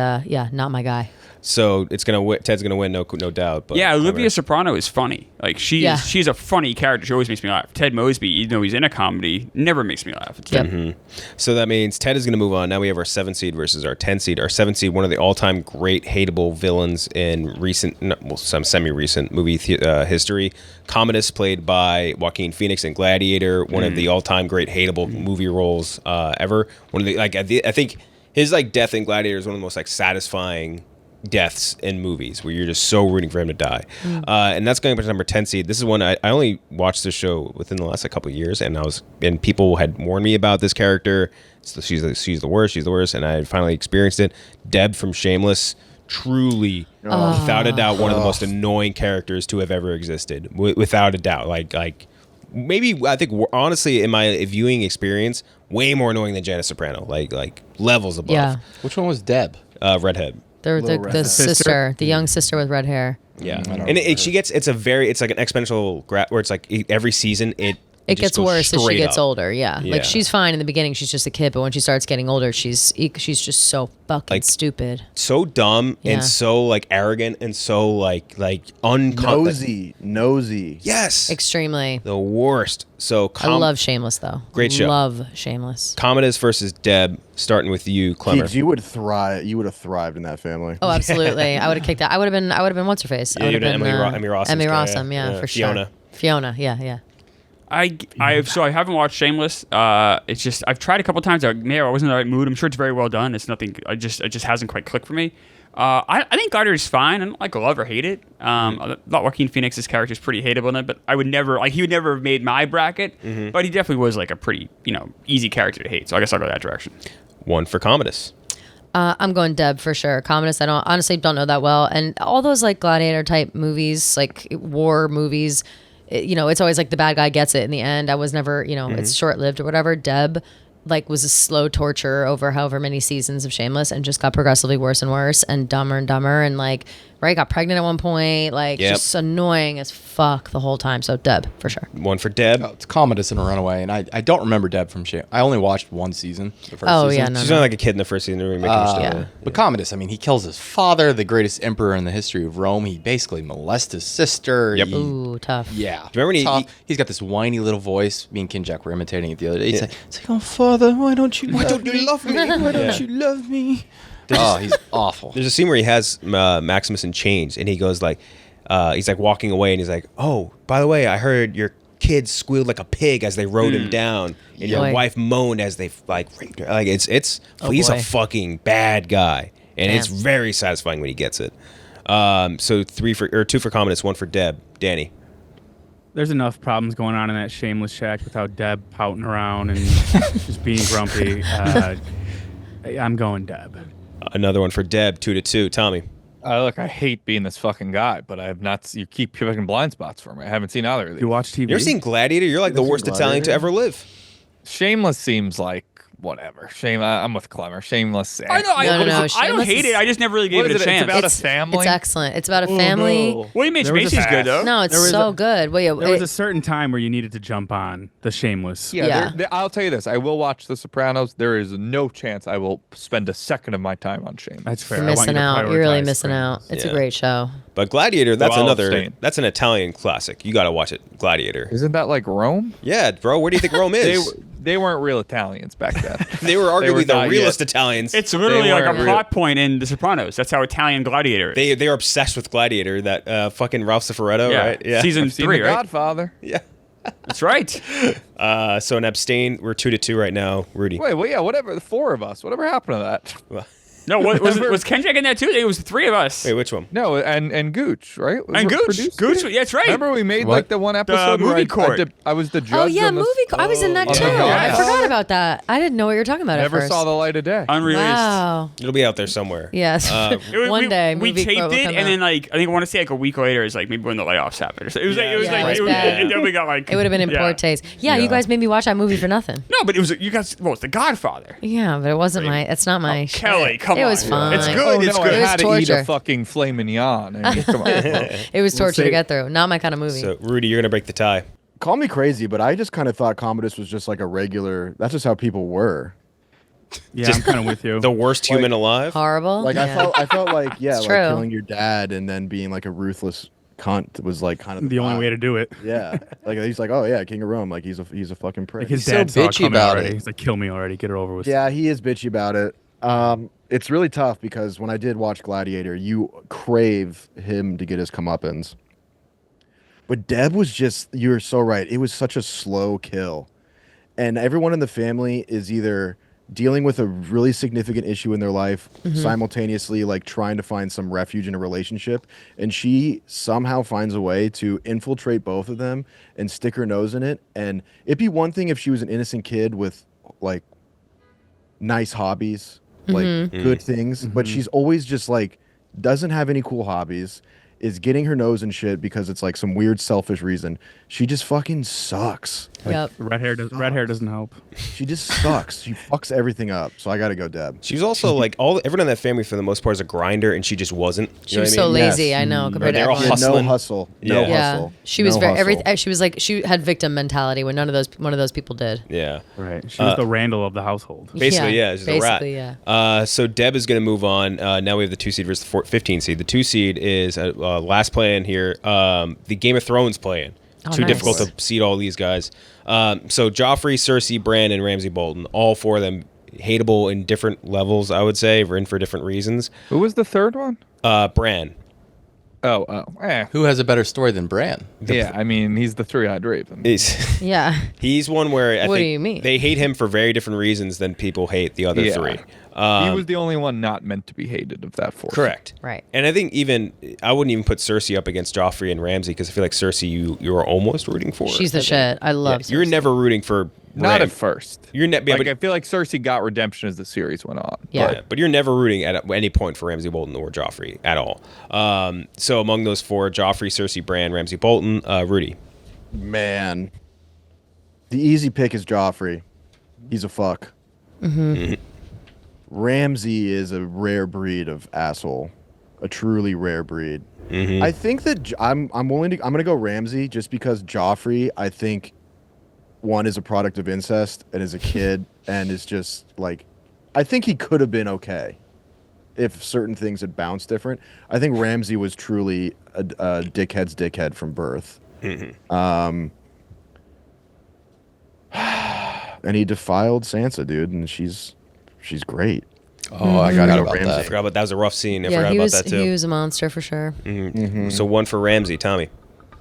Speaker 5: not my guy.
Speaker 1: So Ted's gonna win, no doubt. But
Speaker 3: Yeah, Olivia Soprano is funny. Like she's a funny character. She always makes me laugh. Ted Mosby, even though he's in a comedy, never makes me laugh.
Speaker 5: Yep.
Speaker 1: So that means Ted is going to move on. Now we have our 7 seed versus our 10 seed. Our 7 seed, one of the all-time great hateable villains in some semi-recent movie history. Commodus, played by Joaquin Phoenix in Gladiator, one of the all-time great hateable movie roles ever. One of the I think his death in Gladiator is one of the most satisfying deaths in movies where you're just so rooting for him to die. And that's going up to number 10 seed. This is one I only watched this show within the last couple of years, and people had warned me about this character. So she's the worst, and I had finally experienced it. Deb from Shameless, truly, without a doubt, one of the most annoying characters to have ever existed. Without a doubt. Maybe, I think, honestly, in my viewing experience, way more annoying than Janice Soprano. Like levels above.
Speaker 5: Yeah.
Speaker 2: Which one was Deb?
Speaker 1: Redhead.
Speaker 5: The
Speaker 4: redhead.
Speaker 5: sister, the young sister with red hair.
Speaker 1: Yeah,
Speaker 2: don't
Speaker 1: and
Speaker 2: remember.
Speaker 1: she gets it's like an exponential graph where it's like every season it
Speaker 5: It
Speaker 1: just
Speaker 5: gets
Speaker 1: goes
Speaker 5: worse as she
Speaker 1: straight
Speaker 5: gets
Speaker 1: up.
Speaker 5: older. Yeah.
Speaker 1: Yeah.
Speaker 5: Like she's fine in the beginning. She's just a kid, but when she starts getting older, she's just so fucking stupid.
Speaker 1: So dumb
Speaker 5: Yeah.
Speaker 1: and so arrogant and so
Speaker 4: Nosy.
Speaker 1: Yes,
Speaker 5: Extremely.
Speaker 1: the worst. So
Speaker 5: I love Shameless though.
Speaker 1: Great show.
Speaker 5: Love Shameless.
Speaker 1: Commodus versus Deb. Starting with you, Klemmer.
Speaker 4: Keegs, you would thrive. You would have thrived in that family.
Speaker 5: Oh, absolutely. I would have kicked that. I would have been what's her face?
Speaker 1: Yeah,
Speaker 5: I would
Speaker 1: you'd
Speaker 5: have
Speaker 1: have
Speaker 5: been
Speaker 1: been Emmy Rossum's
Speaker 5: Emmy
Speaker 1: guy,
Speaker 5: Rossum,
Speaker 1: yeah.
Speaker 5: for
Speaker 1: Fiona.
Speaker 5: sure. Fiona, yeah.
Speaker 3: I haven't watched Shameless. It's just I've tried a couple times. I wasn't in the right mood. I'm sure it's very well done. It's nothing. It just hasn't quite clicked for me. I think Gladiator is fine. I don't love or hate it. I thought Joaquin Phoenix's character is pretty hateable in it, but I would never he would never have made my bracket. But he definitely was a pretty easy character to hate. So I guess I'll go that direction.
Speaker 1: One for Commodus.
Speaker 5: I'm going Deb for sure. Commodus, I honestly don't know that well. And all those Gladiator type movies, war movies, it's always the bad guy gets it in the end. I was never, it's short lived or whatever. Deb was a slow torture over however many seasons of Shameless and just got progressively worse and worse and dumber and got pregnant at one point. Just annoying as fuck the whole time. So Deb for sure.
Speaker 1: One for Deb.
Speaker 2: Oh, it's Commodus and a Runaway, and I don't remember Deb from Shameless. I only watched one season. The first
Speaker 5: Oh,
Speaker 2: season.
Speaker 5: yeah, no.
Speaker 1: She's only a kid in the first season. They're remaking her still.
Speaker 5: yeah.
Speaker 2: But Commodus, he kills his father, the greatest emperor in the history of Rome. He basically molests his sister.
Speaker 1: Yep.
Speaker 5: Ooh, tough.
Speaker 2: Yeah.
Speaker 1: Do you remember when
Speaker 2: He's got this whiny little voice. Me and Kenjac were imitating it the other day. It's like, oh, father, why don't you love me? Why don't you love me? Oh, he's awful.
Speaker 1: There's a scene where he has Maximus in chains, and he goes he's walking away, and he's like, "Oh, by the way, I heard your kids squealed like a pig as they rode him down, and your
Speaker 5: Boy.
Speaker 1: wife moaned as they raped her." He's
Speaker 5: boy.
Speaker 1: a fucking bad guy, and it's
Speaker 5: Damn.
Speaker 1: very satisfying when he gets it. So 2 for Commodus, 1 for Deb. Danny.
Speaker 7: There's enough problems going on in that Shameless shack without Deb pouting around and just being grumpy. I'm going Deb.
Speaker 1: Another one for Deb. 2-2. Tommy.
Speaker 6: Look, I hate being this fucking guy, but I have not. You keep picking blind spots for me. I haven't seen either of these.
Speaker 7: You watch TV?
Speaker 1: You ever seen Gladiator? You're like the
Speaker 4: seen
Speaker 1: worst Italian to
Speaker 4: Gladiator?
Speaker 1: ever live.
Speaker 6: Shameless seems like whatever. I'm with Klemmer. Shameless.
Speaker 3: I know.
Speaker 5: No, no, no,
Speaker 3: I don't
Speaker 5: Shameless
Speaker 3: hate
Speaker 5: is-
Speaker 3: it. I just never really gave
Speaker 6: What
Speaker 3: it
Speaker 6: is
Speaker 3: a
Speaker 6: it? It's
Speaker 3: chance.
Speaker 6: about a
Speaker 5: It's
Speaker 6: family.
Speaker 5: excellent. It's about a family.
Speaker 3: William H.
Speaker 7: There was a
Speaker 3: Macy's
Speaker 7: pass.
Speaker 3: good though.
Speaker 5: No, it's
Speaker 7: There was
Speaker 5: so
Speaker 7: a-
Speaker 5: good. Wait,
Speaker 7: There was a certain time where you needed to jump on the Shameless.
Speaker 6: Yeah,
Speaker 5: Yeah.
Speaker 6: I'll tell you this. I will watch The Sopranos. There is no chance I will spend a second of my time on Shameless.
Speaker 7: That's fair.
Speaker 5: you're
Speaker 7: I want you
Speaker 5: missing
Speaker 7: to
Speaker 5: out. You're really
Speaker 7: prioritize
Speaker 5: missing
Speaker 7: Friends.
Speaker 5: out. It's a
Speaker 1: Yeah.
Speaker 5: great show.
Speaker 1: But Gladiator, that's
Speaker 6: I'll
Speaker 1: another.
Speaker 6: abstain.
Speaker 1: That's an Italian classic. You got to watch it. Gladiator.
Speaker 6: Isn't that like Rome?
Speaker 1: Yeah, bro. Where do you think Rome
Speaker 6: They
Speaker 1: is?
Speaker 6: they weren't real Italians back then.
Speaker 1: They were
Speaker 6: They were
Speaker 1: arguably the
Speaker 6: not
Speaker 1: realest
Speaker 6: yet.
Speaker 1: Italians.
Speaker 3: It's literally like a
Speaker 6: weren't real.
Speaker 3: plot point in The Sopranos. That's how Italian Gladiator is.
Speaker 1: They're obsessed with Gladiator. That fucking Ralph Cifaretto,
Speaker 3: yeah.
Speaker 1: right? Yeah.
Speaker 3: Season
Speaker 6: I've seen
Speaker 3: 3,
Speaker 6: The
Speaker 3: right?
Speaker 6: Godfather.
Speaker 1: Yeah.
Speaker 3: That's right.
Speaker 1: So an abstain. We're 2-2 right now. Rudy.
Speaker 6: Wait, well, yeah, whatever. The four of us. Whatever happened to that?
Speaker 3: No, was Kenjac in that too? It was the three of us.
Speaker 1: Wait, which one?
Speaker 6: No, and Gooch, right?
Speaker 3: And Gooch.
Speaker 6: Produced
Speaker 3: Gooch,
Speaker 6: it?
Speaker 3: yeah, that's right.
Speaker 6: Remember we made
Speaker 2: What?
Speaker 6: like the one episode where
Speaker 3: movie
Speaker 6: I
Speaker 3: court.
Speaker 6: I was the judge.
Speaker 5: Oh yeah,
Speaker 6: on this-
Speaker 5: movie. I was in that
Speaker 6: Oh,
Speaker 5: too.
Speaker 6: yeah.
Speaker 5: I
Speaker 6: Yes.
Speaker 5: forgot about that. I didn't know what you were talking about
Speaker 6: Never
Speaker 5: at first.
Speaker 6: saw the light of day.
Speaker 3: Unreleased.
Speaker 5: Wow.
Speaker 1: It'll be out there somewhere.
Speaker 5: Yes.
Speaker 3: It was-
Speaker 5: One day,
Speaker 3: we
Speaker 5: movie quote
Speaker 3: taped
Speaker 5: will
Speaker 3: it,
Speaker 5: come
Speaker 3: and
Speaker 5: out.
Speaker 3: then like I think I want to say like a week later is like maybe when the layoffs happened. Or so it was like it was
Speaker 5: Yeah,
Speaker 3: like
Speaker 5: it was
Speaker 3: it,
Speaker 5: bad.
Speaker 3: it definitely got like
Speaker 5: It would have been in
Speaker 3: yeah.
Speaker 5: poor taste. Yeah, you guys made me watch that movie for nothing.
Speaker 3: No, but it was you guys. Well, it's The Godfather.
Speaker 5: Yeah, but it wasn't my. It's not my. shit.
Speaker 3: Kelly, come
Speaker 5: It
Speaker 3: on.
Speaker 5: was fine.
Speaker 3: It's good.
Speaker 6: Oh,
Speaker 3: It's
Speaker 6: no,
Speaker 3: good.
Speaker 6: I
Speaker 5: It was
Speaker 6: had to eat
Speaker 5: torture.
Speaker 6: a fucking filet mignon. I mean, come on.
Speaker 5: It was torture to
Speaker 7: say-
Speaker 5: get through. Not my kind of movie.
Speaker 1: So Rudy, you're gonna break the tie.
Speaker 4: Call me crazy, but I just kind of thought Commodus was just like a regular. That's just how people were.
Speaker 7: Yeah, I'm kind of with you.
Speaker 1: The worst human alive.
Speaker 5: Horrible.
Speaker 4: Like
Speaker 5: Yeah.
Speaker 4: I felt like
Speaker 5: It's
Speaker 4: like
Speaker 5: true.
Speaker 4: killing your dad and then being like a ruthless cunt was like kind of
Speaker 7: the only
Speaker 4: vibe.
Speaker 7: way to do it.
Speaker 4: Yeah, like he's like, oh yeah, King of Rome. Like he's a fucking prick.
Speaker 7: Like his
Speaker 2: so
Speaker 7: dad saw it
Speaker 2: bitchy
Speaker 7: coming
Speaker 2: about
Speaker 7: already.
Speaker 2: it.
Speaker 7: He's like, kill me already. Get it over with.
Speaker 4: Yeah, he is bitchy about it. It's really tough because when I did watch Gladiator, you crave him to get his comeuppance. But Deb was just, you're so right. It was such a slow kill. And everyone in the family is either dealing with a really significant issue in their life, simultaneously like trying to find some refuge in a relationship. And she somehow finds a way to infiltrate both of them and stick her nose in it. And it'd be one thing if she was an innocent kid with like nice hobbies, like good things, but she's always just like doesn't have any cool hobbies, is getting her nose in shit because it's like some weird selfish reason. She just fucking sucks.
Speaker 5: Yep.
Speaker 7: Red hair doesn't help.
Speaker 4: She just sucks. She fucks everything up. So I got to go Deb.
Speaker 1: She was also like everyone in that family for the most part is a grinder, and she just wasn't. You
Speaker 5: She
Speaker 1: know
Speaker 5: was
Speaker 1: what I
Speaker 5: so
Speaker 1: mean?
Speaker 5: lazy.
Speaker 4: Yes.
Speaker 5: I know compared to
Speaker 1: They're all
Speaker 5: everyone.
Speaker 4: She had no
Speaker 1: hustling.
Speaker 4: hustle. No
Speaker 1: Yeah.
Speaker 5: Yeah,
Speaker 4: hustle.
Speaker 5: she was
Speaker 4: No
Speaker 5: very
Speaker 4: hustle.
Speaker 5: everything. She was like she had victim mentality when one of those people did.
Speaker 1: Yeah.
Speaker 7: Right. She was the Randall of the household.
Speaker 1: Basically, yeah, she's a rat.
Speaker 5: basically, yeah.
Speaker 1: So Deb is going to move on. Now we have the 2 seed versus the 15 seed. The 2 seed is last play in here. The Game of Thrones play in.
Speaker 5: Oh,
Speaker 1: Too
Speaker 5: nice.
Speaker 1: difficult to seed all these guys. So Joffrey, Cersei, Bran, and Ramsay Bolton, all 4 of them hateable in different levels, I would say, or in for different reasons.
Speaker 6: Who was the third one?
Speaker 1: Bran.
Speaker 2: Who has a better story than Bran?
Speaker 6: Yeah, I mean, he's the three-eyed raven.
Speaker 5: Yeah.
Speaker 1: He's one where I
Speaker 5: What do
Speaker 1: think
Speaker 5: you mean?
Speaker 1: they hate him for very different reasons than people hate the other
Speaker 6: Yeah.
Speaker 1: 3.
Speaker 6: He was the only one not meant to be hated of that four.
Speaker 1: Correct.
Speaker 5: Right.
Speaker 1: And I think I wouldn't even put Cersei up against Joffrey and Ramsay because I feel like Cersei you are almost rooting for.
Speaker 5: She's the shit. I love.
Speaker 1: You're
Speaker 5: Cersei.
Speaker 1: never rooting for
Speaker 6: Not
Speaker 1: Ram.
Speaker 6: at first.
Speaker 1: You're
Speaker 6: Like,
Speaker 1: but,
Speaker 6: I feel like Cersei got redemption as the series went on.
Speaker 5: Yeah.
Speaker 1: but you're never rooting at any point for Ramsay Bolton or Joffrey at all. So among those 4, Joffrey, Cersei, Bran, Ramsay Bolton, Rudy.
Speaker 4: Man. The easy pick is Joffrey. He's a fuck. Ramsay is a rare breed of asshole. A truly rare breed. I think that I'm going to go Ramsay just because Joffrey, I think, one, is a product of incest and is a kid and is just like, I think he could have been okay if certain things had bounced different. I think Ramsay was truly a dickhead's dickhead from birth. And he defiled Sansa, dude, and she's great.
Speaker 2: Oh, I got
Speaker 4: Gotta
Speaker 2: about
Speaker 4: Ramsay.
Speaker 1: I
Speaker 2: that.
Speaker 1: forgot about that was a rough scene. I
Speaker 5: Yeah,
Speaker 1: forgot
Speaker 5: he
Speaker 1: about
Speaker 5: was.
Speaker 1: that too.
Speaker 5: He was a monster for sure.
Speaker 1: So 1 for Ramsay, Tommy.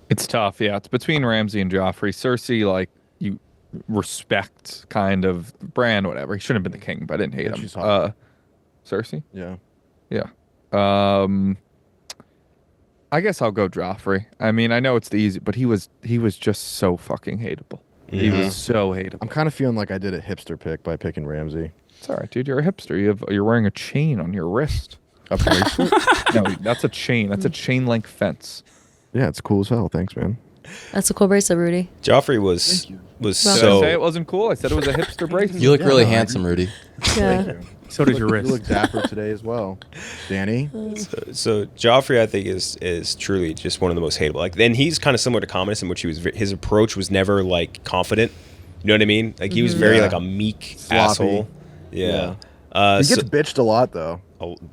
Speaker 6: It's tough, yeah. It's between Ramsay and Joffrey. Cersei, like, you respect kind of Bran, whatever. He shouldn't have been the king, but I didn't hate him.
Speaker 4: She's hot.
Speaker 6: Cersei?
Speaker 4: Yeah.
Speaker 6: Yeah. I guess I'll go Joffrey. I mean, I know it's the easy, but he was just so fucking hateable. He was so hateable.
Speaker 4: I'm kind of feeling like I did a hipster pick by picking Ramsay.
Speaker 6: It's all right, dude. You're a hipster. You're wearing a chain on your wrist.
Speaker 4: A bracelet?
Speaker 6: No, that's a chain. That's a chain link fence.
Speaker 4: Yeah, it's cool as hell. Thanks, man.
Speaker 5: That's a cool bracelet, Rudy.
Speaker 1: Joffrey was
Speaker 6: Did I say
Speaker 1: so.
Speaker 6: it wasn't cool? I said it was a hipster bracelet.
Speaker 2: You look
Speaker 4: Yeah,
Speaker 2: really
Speaker 4: no, I
Speaker 2: handsome, Rudy.
Speaker 5: Yeah.
Speaker 7: So does your
Speaker 4: You
Speaker 7: wrist.
Speaker 4: look dapper today as well. Danny?
Speaker 1: So Joffrey, I think, is truly just one of the most hateable. Like, then he's kind of similar to Commodus, in which his approach was never like confident. You know what I mean? Like he was very
Speaker 4: Yeah.
Speaker 1: like a meek
Speaker 4: Sloppy.
Speaker 1: asshole. Yeah.
Speaker 4: He gets bitched a lot, though.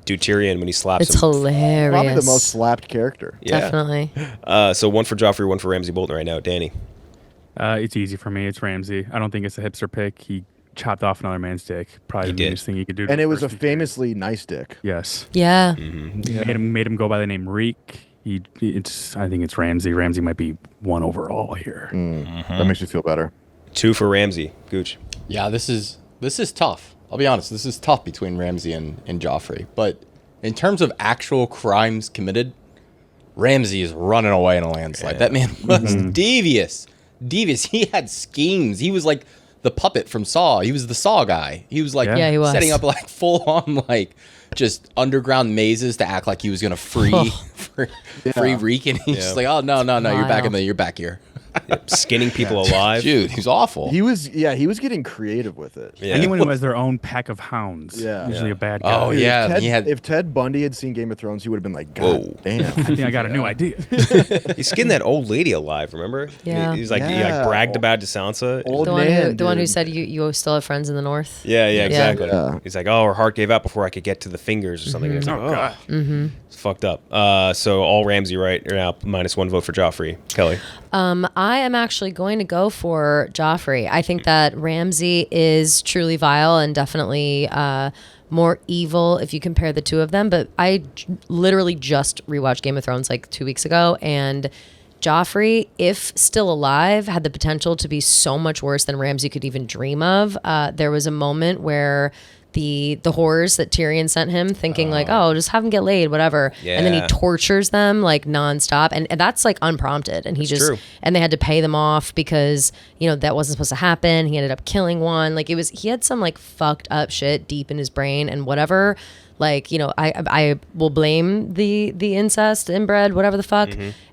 Speaker 1: Dude, Tyrion when he slaps
Speaker 5: It's
Speaker 1: him.
Speaker 5: hilarious.
Speaker 4: Probably the most slapped character.
Speaker 1: Yeah.
Speaker 5: Definitely.
Speaker 1: So one for Joffrey, one for Ramsay Bolton right now. Danny.
Speaker 7: It's easy for me. It's Ramsey. I don't think it's a hipster pick. He chopped off another man's dick. Probably
Speaker 1: He
Speaker 7: the
Speaker 1: did.
Speaker 7: meanest thing he could do. to
Speaker 4: And
Speaker 7: a
Speaker 4: it was a
Speaker 7: person.
Speaker 4: famously nice dick.
Speaker 7: Yes.
Speaker 5: Yeah.
Speaker 7: Made him go by the name Reek. I think it's Ramsey. Ramsey might be one overall here.
Speaker 4: That makes you feel better.
Speaker 1: 2 for Ramsay. Gooch.
Speaker 2: Yeah, this is tough. I'll be honest. This is tough between Ramsey and Joffrey. But in terms of actual crimes committed, Ramsey is running away in a landslide. That man was devious. Devious. He had schemes. He was like the puppet from Saw. He was the Saw guy. He was like
Speaker 7: Yeah.
Speaker 5: Yeah, he was.
Speaker 2: setting up like full on like just underground mazes to act like he was gonna free Reek, and he's just like, oh no, you're back here.
Speaker 1: Skinning people alive.
Speaker 2: Dude, he was awful.
Speaker 4: He was getting creative with it.
Speaker 1: Yeah.
Speaker 7: Anyone who has their own pack of hounds,
Speaker 4: Yeah.
Speaker 7: usually
Speaker 1: Yeah.
Speaker 7: a bad guy.
Speaker 2: Oh,
Speaker 4: Dude,
Speaker 2: yeah,
Speaker 4: if Ted Bundy had seen Game of Thrones, he would have been like, God
Speaker 1: Whoa.
Speaker 4: damn.
Speaker 7: I think I got a new idea.
Speaker 1: He skinned that old lady alive. Remember?
Speaker 5: Yeah.
Speaker 1: He was like he
Speaker 4: Yeah.
Speaker 1: like bragged about to Sansa.
Speaker 4: Old
Speaker 5: The one
Speaker 4: man,
Speaker 5: who
Speaker 4: dude.
Speaker 5: said you still have friends in the north.
Speaker 1: Yeah, exactly.
Speaker 4: Yeah.
Speaker 1: He's like, oh, her heart gave out before I could get to the fingers or something. It's like,
Speaker 3: Oh, God.
Speaker 1: It's fucked up. So all Ramsay right now, -1 vote for Joffrey. Kelly.
Speaker 5: I am actually going to go for Joffrey. I think that Ramsay is truly vile and definitely more evil if you compare the two of them. But I literally just rewatched Game of Thrones like 2 weeks ago, and Joffrey, if still alive, had the potential to be so much worse than Ramsay could even dream of. There was a moment where the horrors that Tyrion sent him, thinking like, oh, just have him get laid, whatever. And then he
Speaker 1: Yeah.
Speaker 5: tortures them like nonstop. And that's like unprompted. And he just,
Speaker 1: true.
Speaker 5: and they had to pay them off because, that wasn't supposed to happen. He ended up killing one. Like he had some like fucked up shit deep in his brain and whatever. Like, I will blame the incest, inbred, whatever the fuck.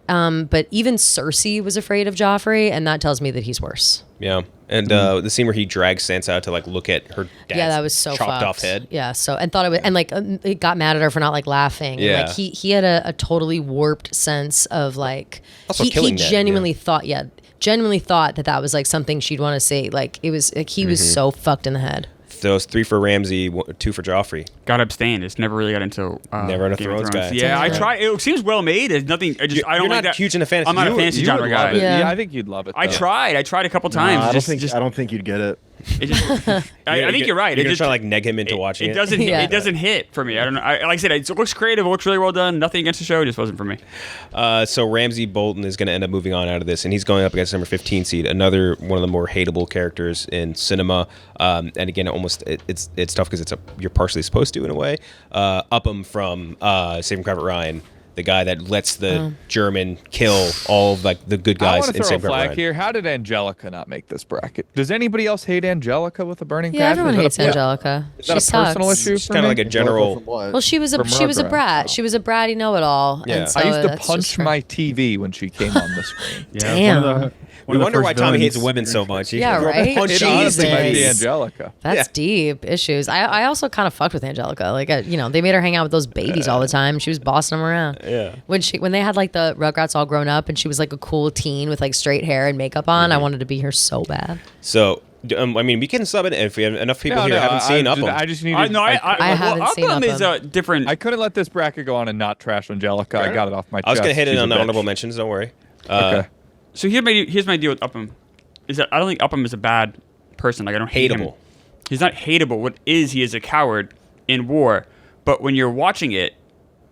Speaker 5: But even Cersei was afraid of Joffrey, and that tells me that he's worse.
Speaker 1: Yeah. And the scene where he drags Sansa out to like look at her dad's
Speaker 5: Yeah, that was so
Speaker 1: chopped
Speaker 5: fucked.
Speaker 1: off head.
Speaker 5: Yeah, so and thought it was, and like it got mad at her for not like laughing. And,
Speaker 1: Yeah.
Speaker 5: like he had a totally warped sense of like
Speaker 1: Also
Speaker 5: he
Speaker 1: killing Ned,
Speaker 5: genuinely
Speaker 1: yeah.
Speaker 5: genuinely thought that was like something she'd want to see. Like it was like he was so fucked in the head.
Speaker 1: Those 3 for Ramsay, 2 for Joffrey.
Speaker 3: Got abstained. It's never really got into
Speaker 1: Never a
Speaker 3: Game of
Speaker 1: Thrones guy.
Speaker 3: Yeah, I
Speaker 5: Yeah.
Speaker 3: try. It seems well made. There's nothing. I
Speaker 1: You're
Speaker 3: don't
Speaker 1: not
Speaker 3: like that.
Speaker 1: huge into fantasy.
Speaker 3: I'm not a
Speaker 1: You-
Speaker 3: fantasy
Speaker 6: You
Speaker 3: genre
Speaker 6: would
Speaker 3: guy.
Speaker 6: love it.
Speaker 5: Yeah.
Speaker 6: Yeah, I think you'd love it.
Speaker 3: I
Speaker 6: though.
Speaker 3: tried. I tried a couple
Speaker 4: Nah,
Speaker 3: times.
Speaker 4: I
Speaker 3: Just-
Speaker 4: don't think you'd get it.
Speaker 3: It just, I think you're right.
Speaker 1: You're
Speaker 3: It
Speaker 1: gonna
Speaker 3: just
Speaker 1: try to like neg him into watching it.
Speaker 3: It doesn't.
Speaker 5: Yeah.
Speaker 3: It doesn't hit for me. I don't know. Like I said, it looks creative. It looks really well done. Nothing against the show. It just wasn't for me.
Speaker 1: So Ramsay Bolton is going to end up moving on out of this, and he's going up against number 15 seed, another one of the more hateable characters in cinema. And again, it's tough because you're partially supposed to in a way. Upham from Saving Private Ryan, the guy that lets the German kill all of like the good
Speaker 6: I
Speaker 1: guys
Speaker 6: want to
Speaker 1: in
Speaker 6: throw a
Speaker 1: Saving Private
Speaker 6: flag
Speaker 1: Ryan.
Speaker 6: here. How did Angelica not make this bracket? Does anybody else hate Angelica with a burning
Speaker 5: Yeah,
Speaker 6: passion?
Speaker 5: everyone
Speaker 6: Is that
Speaker 5: hates
Speaker 6: a-
Speaker 5: Angelica.
Speaker 6: Is
Speaker 5: She
Speaker 6: that a personal
Speaker 5: sucks.
Speaker 6: issue
Speaker 1: It's
Speaker 6: for
Speaker 1: kind of
Speaker 6: me?
Speaker 1: like a general.
Speaker 4: From what?
Speaker 5: Well, she was a
Speaker 6: From Murder.
Speaker 5: brat. She was a bratty know-it-all.
Speaker 1: Yeah.
Speaker 5: And so
Speaker 6: I used to
Speaker 5: that's
Speaker 6: punch
Speaker 5: just her.
Speaker 6: my TV when she came on the screen.
Speaker 7: Yeah,
Speaker 5: Damn.
Speaker 1: We wonder why Tommy hates women so much. He
Speaker 5: Yeah,
Speaker 1: grew up
Speaker 5: right?
Speaker 1: punching
Speaker 6: It
Speaker 1: his
Speaker 6: honestly might be
Speaker 1: TVs.
Speaker 6: Angelica.
Speaker 5: That's deep issues. I also kind of fucked with Angelica. Like, they made her hang out with those babies all the time. She was bossing them around.
Speaker 1: Yeah.
Speaker 5: When they had like the Rugrats all grown up and she was like a cool teen with like straight hair and makeup on, I wanted to be her so bad.
Speaker 1: So, I mean, we can sub it if we have enough people here haven't seen Upham.
Speaker 6: I just needed.
Speaker 5: I haven't seen
Speaker 3: Upham is
Speaker 5: Upham.
Speaker 3: different.
Speaker 6: I couldn't let this bracket go on and not trash Angelica. I got it off my chest.
Speaker 1: I was going to hit it
Speaker 6: She's a
Speaker 1: on the
Speaker 6: bitch.
Speaker 1: honorable mentions. Don't worry.
Speaker 6: Okay.
Speaker 3: So here's my deal with Upham, is that I don't think Upham is a bad person. Like I don't hate him.
Speaker 1: Hateable.
Speaker 3: He's not hateable. What is he is a coward in war. But when you're watching it,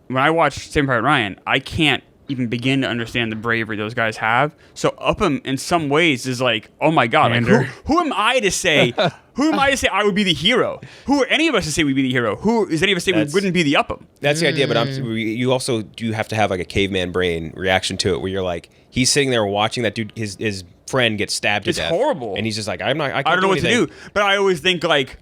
Speaker 3: when I watch Saving Private Ryan, I can't even begin to understand the bravery those guys have. So Upham, in some ways, is like, oh my god, like, who am I to say? Who am I to say I would be the hero? Who are any of us to say we'd be the hero? Who is any of us to say we wouldn't be the Upham?
Speaker 1: That's the idea, but you also do have to have like a caveman brain reaction to it, where you're like, he's sitting there watching that dude, his friend get stabbed to
Speaker 3: It's
Speaker 1: death.
Speaker 3: horrible.
Speaker 1: And he's just like, I
Speaker 3: I don't know what to do. But I always think like,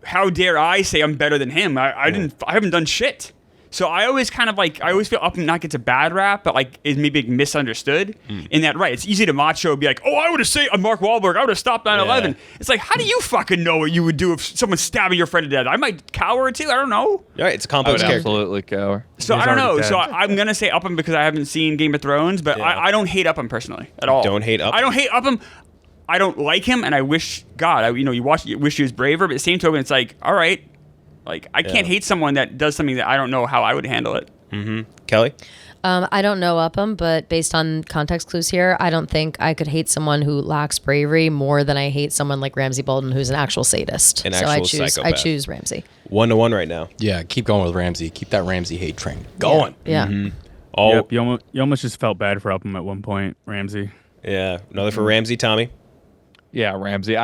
Speaker 3: how dare I say I'm better than him? I haven't done shit. So I always kind of like, I always feel Upham not gets a bad rap, but like is maybe misunderstood in that, right? It's easy to macho be like, oh, I would have said Mark Wahlberg, I would have stopped 9/11.
Speaker 1: Yeah.
Speaker 3: It's like, how do you fucking know what you would do if someone's stabbing your friend to death? I might cower too. I don't know.
Speaker 1: Right, it's a
Speaker 6: I
Speaker 1: complex
Speaker 6: would
Speaker 1: character.
Speaker 6: absolutely cower.
Speaker 3: So
Speaker 7: He's
Speaker 3: I don't know.
Speaker 7: already
Speaker 3: So
Speaker 7: dead.
Speaker 3: I'm gonna say Upham because I haven't seen Game of Thrones, but
Speaker 1: Yeah.
Speaker 3: I don't hate Upham personally at all.
Speaker 1: Don't hate Upham?
Speaker 3: I don't hate Upham. I don't like him, and I wish God, you wish he was braver. But at the same token, it's like, all right, like I can't
Speaker 1: Yeah.
Speaker 3: hate someone that does something that I don't know how I would handle it.
Speaker 1: Kelly?
Speaker 5: I don't know Upham, but based on context clues here, I don't think I could hate someone who lacks bravery more than I hate someone like Ramsey Bolton, who's an actual sadist.
Speaker 1: An
Speaker 5: so I
Speaker 1: actual
Speaker 5: choose. I
Speaker 1: psychopath.
Speaker 5: choose Ramsey.
Speaker 1: 1-1 right now.
Speaker 2: Yeah, keep going with Ramsey. Keep that Ramsey hate train going.
Speaker 5: Yeah.
Speaker 1: Oh,
Speaker 7: Yep, you almost just felt bad for Upham at one point, Ramsey.
Speaker 1: yeah. Another for Ramsey, Tommy.
Speaker 6: Yeah, Ramsey.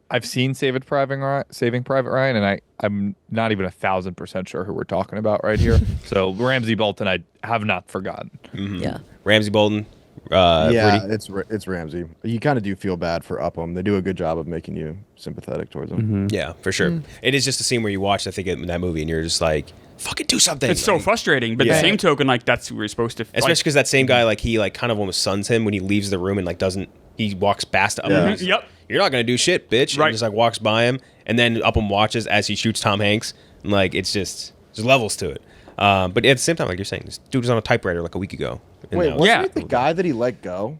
Speaker 6: I've seen Saving Private Ryan, and I'm not even 1,000% sure who we're talking about right here. So Ramsey Bolton, I have not forgotten.
Speaker 5: Yeah.
Speaker 1: Ramsey Bolton.
Speaker 4: Yeah,
Speaker 1: Rudy.
Speaker 4: it's Ramsey. You kind of do feel bad for Upham. They do a good job of making you sympathetic towards him.
Speaker 1: Yeah, for sure. It is just a scene where you watch, I think, in that movie, and you're just like, fucking do something.
Speaker 3: It's so
Speaker 1: Like,
Speaker 3: frustrating, but
Speaker 1: Yeah.
Speaker 3: the same token, like that's who we're supposed to.
Speaker 1: especially because that same guy, like, he like kind of almost suns him when he leaves the room and like doesn't. He walks past Upham.
Speaker 4: Yeah.
Speaker 1: He's like,
Speaker 3: Yep.
Speaker 1: You're not gonna do shit, bitch.
Speaker 3: Right.
Speaker 1: And just like walks by him, and then Upham watches as he shoots Tom Hanks. And, like it's just there's levels to it. But at the same time, like you're saying, this dude was on a typewriter like a week ago. And
Speaker 4: Wait,
Speaker 1: now-
Speaker 4: wasn't
Speaker 3: Yeah.
Speaker 4: it the guy that he let go?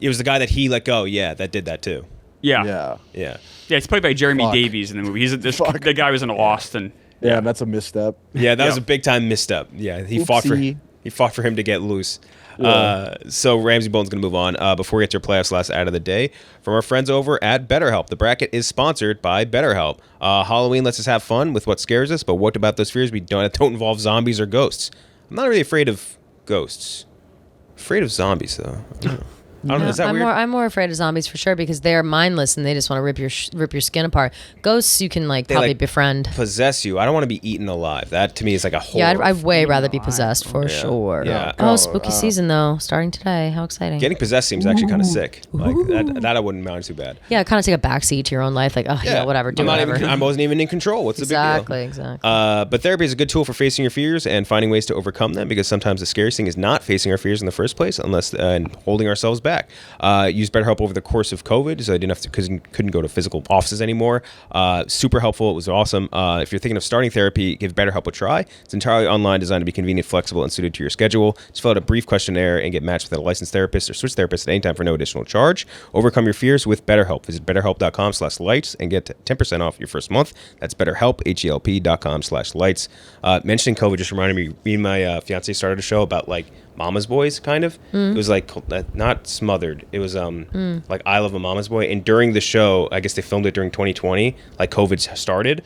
Speaker 1: it was the guy that he let go. Yeah, that did that too.
Speaker 3: yeah.
Speaker 4: Yeah.
Speaker 1: Yeah.
Speaker 3: It's played by Jeremy
Speaker 4: Fuck.
Speaker 3: Davies in the movie.
Speaker 4: Fuck.
Speaker 3: The guy was in Lost, and
Speaker 4: Yeah, that's a misstep.
Speaker 1: Yeah, that was
Speaker 3: Yep.
Speaker 1: a big time misstep. Yeah, he fought for him to get loose. So Ramsey Bolton's going to move on. Before we get to your playoffs last ad of the day, from our friends over at BetterHelp. The bracket is sponsored by BetterHelp. Halloween lets us have fun with what scares us, but what about those fears we don't involve zombies or ghosts? I'm not really afraid of ghosts. Afraid of zombies though. I don't know. Is that weird?
Speaker 5: I'm more afraid of zombies for sure because they're mindless and they just want to rip your skin apart. Ghosts you can
Speaker 1: They,
Speaker 5: probably
Speaker 1: like,
Speaker 5: befriend.
Speaker 1: Possess you. I don't want to be eaten alive. That to me is like a horror.
Speaker 5: Yeah, I'd way rather be possessed for sure.
Speaker 1: Yeah.
Speaker 5: Oh, spooky season though, starting today. How exciting!
Speaker 1: Getting possessed seems actually kind of sick. Like that I wouldn't mind too bad.
Speaker 5: Yeah, kind of take a backseat to your own life. Like, oh yeah, whatever, do whatever.
Speaker 1: I wasn't even in control. What's the big deal?
Speaker 5: Exactly.
Speaker 1: But therapy is a good tool for facing your fears and finding ways to overcome them because sometimes the scariest thing is not facing our fears in the first place unless and holding ourselves back. Used BetterHelp over the course of COVID, so I didn't have to because couldn't go to physical offices anymore. Super helpful. It was awesome. If you're thinking of starting therapy, give BetterHelp a try. It's entirely online, designed to be convenient, flexible, and suited to your schedule. Just fill out a brief questionnaire and get matched with a licensed therapist or switch therapists at any time for no additional charge. Overcome your fears with BetterHelp. Visit BetterHelp.com/lights and get 10% off your first month. That's BetterHelp, HELP.com/lights. Mentioning COVID just reminded me and my fiance started a show about like Mama's Boys, kind of. It was like not Smothered. It was like I Love a Mama's Boy. And during the show, I guess they filmed it during 2020, like COVID started.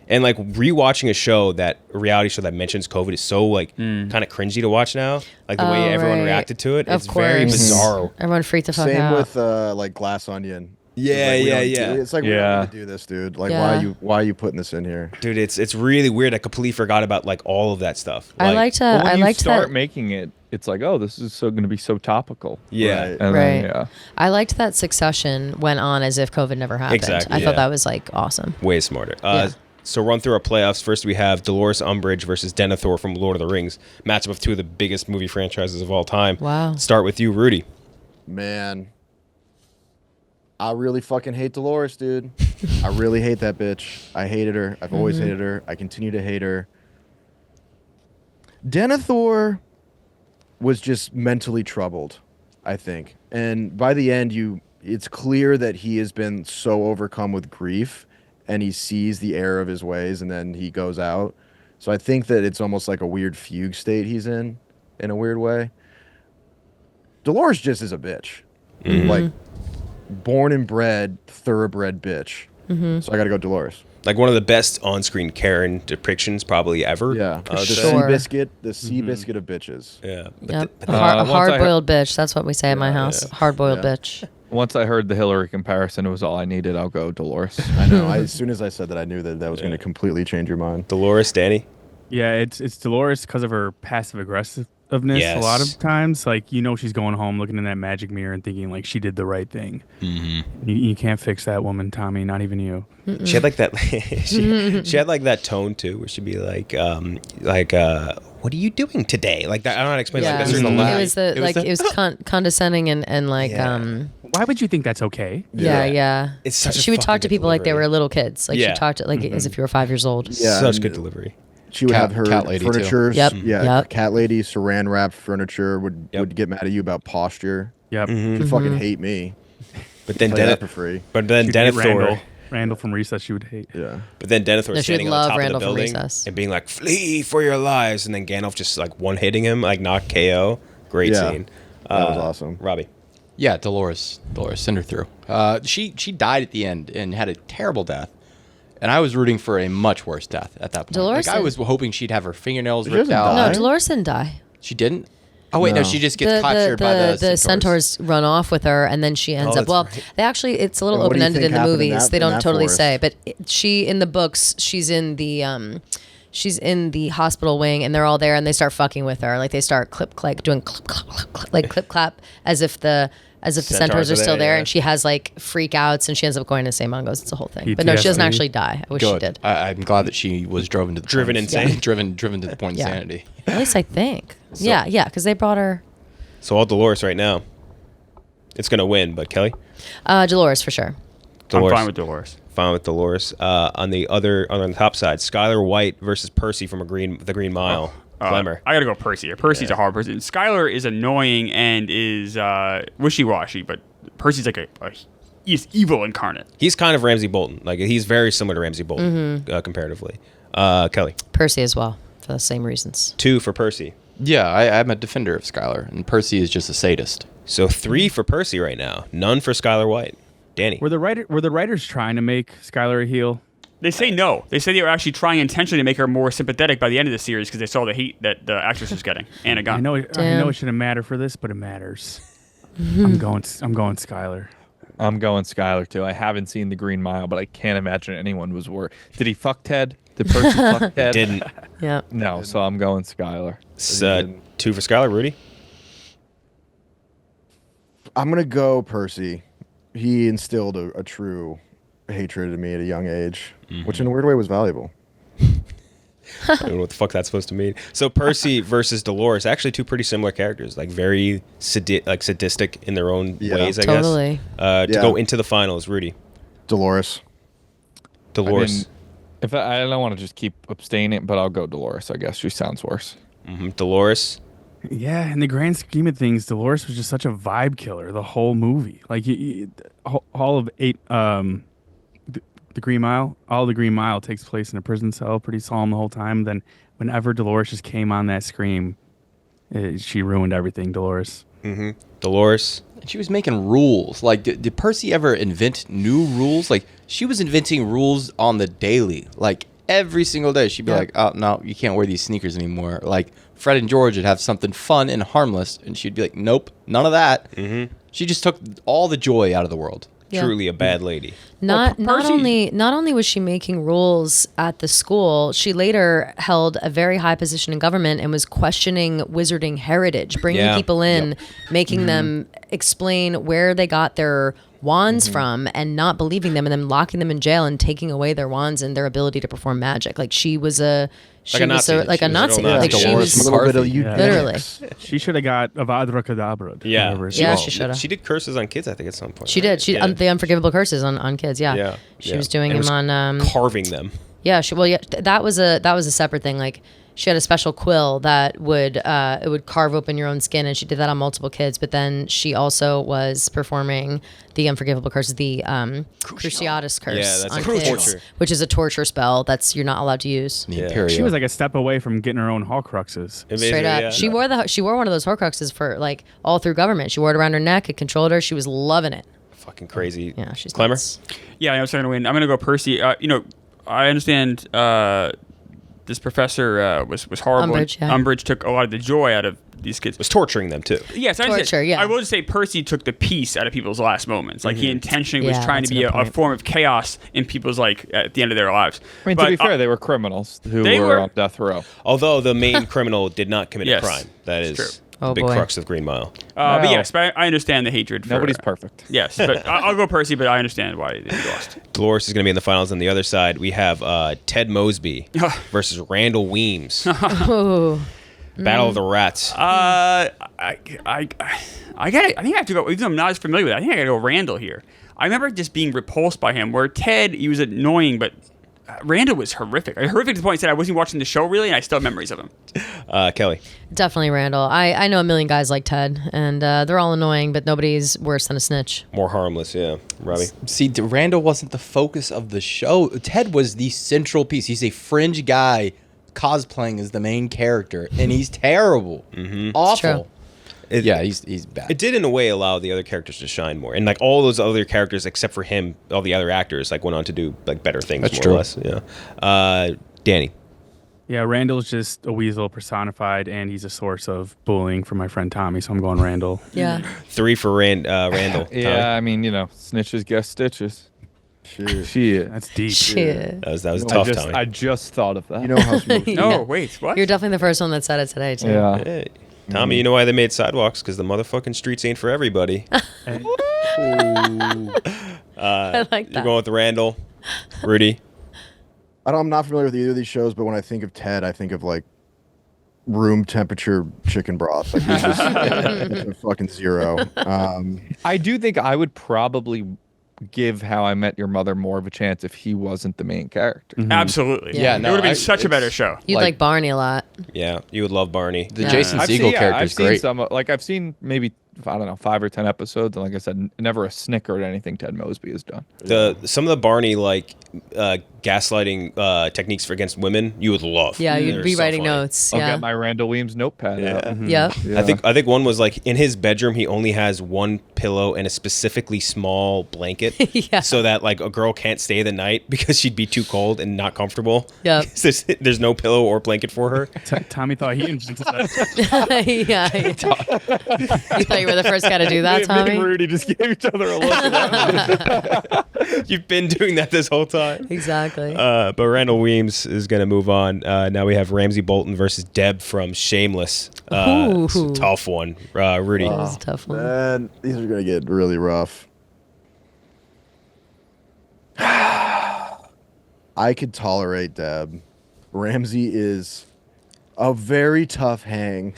Speaker 1: And like rewatching a reality show that mentions COVID is so like kind of cringy to watch now. Like the way everyone
Speaker 5: right.
Speaker 1: reacted to it,
Speaker 5: Of
Speaker 1: it's very
Speaker 5: course.
Speaker 1: bizarre.
Speaker 5: Everyone freaked the fuck
Speaker 4: Same
Speaker 5: out.
Speaker 4: with like Glass Onion.
Speaker 1: Yeah,
Speaker 4: It's like, we
Speaker 1: yeah,
Speaker 4: don't
Speaker 1: yeah.
Speaker 4: do- It's like we
Speaker 6: Yeah.
Speaker 4: don't need to do this, dude. Like,
Speaker 5: Yeah.
Speaker 4: why are you putting this in here?
Speaker 1: Dude, it's really weird. I completely forgot about like all of that stuff.
Speaker 5: I
Speaker 1: Like,
Speaker 5: liked
Speaker 6: But when
Speaker 5: I
Speaker 6: you
Speaker 5: liked
Speaker 6: start
Speaker 5: that.
Speaker 6: making it, it's like, oh, this is going to be so topical.
Speaker 1: Yeah.
Speaker 4: Right.
Speaker 6: And then,
Speaker 5: Right.
Speaker 6: yeah.
Speaker 5: I liked that Succession went on as if COVID never happened.
Speaker 1: Exactly,
Speaker 5: I
Speaker 1: yeah.
Speaker 5: thought that was like awesome.
Speaker 1: Way smarter.
Speaker 5: Yeah.
Speaker 1: So run through our playoffs. First, we have Dolores Umbridge versus Denethor from Lord of the Rings. Matchup of two of the biggest movie franchises of all time.
Speaker 5: Wow.
Speaker 1: Start with you, Rudy.
Speaker 4: Man, I really fucking hate Dolores, dude. I really hate that bitch. I hated her. I've always hated her. I continue to hate her. Denethor was just mentally troubled, I think. And by the end, it's clear that he has been so overcome with grief and he sees the error of his ways and then he goes out. So I think that it's almost like a weird fugue state he's in a weird way. Dolores just is a bitch. Like, born and bred, thoroughbred bitch. So I got to go Dolores.
Speaker 1: Like one of the best on-screen Karen depictions probably ever.
Speaker 4: Yeah.
Speaker 1: I would
Speaker 4: The
Speaker 1: say.
Speaker 5: sure.
Speaker 4: Seabiscuit of bitches.
Speaker 1: Yeah.
Speaker 5: Yep.
Speaker 6: once I
Speaker 5: Hard-boiled bitch. That's what we say at my house.
Speaker 1: yeah.
Speaker 5: Hard-boiled
Speaker 4: Yeah.
Speaker 5: bitch.
Speaker 6: Once I heard the Hillary comparison, it was all I needed. I'll go Dolores.
Speaker 4: I know. As soon as I said that, I knew that was going to completely change your mind.
Speaker 1: Dolores, Danny.
Speaker 7: Yeah, it's Dolores because of her passive a lot
Speaker 1: Yes.
Speaker 7: of times. Like, she's going home looking in that magic mirror and thinking like she did the right thing. Mm-hmm. You can't fix that woman, Tommy. Not even you.
Speaker 1: She had like that. she had like that tone too, where she'd be like, "What are you doing today?" Like that. I don't know how to explain.
Speaker 5: Yeah.
Speaker 1: Like that's
Speaker 5: It was condescending and like
Speaker 7: Why would you think that's okay?
Speaker 5: yeah.
Speaker 1: It's such a
Speaker 5: she would talk
Speaker 1: fucking
Speaker 5: to
Speaker 1: good
Speaker 5: people like they
Speaker 1: delivery.
Speaker 5: were little kids. Like
Speaker 1: Yeah.
Speaker 5: she talked like as if you were 5 years old.
Speaker 4: Yeah,
Speaker 1: Such
Speaker 4: and
Speaker 1: good delivery.
Speaker 4: She would have her
Speaker 2: Cat lady, too.
Speaker 4: furniture.
Speaker 5: Yep,
Speaker 4: Yeah,
Speaker 5: yep.
Speaker 4: cat lady, saran wrap furniture would get mad at you about posture.
Speaker 7: Yep.
Speaker 4: She'd fucking hate me.
Speaker 1: But then
Speaker 4: Play that for free.
Speaker 7: She'd hate
Speaker 1: Denethor.
Speaker 7: Randall from Recess, she would hate.
Speaker 4: Yeah.
Speaker 1: But then Denethor
Speaker 5: No, she would
Speaker 1: standing on
Speaker 5: love
Speaker 1: the top
Speaker 5: Randall
Speaker 1: of the
Speaker 5: from
Speaker 1: building
Speaker 5: Recess.
Speaker 1: and being like, "Flee for your lives!" And then Gandalf just like one hitting him, like knock KO. Great
Speaker 4: Yeah.
Speaker 1: scene.
Speaker 4: That was awesome.
Speaker 1: Robbie.
Speaker 2: Yeah, Dolores, send her through. She died at the end and had a terrible death. And I was rooting for a much worse death at that point.
Speaker 5: Dolores
Speaker 2: Like, I
Speaker 5: didn't-
Speaker 2: was hoping she'd have her fingernails
Speaker 4: She
Speaker 2: ripped
Speaker 4: doesn't
Speaker 2: out.
Speaker 4: die.
Speaker 5: No, Dolores didn't die.
Speaker 2: She didn't? Oh, wait, no,
Speaker 4: No.
Speaker 2: she just gets captured by the
Speaker 5: centaurs run off with her, and then she ends up.
Speaker 1: that's
Speaker 5: Well,
Speaker 1: right.
Speaker 5: they actually it's a little
Speaker 4: And what do you
Speaker 5: open ended
Speaker 4: think
Speaker 5: in the
Speaker 4: happened in
Speaker 5: movies.
Speaker 4: that-
Speaker 5: They
Speaker 4: in
Speaker 5: don't
Speaker 4: that
Speaker 5: totally
Speaker 4: forest?
Speaker 5: say, but she in the books she's in the hospital wing, and they're all there, and they start fucking with her. Like they start doing clip clap as if the centaurs are still there,
Speaker 1: yeah.
Speaker 5: and she has like freakouts, and she ends up going to St. Mungo's. It's a whole thing. But no, she doesn't
Speaker 7: PTSD.
Speaker 5: actually die. I wish she
Speaker 2: Good.
Speaker 5: did.
Speaker 2: I'm glad that she was driven to the
Speaker 1: Driven
Speaker 2: point of-
Speaker 1: insane?
Speaker 2: driven to the point of
Speaker 5: Yeah.
Speaker 2: insanity.
Speaker 5: At least I think. Yeah, because they brought her.
Speaker 1: So all Dolores right now. It's gonna win, but Kelly.
Speaker 5: Dolores for sure.
Speaker 1: Dolores.
Speaker 3: I'm fine with Dolores.
Speaker 1: Fine with Dolores. On the top side, Skylar White versus Percy from the Green Mile. Klemmer.
Speaker 3: I gotta go Percy here. Percy's a hard person. Skylar is annoying and is wishy-washy, but Percy's like he's evil incarnate.
Speaker 1: He's kind of Ramsay Bolton. Like he's very similar to Ramsay Bolton comparatively. Kelly.
Speaker 5: Percy as well for the same reasons.
Speaker 1: 2 for Percy.
Speaker 2: Yeah, I'm a defender of Skylar, and Percy is just a sadist.
Speaker 1: So 3 for Percy right now. None for Skylar White. Danny.
Speaker 7: Were the writers trying to make Skylar a heel?
Speaker 3: They say no. They say they were actually trying intentionally to make her more sympathetic by the end of the series because they saw the hate that the actress was getting. Anna Gunn.
Speaker 7: I know it shouldn't matter for this, but it matters. I'm going Skylar.
Speaker 6: I'm going Skylar too. I haven't seen The Green Mile, but I can't imagine anyone was worse. Did he fuck Ted? Did Percy fuck Ted?
Speaker 1: Didn't.
Speaker 5: Yeah.
Speaker 6: No, so I'm going Skylar.
Speaker 1: 2 for Skylar. Rudy.
Speaker 4: I'm gonna go Percy. He instilled a true hatred in me at a young age, which in a weird way was valuable.
Speaker 1: I don't know what the fuck that's supposed to mean. So Percy versus Dolores, actually 2 pretty similar characters, like very sadistic in their own ways, I
Speaker 5: Totally.
Speaker 1: guess. To
Speaker 4: Yeah.
Speaker 1: go into the finals, Rudy.
Speaker 4: Dolores.
Speaker 1: Dolores.
Speaker 6: If I don't want to just keep abstaining, but I'll go Dolores. I guess she sounds worse.
Speaker 1: Dolores.
Speaker 7: Yeah, in the grand scheme of things, Dolores was just such a vibe killer the whole movie. Like all of the Green Mile, all the Green Mile takes place in a prison cell, pretty solemn the whole time. Then whenever Dolores just came on that screen, she ruined everything. Dolores.
Speaker 1: Dolores.
Speaker 2: And she was making rules. Like, did Percy ever invent new rules? Like, she was inventing rules on the daily. Like, every single day, she'd be like, oh, no, you can't wear these sneakers anymore. Like, Fred and George would have something fun and harmless, and she'd be like, nope, none of that. She just took all the joy out of the world.
Speaker 5: Yeah.
Speaker 1: Truly a bad lady.
Speaker 5: Not
Speaker 3: Percy-
Speaker 5: only was she making rules at the school, she later held a very high position in government and was questioning wizarding heritage, bringing
Speaker 1: Yeah.
Speaker 5: people in, making them explain where they got their wands from and not believing them, and then locking them in jail and taking away their wands and their ability to perform magic. Like she was a
Speaker 1: Nazi.
Speaker 5: like
Speaker 1: She
Speaker 5: a
Speaker 1: was a
Speaker 5: Nazi.
Speaker 1: real
Speaker 5: Like
Speaker 1: Nazi.
Speaker 5: she
Speaker 2: Dolores
Speaker 5: was
Speaker 4: A little bit of
Speaker 2: McCarthy.
Speaker 4: eugenics.
Speaker 5: literally.
Speaker 7: She should have got Avada Kedavra.
Speaker 1: Yeah.
Speaker 7: whatever it's
Speaker 5: Yeah,
Speaker 7: called.
Speaker 5: she shoulda.
Speaker 1: She did curses on kids, I think, at some point.
Speaker 5: She
Speaker 1: right?
Speaker 5: did. She
Speaker 1: Yeah.
Speaker 5: the unforgivable curses on kids. Yeah.
Speaker 1: Yeah.
Speaker 5: She
Speaker 1: Yeah.
Speaker 5: was doing
Speaker 1: And it
Speaker 5: them
Speaker 1: was
Speaker 5: on
Speaker 1: carving them.
Speaker 5: Yeah, that was a separate thing. Like she had a special quill that would it would carve open your own skin, and she did that on multiple kids. But then she also was performing the unforgivable curse, the Cruciatus curse
Speaker 1: Yeah, that's
Speaker 5: on
Speaker 1: like
Speaker 5: kids,
Speaker 1: torture.
Speaker 5: which is a torture spell that's you're not allowed to use.
Speaker 2: The
Speaker 1: Yeah.
Speaker 2: Imperial.
Speaker 7: She was like a step away from getting her own Horcruxes.
Speaker 5: Straight up,
Speaker 1: Yeah.
Speaker 5: she wore one of those Horcruxes for like all through government. She wore it around her neck. It controlled her. She was loving it.
Speaker 1: Fucking crazy.
Speaker 5: Yeah, she's
Speaker 1: Klemmer?
Speaker 5: nuts.
Speaker 3: Yeah, I know it's going to win. I'm going to go Percy. I understand the this professor was horrible.
Speaker 5: Umbridge, yeah.
Speaker 3: Umbridge took a lot of the joy out of these kids.
Speaker 1: Was torturing them too.
Speaker 3: Yes, I understand.
Speaker 5: Torture, yeah.
Speaker 3: I will just say Percy took the peace out of people's last moments. Like he intentionally was
Speaker 5: Yeah,
Speaker 3: trying to
Speaker 5: that's a
Speaker 3: be
Speaker 5: good
Speaker 3: a
Speaker 5: point.
Speaker 3: form of chaos in people's like at the end of their lives.
Speaker 6: I mean,
Speaker 3: But,
Speaker 6: to be fair, they were criminals who
Speaker 3: they
Speaker 6: were
Speaker 3: were-
Speaker 6: on death row.
Speaker 1: Although the main criminal did not commit
Speaker 3: Yes,
Speaker 1: a crime. That
Speaker 3: it's
Speaker 1: is
Speaker 3: true.
Speaker 1: the
Speaker 5: Oh,
Speaker 1: big
Speaker 5: boy.
Speaker 1: crux of Green Mile.
Speaker 3: But
Speaker 6: Wow.
Speaker 3: yes, but I understand the hatred. For,
Speaker 6: Nobody's perfect.
Speaker 3: Yes, but I'll go Percy, but I understand why they lost.
Speaker 1: Dolores is going to be in the finals. On the other side, we have Ted Mosby versus Randall Weems.
Speaker 5: Ooh.
Speaker 1: Battle of the Rats.
Speaker 3: I think I have to go. Even though I'm not as familiar with it, I think I got to go Randall here. I remember just being repulsed by him. Where Ted, he was annoying, but Randall was horrific. Horrific to the point he said I wasn't watching the show really, and I still have memories of him.
Speaker 1: Kelly.
Speaker 5: Definitely Randall. I know a million guys like Ted, and they're all annoying, but nobody's worse than a snitch.
Speaker 1: More harmless, yeah. Robbie.
Speaker 2: See, Randall wasn't the focus of the show. Ted was the central piece. He's a fringe guy cosplaying as the main character, and he's terrible. Awful.
Speaker 5: true.
Speaker 2: Yeah, he's bad.
Speaker 1: It did in a way allow the other characters to shine more, and like all those other characters except for him, all the other actors like went on to do like better things.
Speaker 2: That's
Speaker 1: more
Speaker 2: true.
Speaker 1: or less. Yeah. Danny.
Speaker 7: Yeah, Randall's just a weasel personified, and he's a source of bullying for my friend Tommy, so I'm going Randall.
Speaker 5: Yeah.
Speaker 1: 3 for Randall.
Speaker 6: Yeah, I mean, snitches get stitches. Shit.
Speaker 7: That's deep.
Speaker 5: Shit.
Speaker 1: That was
Speaker 4: No,
Speaker 1: tough,
Speaker 6: I
Speaker 1: Tommy.
Speaker 6: just thought of that.
Speaker 4: You know how smooth.
Speaker 3: No,
Speaker 5: Yeah.
Speaker 3: wait, what?
Speaker 5: You're definitely the first one that said it today, too.
Speaker 6: Yeah.
Speaker 1: Hey, Tommy, you know why they made sidewalks? Because the motherfucking streets ain't for everybody.
Speaker 5: I like
Speaker 1: You're
Speaker 5: that.
Speaker 1: going with Randall. Rudy.
Speaker 4: I'm not familiar with either of these shows, but when I think of Ted, I think of like room temperature chicken broth. Like he's just a fucking zero.
Speaker 6: I do think I would probably give How I Met Your Mother more of a chance if he wasn't the main character.
Speaker 3: Absolutely.
Speaker 5: Yeah,
Speaker 3: it
Speaker 2: no,
Speaker 3: would have been
Speaker 2: I-
Speaker 3: such a better
Speaker 2: it's-
Speaker 3: show.
Speaker 5: You'd
Speaker 2: Like-
Speaker 5: like Barney a lot.
Speaker 1: Yeah, you would love Barney.
Speaker 2: The
Speaker 5: Yeah.
Speaker 2: Jason
Speaker 6: I've
Speaker 2: Segel
Speaker 6: seen,
Speaker 2: character
Speaker 6: I've
Speaker 2: is
Speaker 6: seen
Speaker 2: great.
Speaker 6: some, I've seen maybe, I don't know, 5 or 10 episodes, and like I said, never a snicker at anything Ted Mosby has done.
Speaker 1: Some of the Barney like gaslighting techniques for against women, you would love.
Speaker 5: Yeah,
Speaker 1: They're
Speaker 5: you'd be
Speaker 1: so
Speaker 5: writing
Speaker 1: funny.
Speaker 5: notes.
Speaker 6: I'll
Speaker 5: Yeah.
Speaker 6: get my Randall Weems notepad out.
Speaker 5: Yep.
Speaker 4: yeah.
Speaker 1: I think one was like in his bedroom he only has one pillow and a specifically small blanket
Speaker 5: Yeah.
Speaker 1: so that like a girl can't stay the night because she'd be too cold and not comfortable.
Speaker 5: Yep.
Speaker 1: There's no pillow or blanket for her.
Speaker 7: Tommy thought he invented that.
Speaker 5: yeah. You thought you were the first guy to do that,
Speaker 6: Me and
Speaker 5: Tommy?
Speaker 6: Rudy just gave each other a look.
Speaker 1: You've been doing that this whole time.
Speaker 5: Exactly.
Speaker 1: But Randall Weems is going to move on. Now we have Ramsey Bolton versus Deb from Shameless. It's a
Speaker 5: Ooh.
Speaker 1: tough one. Rudy.
Speaker 5: that was a tough one.
Speaker 4: Man, these are gonna get really rough. I could tolerate Deb. Ramsey is a very tough hang.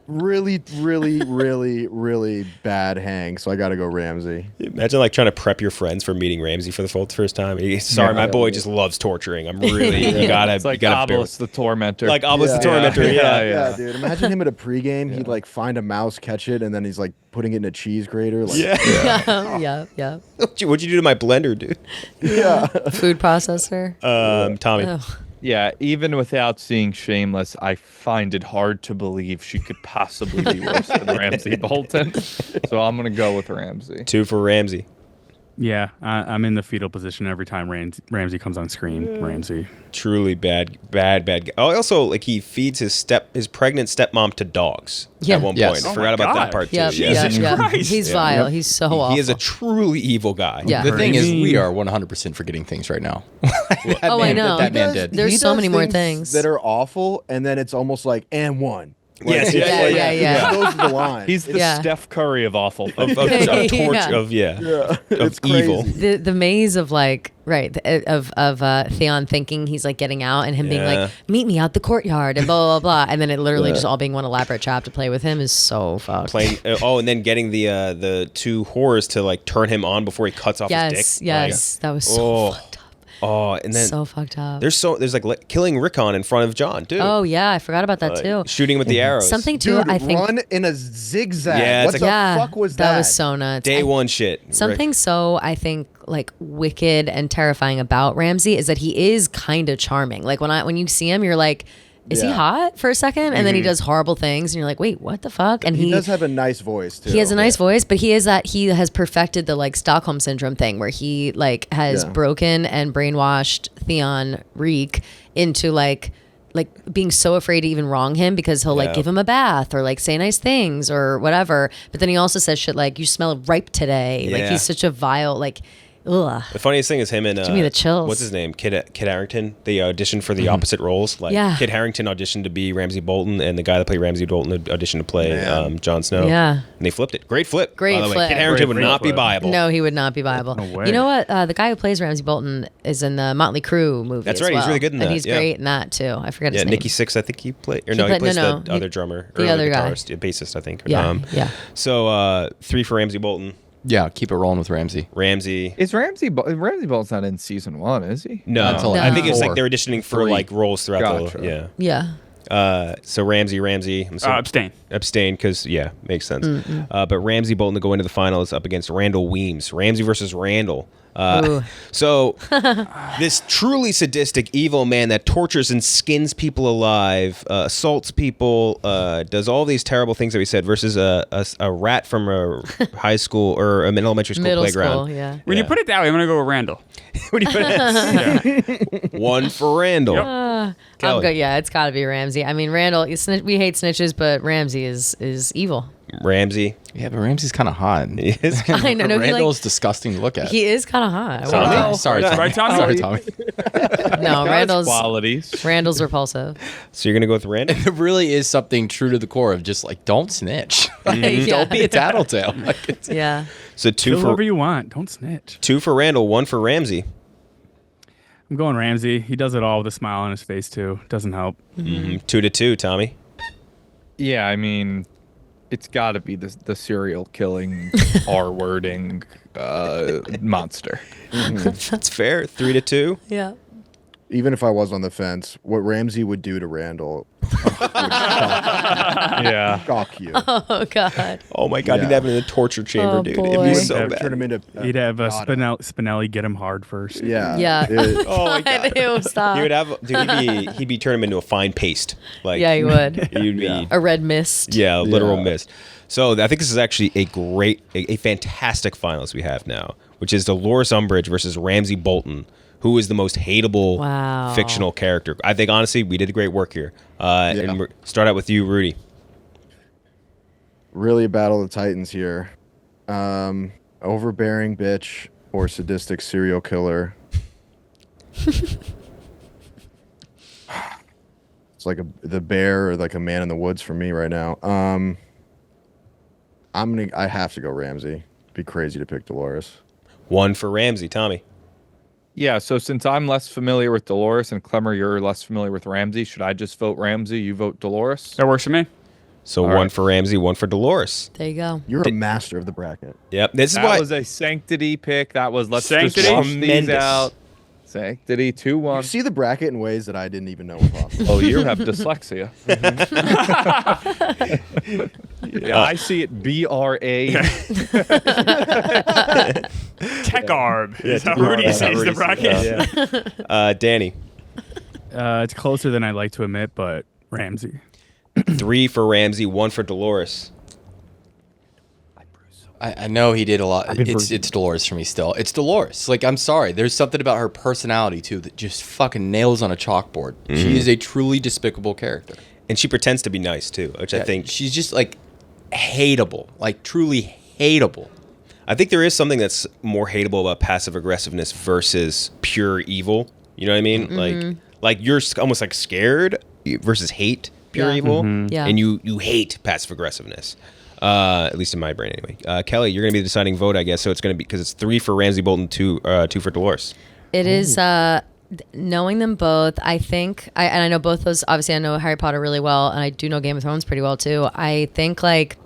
Speaker 4: really, really, really, really bad hang. So I got to go Ramsey.
Speaker 1: Imagine like trying to prep your friends for meeting Ramsey for the first time. Sorry, my boy just loves torturing. I'm really you gotta
Speaker 6: It's like
Speaker 1: you gotta bear
Speaker 6: Obelisk the Tormentor.
Speaker 1: like Obelisk the
Speaker 4: Yeah.
Speaker 1: Tormentor. Yeah.
Speaker 4: Yeah, dude. Imagine him at a pregame. He'd like find a mouse, catch it, and then he's like putting it in a cheese grater. Like,
Speaker 5: Yeah. Yeah.
Speaker 1: What'd you do to my blender, dude?
Speaker 4: yeah.
Speaker 5: Food processor.
Speaker 1: Tommy.
Speaker 5: Oh.
Speaker 6: Yeah, even without seeing Shameless, I find it hard to believe she could possibly be worse than Ramsey Bolton. So I'm going to go with Ramsey.
Speaker 1: 2 for Ramsey.
Speaker 7: Yeah, I'm in the fetal position every time Ramsey comes on screen. Ramsey.
Speaker 1: Truly bad. Oh, also, like he feeds his pregnant stepmom to dogs
Speaker 5: Yeah.
Speaker 1: at one
Speaker 2: Yes.
Speaker 1: point. I
Speaker 2: Oh
Speaker 1: forgot
Speaker 3: my
Speaker 1: about that
Speaker 3: God.
Speaker 1: part too.
Speaker 5: Yeah.
Speaker 3: Jesus
Speaker 5: Yeah.
Speaker 3: Christ.
Speaker 5: He's
Speaker 1: Yeah.
Speaker 5: vile.
Speaker 4: Yep.
Speaker 5: He's so awful.
Speaker 1: He is a truly evil guy.
Speaker 5: Yeah.
Speaker 2: The thing is,
Speaker 7: Crazy.
Speaker 2: we are 100% forgetting things right now.
Speaker 5: Oh, I know.
Speaker 2: That man did.
Speaker 5: There's
Speaker 4: He
Speaker 5: so
Speaker 4: does
Speaker 5: many more things.
Speaker 4: that are awful, and then it's almost like and one. Like,
Speaker 1: Yes,
Speaker 4: it's
Speaker 1: yeah,
Speaker 4: like-
Speaker 5: yeah.
Speaker 4: Those are the lines.
Speaker 6: He's the
Speaker 5: Yeah.
Speaker 6: Steph Curry of awful.
Speaker 1: of torture
Speaker 5: Yeah.
Speaker 1: of
Speaker 4: It's
Speaker 1: evil.
Speaker 4: crazy.
Speaker 5: the maze of like of Theon thinking he's like getting out and him being
Speaker 1: Yeah.
Speaker 5: like meet me out the courtyard and blah blah blah and then it literally just all being one elaborate trap to play with him is so fucked.
Speaker 1: Playing and then getting the 2 whores to like turn him on before he cuts off his dick.
Speaker 5: Yes, that was so
Speaker 1: Oh.
Speaker 5: fucked up.
Speaker 1: Oh, and then
Speaker 5: So fucked up.
Speaker 1: there's like killing Rickon in front of John, dude.
Speaker 5: Oh yeah, I forgot about that
Speaker 1: Like,
Speaker 5: too.
Speaker 1: shooting with the arrows.
Speaker 5: Something too.
Speaker 4: Dude,
Speaker 5: I think.
Speaker 4: run in a zigzag.
Speaker 1: Yeah, it's
Speaker 4: what
Speaker 1: like-
Speaker 4: the fuck was that?
Speaker 5: That was so nuts.
Speaker 1: Day one shit.
Speaker 5: Something so I think like wicked and terrifying about Ramsey is that he is kind of charming. Like when you see him, you're like, is he hot for a second? And then he does horrible things, and you're like, wait, what the fuck? And
Speaker 4: he does have a nice voice too.
Speaker 5: He has a nice voice, but he has perfected the like Stockholm syndrome thing where he like has broken and brainwashed Theon Reek into like being so afraid to even wrong him because he'll like give him a bath or like say nice things or whatever. But then he also says shit like, you smell ripe today. Like he's such a vile, like, ugh.
Speaker 1: The funniest thing is him and
Speaker 5: give me the chills.
Speaker 1: What's his name? Kit Harington. They auditioned for the opposite roles. Like Kit Harington auditioned to be Ramsay Bolton, and the guy that played Ramsay Bolton auditioned to play Jon Snow.
Speaker 5: Yeah,
Speaker 1: and they flipped it. Great flip.
Speaker 5: Great
Speaker 1: by the way.
Speaker 5: flip.
Speaker 1: Kit Harington would not be viable.
Speaker 5: No, he would not be viable.
Speaker 7: No way.
Speaker 5: You know what? The guy who plays Ramsay Bolton is in the Motley Crue movie.
Speaker 1: That's
Speaker 5: as
Speaker 1: right.
Speaker 5: well.
Speaker 1: He's really good in that.
Speaker 5: And he's great in that too. I forget his name.
Speaker 1: Nikki Sixx, I think he played. Or he plays the other drummer.
Speaker 5: The
Speaker 1: or
Speaker 5: other
Speaker 1: guitarist,
Speaker 5: guy.
Speaker 1: Bassist, I think.
Speaker 5: Yeah.
Speaker 1: So 3 for Ramsay Bolton.
Speaker 2: Yeah, keep it rolling with Ramsay.
Speaker 1: Ramsay
Speaker 6: Ramsay Bolton's not in season 1, is he?
Speaker 1: No,
Speaker 2: Until
Speaker 1: I think it's like
Speaker 2: 4.
Speaker 1: they're auditioning for
Speaker 2: 3.
Speaker 1: like roles throughout
Speaker 6: Gotcha.
Speaker 5: Yeah.
Speaker 1: So Ramsay.
Speaker 3: Abstain.
Speaker 1: Abstain because makes sense. But Ramsay Bolton to go into the final is up against Randall Weems. Ramsay versus Randall. So this truly sadistic evil man that tortures and skins people alive, assaults people, does all these terrible things that we said versus a rat from a high school or an elementary school playground.
Speaker 3: When you put it that way, I'm gonna go with Randall.
Speaker 1: When you put it 1 for Randall.
Speaker 3: Yep.
Speaker 5: I'm
Speaker 1: Kelly.
Speaker 5: good. Yeah, it's got to be Ramsay. I mean, Randall. We hate snitches, but Ramsay is evil.
Speaker 1: Ramsay.
Speaker 2: Yeah, but Ramsay's kind of hot.
Speaker 1: He is.
Speaker 5: I know.
Speaker 2: Randall's disgusting to look at.
Speaker 5: He is kind of hot.
Speaker 2: Sorry, Tommy.
Speaker 3: Right, Tommy?
Speaker 2: Sorry, Tommy.
Speaker 5: No, Randall's
Speaker 6: qualities.
Speaker 5: Randall's repulsive.
Speaker 1: So you're gonna go with Randall?
Speaker 2: It really is something true to the core of just like, don't snitch. Like,
Speaker 5: Yeah.
Speaker 2: Don't be a tattletale. Like,
Speaker 5: Yeah.
Speaker 1: So 2
Speaker 7: Kill
Speaker 1: for
Speaker 7: whoever you want. Don't snitch.
Speaker 1: 2 for Randall, 1 for Ramsay.
Speaker 7: I'm going Ramsay. He does it all with a smile on his face too. Doesn't help.
Speaker 1: 2-2, Tommy.
Speaker 6: Yeah, I mean, it's got to be the serial killing, R-wording monster.
Speaker 1: That's fair. 3-2.
Speaker 5: Yeah.
Speaker 4: Even if I was on the fence, what Ramsay would do to Randall
Speaker 6: Yeah.
Speaker 4: shock you.
Speaker 5: Oh God.
Speaker 1: Oh my God,
Speaker 4: Yeah.
Speaker 1: he'd have him in the torture chamber,
Speaker 5: Oh,
Speaker 1: dude.
Speaker 5: boy.
Speaker 1: It'd be so
Speaker 7: Turn
Speaker 1: bad.
Speaker 4: him into
Speaker 7: He'd have
Speaker 4: God.
Speaker 7: Spinelli get him hard first.
Speaker 4: Yeah.
Speaker 5: Yeah.
Speaker 4: It-
Speaker 1: Oh my God.
Speaker 5: Ew, stop.
Speaker 1: He would have, dude. He'd be turning him into a fine paste. Like,
Speaker 5: Yeah, he would.
Speaker 1: He'd be,
Speaker 5: A red mist.
Speaker 1: yeah, a literal
Speaker 4: Yeah.
Speaker 1: mist. So I think this is actually a fantastic finals we have now, which is Dolores Umbridge versus Ramsay Bolton, who is the most hateable
Speaker 5: Wow.
Speaker 1: fictional character. I think honestly we did great work here. And we'll start out with you, Rudy.
Speaker 4: really a battle of the titans here. Overbearing bitch or sadistic serial killer. It's like the bear or like a man in the woods for me right now. I have to go Ramsay. Be crazy to pick Dolores.
Speaker 1: 1 for Ramsay, Tommy.
Speaker 6: Yeah, so since I'm less familiar with Dolores and Klemmer, you're less familiar with Ramsay, should I just vote Ramsay? You vote Dolores?
Speaker 3: That works for me.
Speaker 1: So
Speaker 6: All
Speaker 1: 1
Speaker 6: right.
Speaker 1: for Ramsay, 1 for Dolores.
Speaker 5: There you go.
Speaker 4: You're a master of the bracket.
Speaker 1: Yep. This is
Speaker 6: That
Speaker 1: why
Speaker 6: was a sanctity pick. That was let's
Speaker 3: Sanctity?
Speaker 6: just swap these
Speaker 1: Tremendous.
Speaker 6: out. Sanctity
Speaker 4: You
Speaker 6: 2-1.
Speaker 4: see the bracket in ways that I didn't even know were possible.
Speaker 6: Oh, you have dyslexia. Yeah, I see it BRA.
Speaker 3: Tech Arb is how Rudy says the bracket.
Speaker 1: Danny.
Speaker 7: It's closer than I'd like to admit, but Ramsay.
Speaker 1: 3 for Ramsay, 1 for Dolores.
Speaker 2: I know he did a lot. It's Dolores for me still. It's Dolores. Like, I'm sorry. There's something about her personality, too, that just fucking nails on a chalkboard. She is a truly despicable character.
Speaker 1: And she pretends to be nice too, which I think
Speaker 2: She's just, like, hateable. Like, truly hateable.
Speaker 1: I think there is something that's more hateable about passive aggressiveness versus pure evil. You know what I mean? Like you're almost like scared versus hate pure
Speaker 5: Yeah.
Speaker 1: evil,
Speaker 5: Yeah.
Speaker 1: and you hate passive aggressiveness. At least in my brain, anyway. Kelly, you're going to be the deciding vote, I guess. So it's going to be because it's 3 for Ramsay Bolton, 2 for Dolores.
Speaker 5: It is knowing them both. I think, and I know both those. Obviously, I know Harry Potter really well, and I do know Game of Thrones pretty well too. I think like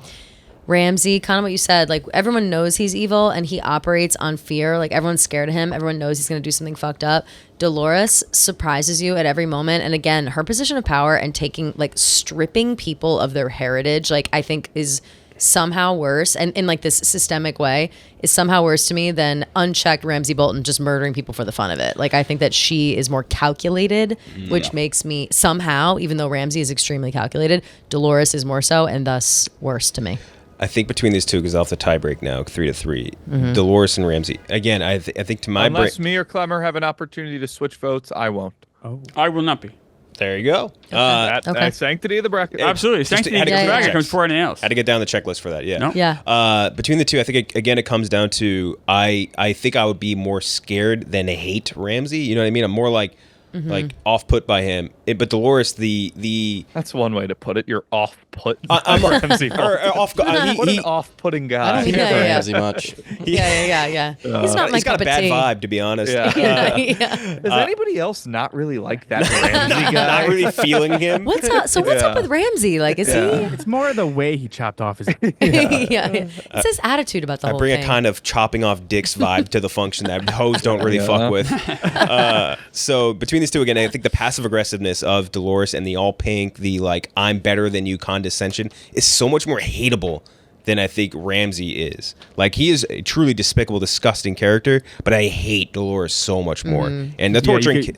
Speaker 5: Ramsay, kind of what you said. Like everyone knows he's evil, and he operates on fear. Like everyone's scared of him. Everyone knows he's going to do something fucked up. Dolores surprises you at every moment, and again, her position of power and stripping people of their heritage, like I think is somehow worse, and in like this systemic way, is somehow worse to me than unchecked Ramsay Bolton just murdering people for the fun of it. Like, I think that she is more calculated, which makes me somehow, even though Ramsay is extremely calculated, Dolores is more so, and thus worse to me.
Speaker 1: I think between these two, because I'll have the tie break now, 3-3. Dolores and Ramsay. Again, I think to my brain.
Speaker 6: Unless me or Klemmer have an opportunity to switch votes, I won't.
Speaker 3: I will not be.
Speaker 1: There you go.
Speaker 6: That's sanctity of the bracket.
Speaker 3: Absolutely. Sanctity of the bracket comes before anything else.
Speaker 1: Had to get down the checklist for that. Yeah.
Speaker 3: No?
Speaker 5: Yeah.
Speaker 1: Between the two, I think again it comes down to I think I would be more scared than hate Ramsay. You know what I mean? I'm more like off put by him. But Dolores, the
Speaker 6: That's one way to put it. You're off put.
Speaker 1: I'm
Speaker 6: Ramsay.
Speaker 1: off.
Speaker 6: What an off-putting guy.
Speaker 2: I don't care for
Speaker 5: Yeah.
Speaker 2: Ramsay much.
Speaker 5: Yeah. He's not my
Speaker 1: he's got
Speaker 5: cup
Speaker 1: a bad
Speaker 5: of tea.
Speaker 1: vibe, to be honest.
Speaker 5: Yeah.
Speaker 6: Does anybody else not really like that Ramsay guy?
Speaker 1: Not really feeling him.
Speaker 5: What's up? So what's up with Ramsay? Like, is he?
Speaker 7: It's more the way he chopped off his.
Speaker 5: yeah. It's his attitude about the
Speaker 1: I
Speaker 5: whole
Speaker 1: bring
Speaker 5: thing.
Speaker 1: a kind of chopping off dicks vibe to the function that hoes don't really fuck with. So between these two, again, I think the passive aggressiveness of Dolores and the all pink, the like I'm better than you condescension is so much more hateable than I think Ramsay is. Like, he is a truly despicable, disgusting character, but I hate Dolores so much more. And the torturing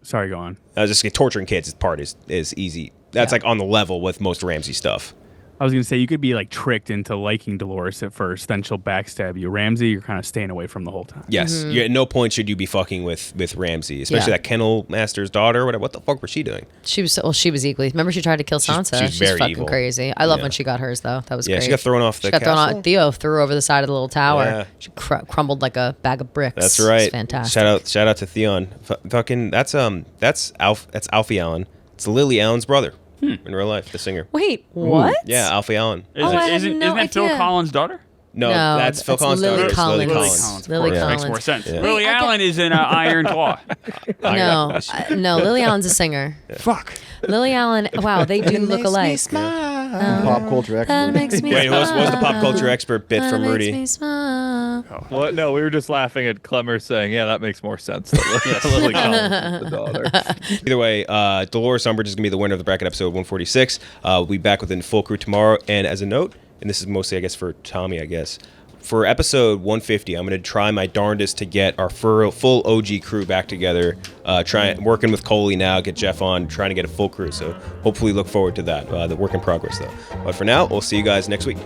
Speaker 7: Sorry, go on.
Speaker 1: just torturing kids part is easy. That's like on the level with most Ramsay stuff.
Speaker 7: I was gonna say you could be like tricked into liking Dolores at first, then she'll backstab you. Ramsay, you're kind of staying away from the whole time.
Speaker 1: Yes, at no point should you be fucking with Ramsay, especially
Speaker 5: Yeah.
Speaker 1: that kennel master's daughter. What the fuck was she doing?
Speaker 5: She was equally. Remember, she tried to kill Sansa.
Speaker 1: she's very
Speaker 5: fucking
Speaker 1: evil.
Speaker 5: crazy. I love
Speaker 1: Yeah.
Speaker 5: when she got hers though. That was
Speaker 1: Yeah,
Speaker 5: great.
Speaker 1: she got thrown off the
Speaker 5: She got thrown
Speaker 1: castle.
Speaker 5: off. Theo threw her over the side of the little tower.
Speaker 1: Yeah.
Speaker 5: She crumbled like a bag of bricks.
Speaker 1: That's right.
Speaker 5: It's fantastic.
Speaker 1: Shout out to Theon. Fucking that's Alfie Allen. It's Lily Allen's brother in real life, the singer.
Speaker 5: Wait, what?
Speaker 1: Yeah, Alfie Allen.
Speaker 3: Isn't
Speaker 5: no
Speaker 3: that Phil
Speaker 5: idea.
Speaker 3: Collins' daughter?
Speaker 1: No, that's Phil Collins'
Speaker 5: Lily
Speaker 1: daughter. It's
Speaker 5: Collins.
Speaker 1: Lily
Speaker 3: Lily
Speaker 1: Collins.
Speaker 3: Collins.
Speaker 5: Lily
Speaker 3: Of course.
Speaker 5: Collins.
Speaker 3: Makes more sense.
Speaker 1: Yeah.
Speaker 3: Lily Allen is in Iron Claw.
Speaker 5: No, Lily Allen's a singer.
Speaker 3: Fuck.
Speaker 5: Lily Allen. Wow, they do look alike.
Speaker 4: Pop culture
Speaker 5: That
Speaker 4: expert.
Speaker 5: makes me
Speaker 1: Wait, what was the pop culture expert bit
Speaker 5: That
Speaker 1: from
Speaker 5: makes
Speaker 1: Rudy?
Speaker 5: me smile.
Speaker 6: What? No, we were just laughing at Klemmer saying, "Yeah, that makes more sense." Lily Collins is the daughter.
Speaker 1: Either way, Dolores Umbridge is going to be the winner of the bracket episode 146. We'll be back within full crew tomorrow. And as a note, and this is mostly, I guess, for Tommy, I guess, for episode 150, I'm going to try my darndest to get our full OG crew back together. Working with Coley now, get Jeff on, trying to get a full crew. So hopefully look forward to that. The work in progress, though. But for now, we'll see you guys next week.